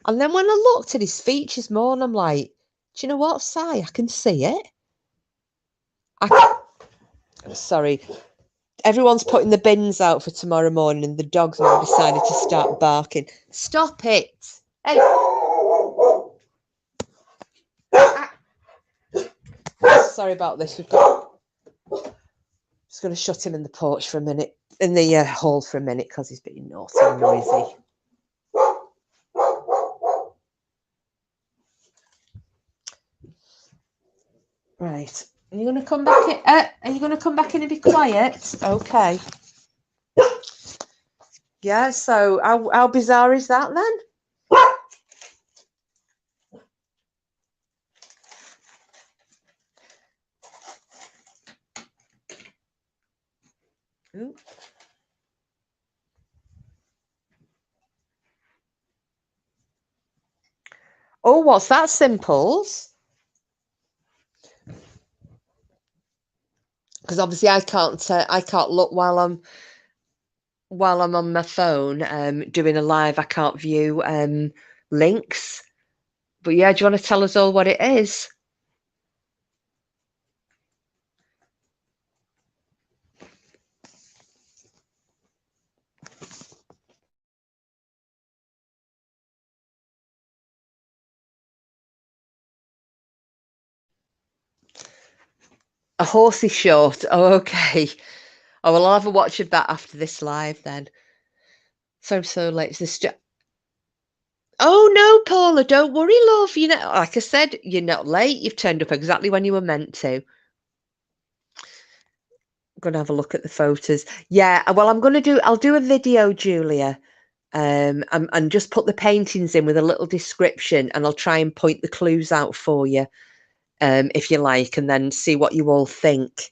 And then when I looked at his features more, and I'm like, do you know what, Si? I can see it. Sorry. Everyone's putting the bins out for tomorrow morning, and the dogs have decided to start barking. Stop it. Hey. Sorry about this. Just going to shut him in the porch for a minute, in the hall for a minute, because he's being naughty and noisy. Right. Are you going to come back in? Are you going to come back in and be quiet? Okay. Yeah, so how bizarre is that then? Ooh. Oh, what's that, Simples? Because obviously I can't look while I'm on my phone doing a live. I can't view links. But yeah, do you want to tell us all what it is? A horsey short. Oh, okay. Oh, well, I'll have a watch of that after this live then. So I'm so late. Oh no, Paula, don't worry, love. You know, like I said, you're not late. You've turned up exactly when you were meant to. I'm gonna have a look at the photos. Yeah, well, I'll do a video, Julia. And just put the paintings in with a little description, and I'll try and point the clues out for you, if you like, and then see what you all think.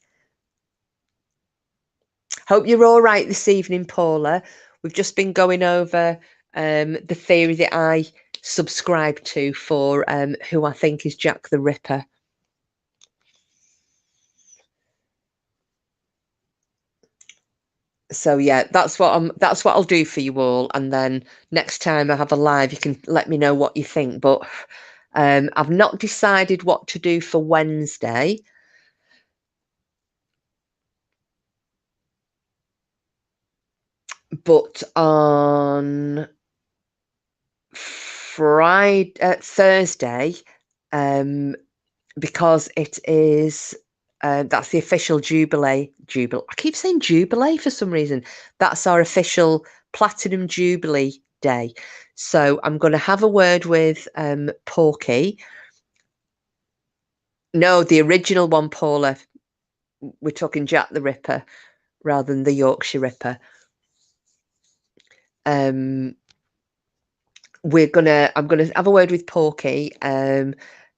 Hope you're all right this evening, Paula. We've just been going over the theory that I subscribe to for who I think is Jack the Ripper. So yeah, that's what I'll do for you all, and then next time I have a live, you can let me know what you think. But I've not decided what to do for Wednesday. But on Thursday, because it is that's the official Jubilee. I keep saying Jubilee for some reason. That's our official Platinum Jubilee day. So I'm going to have a word with Porky. No, the original one, Paula. We're talking Jack the Ripper rather than the Yorkshire Ripper. I'm gonna have a word with Porky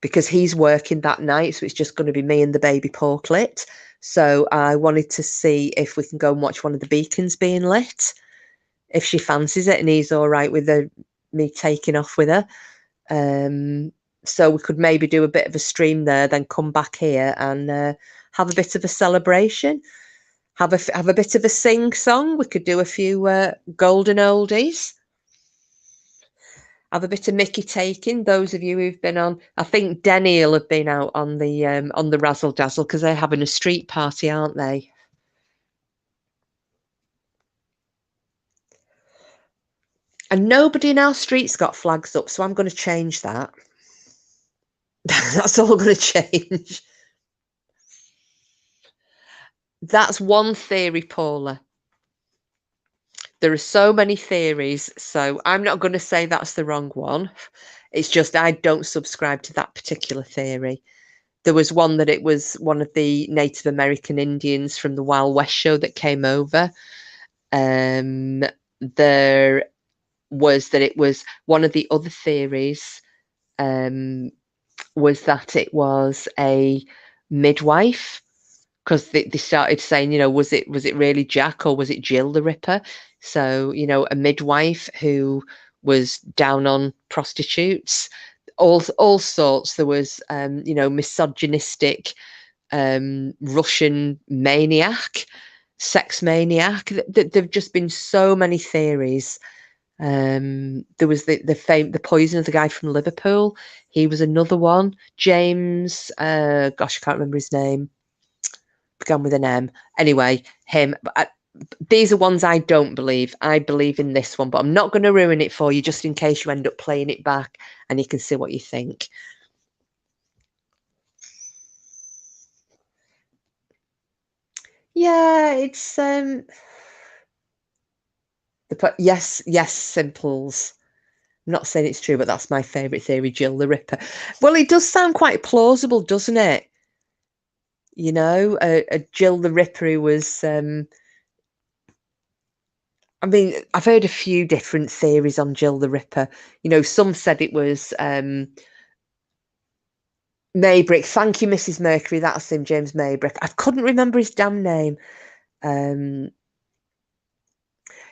because he's working that night, so it's just going to be me and the baby Porklet. So I wanted to see if we can go and watch one of the beacons being lit, if she fancies it and he's all right with me taking off with her. So we could maybe do a bit of a stream there, then come back here and have a bit of a celebration, have a bit of a sing song. We could do a few golden oldies. Have a bit of Mickey taking. Those of you who've been on, I think Denny will have been out on the Razzle Dazzle because they're having a street party, aren't they? And nobody in our street's got flags up, so I'm going to change that. That's all going to change. That's one theory, Paula. There are so many theories, so I'm not going to say that's the wrong one. It's just I don't subscribe to that particular theory. There was one that it was one of the Native American Indians from the Wild West show that came over. There was that it was one of the other theories was that it was a midwife, because they started saying, was it really Jack or was it Jill the Ripper? So, a midwife who was down on prostitutes, all sorts. There was, misogynistic Russian maniac, sex maniac. There've just been so many theories. There was the poison of the guy from Liverpool. He was another one. James, gosh, I can't remember his name. Began with an M. Anyway, him. These are ones I don't believe. I believe in this one, but I'm not going to ruin it for you just in case you end up playing it back and you can see what you think. Yeah, it's yes, Simples. I'm not saying it's true, but that's my favourite theory, Jill the Ripper. Well, it does sound quite plausible, doesn't it? A Jill the Ripper who was I mean, I've heard a few different theories on Jill the Ripper. Some said it was Maybrick. Thank you, Mrs. Mercury. That's him, James Maybrick. I couldn't remember his damn name.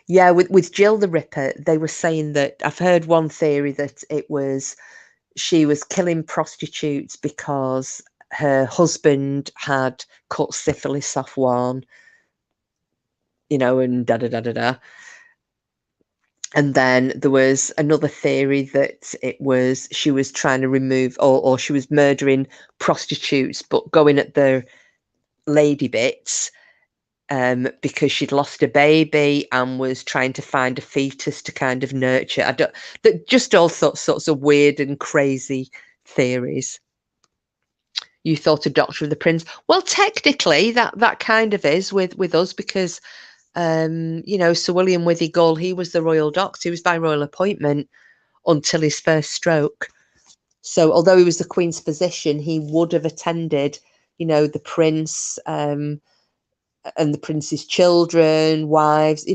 Yeah, with Jill the Ripper, they were saying that I've heard one theory that she was killing prostitutes because her husband had cut syphilis off one, and da da da da da. And then there was another theory that she was trying to remove or she was murdering prostitutes, but going at the lady bits because she'd lost a baby and was trying to find a fetus to kind of nurture. Just all sorts of weird and crazy theories. You thought a Doctor of the Prince? Well, technically that kind of is with us because Sir William Withy Gull, he was the royal doctor. He was by royal appointment until his first stroke. So although he was the Queen's physician, he would have attended, the prince and the prince's children, wives,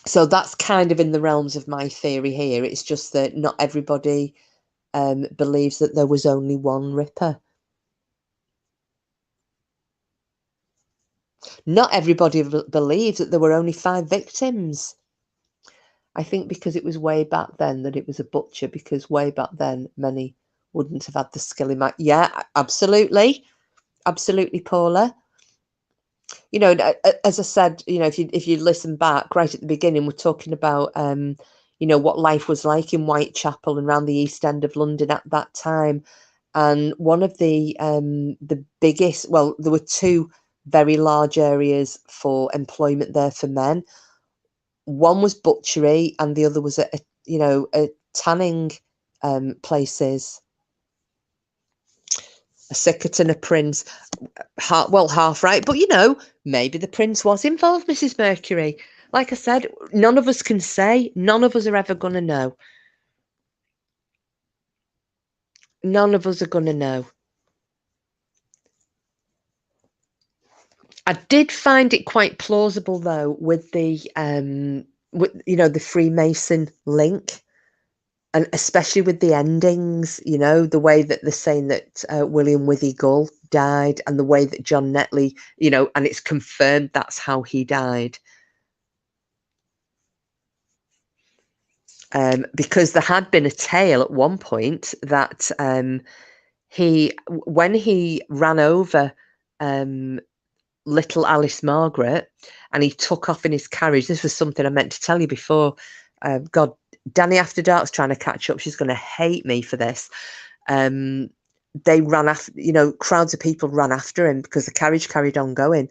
So that's kind of in the realms of my theory here. It's just that not everybody believes that there was only one Ripper. Not everybody believes that there were only 5 victims. I think because it was way back then that it was a butcher, because way back then many wouldn't have had the skill in yeah, absolutely, Paula. As I said, if you listen back right at the beginning, we're talking about what life was like in Whitechapel and around the East End of London at that time. And one of the biggest, well, there were 2 very large areas for employment there for men. one was butchery and the other was a tanning places. A Sickert and a Prince. Half right, but maybe the Prince was involved, Mrs. Mercury. Like I said, none of us can say. None of us are ever going to know. None of us are going to know. I did find it quite plausible, though, with the the Freemason link, and especially with the endings. The way that they're saying that William Withy Gull died, and the way that John Netley, and it's confirmed that's how he died. Because there had been a tale at one point that when he ran over little Alice Margaret and he took off in his carriage. This was something I meant to tell you before. God, Danny After Dark's trying to catch up. She's going to hate me for this. They ran after, crowds of people ran after him because the carriage carried on going.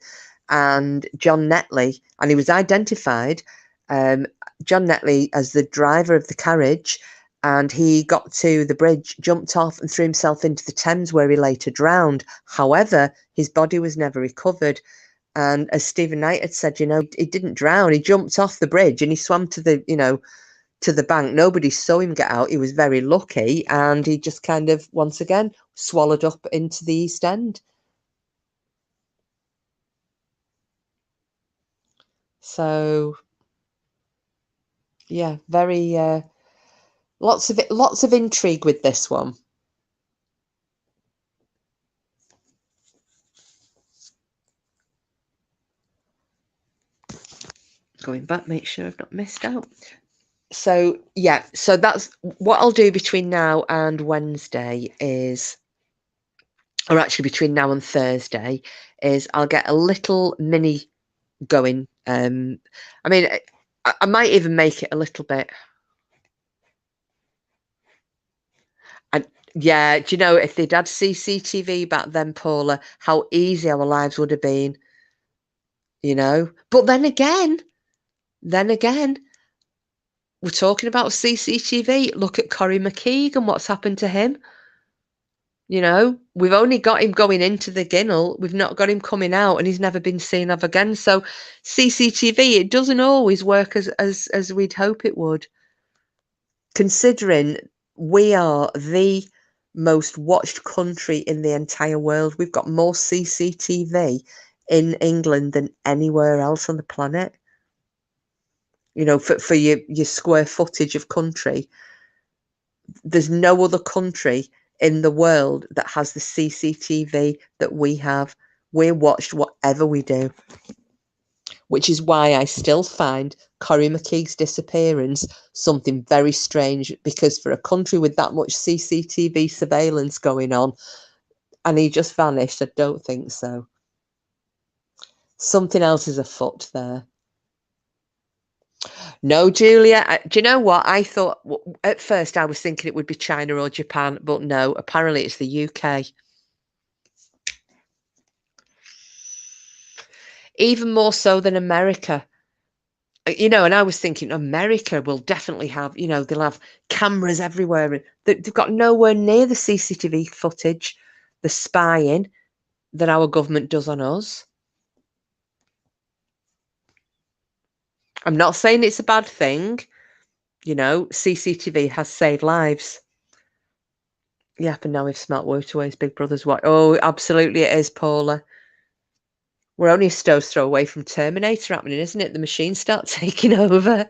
And John Netley, and he was identified, John Netley, as the driver of the carriage. And he got to the bridge, jumped off and threw himself into the Thames where he later drowned. However, his body was never recovered. And as Stephen Knight had said, he didn't drown. He jumped off the bridge and he swam to the bank. Nobody saw him get out. He was very lucky. And he just kind of, once again, swallowed up into the East End. So, yeah, very... Lots of intrigue with this one. Going back, make sure I've not missed out. So yeah, so that's what I'll do between now and Wednesday or actually between now and Thursday, is I'll get a little mini going. I mean, I might even make it a little bit. Yeah, do you know, if they'd had CCTV back then, Paula, how easy our lives would have been, But then again, we're talking about CCTV. Look at Corrie McKeag and what's happened to him. We've only got him going into the Ginnel. We've not got him coming out, and he's never been seen of again. So CCTV, it doesn't always work as we'd hope it would. Considering we are the most watched country in the entire world. We've got more CCTV in England than anywhere else on the planet. For your square footage of country, there's no other country in the world that has the CCTV that we have. We're watched whatever we do, which is why I still find Corrie McKeag's disappearance something very strange, because for a country with that much CCTV surveillance going on and he just vanished, I don't think so. Something else is afoot there. No, Julia, do you know what? I thought at first I was thinking it would be China or Japan, but no, apparently it's the UK. Even more so than America. And I was thinking America will definitely have, they'll have cameras everywhere. And they've got nowhere near the CCTV footage, the spying that our government does on us. I'm not saying it's a bad thing. CCTV has saved lives. Yep, and now we've smelt waterways, Big Brother's what? Oh, absolutely it is, Paula. We're only a stone's throw away from Terminator happening, isn't it? The machines start taking over.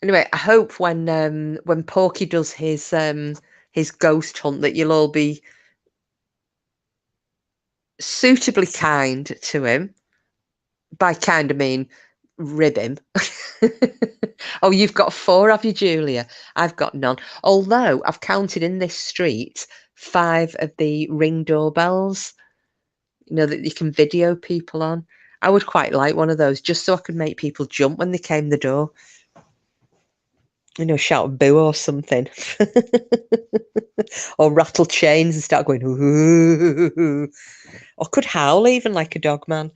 Anyway, I hope when Porky does his ghost hunt that you'll all be suitably kind to him. By kind, I mean rib him. Oh, you've got 4, have you, Julia? I've got none. Although I've counted in this street 5 of the Ring doorbells, that you can video people on. I would quite like one of those, just so I could make people jump when they came the door. You know, shout boo or something. Or rattle chains and start going, ooh. Or could howl even like a dog man.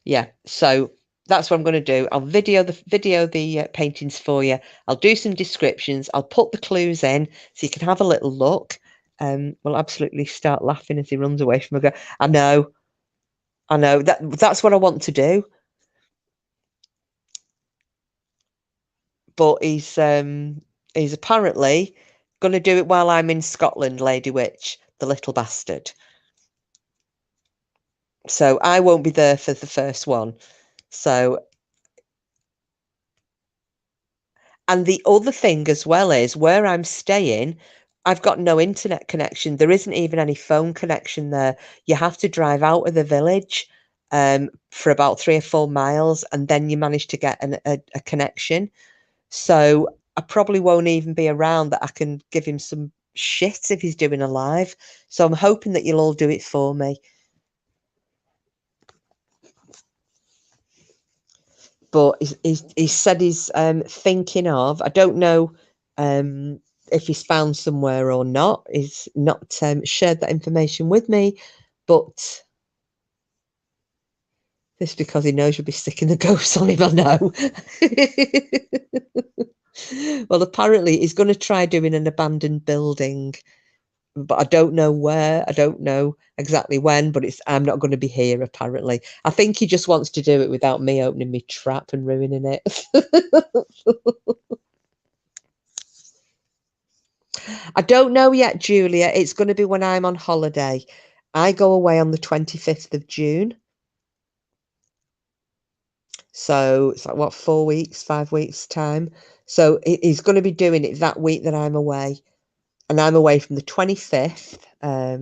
Yeah, so that's what I'm going to do. I'll video the paintings for you. I'll do some descriptions. I'll put the clues in so you can have a little look. We'll absolutely start laughing as he runs away from me. I know that's what I want to do. But he's apparently going to do it while I'm in Scotland, Lady Witch, the little bastard. So I won't be there for the first one. So, and the other thing as well is where I'm staying, I've got no internet connection. There isn't even any phone connection there. You have to drive out of the village for about 3 or 4 miles, and then you manage to get a connection. So I probably won't even be around that I can give him some shit if he's doing a live. So I'm hoping that you'll all do it for me. But he said he's thinking of, I don't know if he's found somewhere or not. He's not shared that information with me, but this is because he knows you'll be sticking the ghosts on him, I know. Well, apparently he's going to try doing an abandoned building, but I don't know where. I don't know exactly when, but I'm not going to be here, apparently. I think he just wants to do it without me opening my trap and ruining it. I don't know yet, Julia. It's going to be when I'm on holiday. I go away on the 25th of June. So it's like, what, 4 weeks, 5 weeks time. So he's going to be doing it that week that I'm away. And I'm away from the 25th. I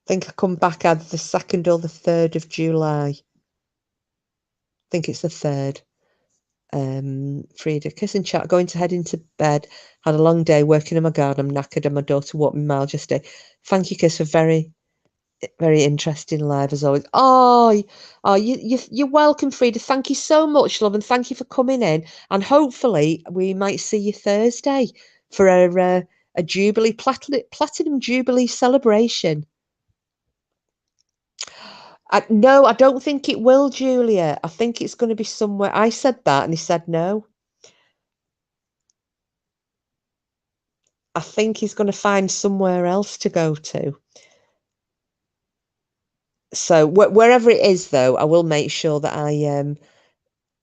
think I come back either the 2nd or the 3rd of July. I think it's the 3rd. Frida, kiss and chat, going to head into bed. Had a long day working in my garden. I'm knackered and my daughter walked me miles yesterday. Thank you, Kiss, for very interesting live as always. You're welcome, Frida. Thank you so much, love, and thank you for coming in. And hopefully we might see you Thursday for a Jubilee Platinum Jubilee celebration. No, I don't think it will, Julia. I think it's going to be somewhere. I said that, and he said no. I think he's going to find somewhere else to go to. So wherever it is, though, I will make sure that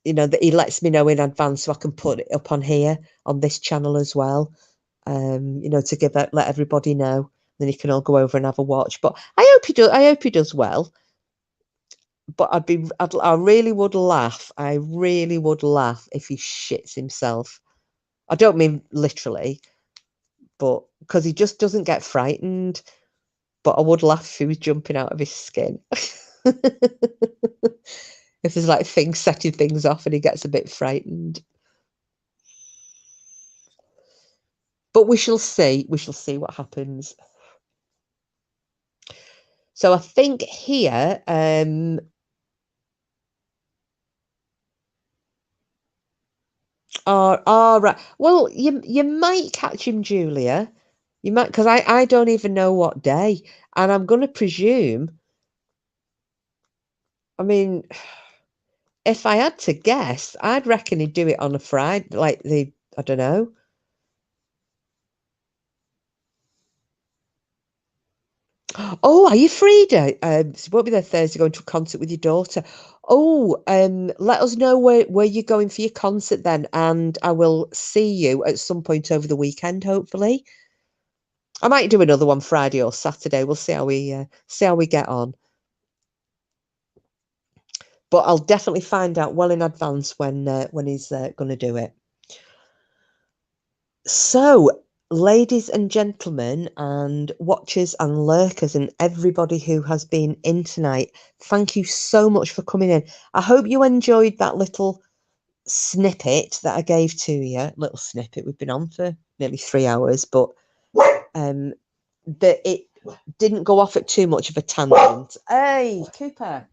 that he lets me know in advance so I can put it up on here on this channel as well. To let everybody know. Then you can all go over and have a watch. But I hope he does. I hope he does well. But I really would laugh. I really would laugh if he shits himself. I don't mean literally, but because he just doesn't get frightened. But I would laugh if he was jumping out of his skin. If there's like things setting things off and he gets a bit frightened. But we shall see. We shall see what happens. So I think here, right. Well, you might catch him, Julia. You might, because I don't even know what day, and I'm going to presume. I mean, if I had to guess, I'd reckon he'd do it on a Friday, like I don't know. Oh, are you Frida? So you won't be there Thursday going to a concert with your daughter. Oh, let us know where you're going for your concert then, and I will see you at some point over the weekend, hopefully. I might do another one Friday or Saturday. We'll see how we get on. But I'll definitely find out well in advance when he's going to do it. So, ladies and gentlemen, and watchers and lurkers, and everybody who has been in tonight, thank you so much for coming in. I hope you enjoyed that little snippet that I gave to you. Little snippet. We've been on for nearly 3 hours, but that it didn't go off at too much of a tangent. Hey, Cooper,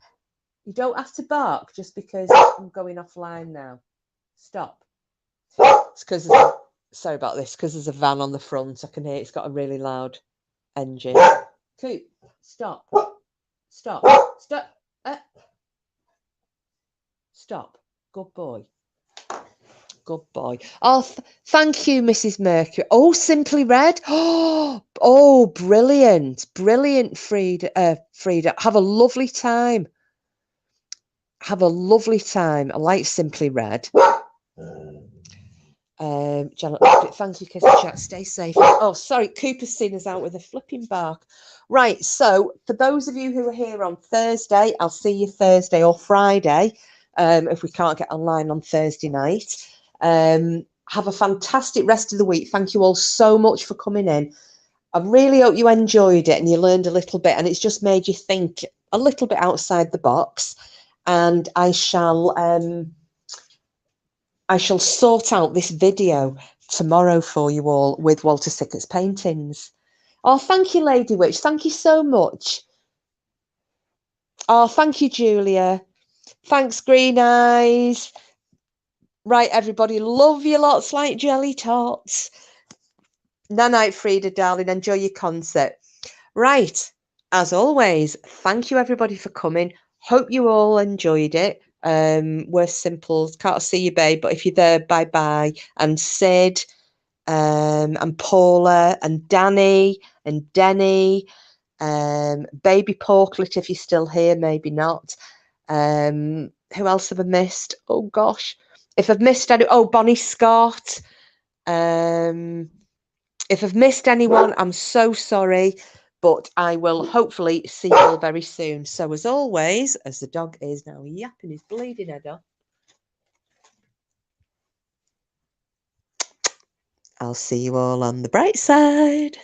you don't have to bark just because I'm going offline now. Stop. It's because sorry about this, because there's a van on the front. I can hear it's got a really loud engine. Coop, stop. Stop. Stop. Stop. Good boy. Good boy. Oh, thank you, Mrs. Mercury. Oh, Simply Red. Oh, brilliant. Brilliant, Frida. Frida. Have a lovely time. Have a lovely time. I like Simply Red. Janet, thank you, Kiss the Chat. Stay safe. Oh, sorry, Cooper's seen us out with a flipping bark. Right, so for those of you who are here on Thursday, I'll see you Thursday or Friday if we can't get online on Thursday night. Have a fantastic rest of the week. Thank you all so much for coming in. I really hope you enjoyed it and you learned a little bit, and it's just made you think a little bit outside the box. And I shall sort out this video tomorrow for you all with Walter Sickert's paintings. Oh, thank you, Lady Witch. Thank you so much. Oh, thank you, Julia. Thanks, Green Eyes. Right, everybody, love you lots like jelly tots. Night, Frida, darling. Enjoy your concert. Right, as always, thank you, everybody, for coming. Hope you all enjoyed it. We're Simples. Can't see you, babe, but if you're there, bye-bye. And Sid, and Paula, and Danny, and Denny, Baby Porklet, if you're still here, maybe not. Who else have I missed? Oh, gosh. If I've missed any... Oh, Bonnie Scott. If I've missed anyone, I'm so sorry. But I will hopefully see you all very soon. So as always, as the dog is now yapping his bleeding head off, I'll see you all on the bright side.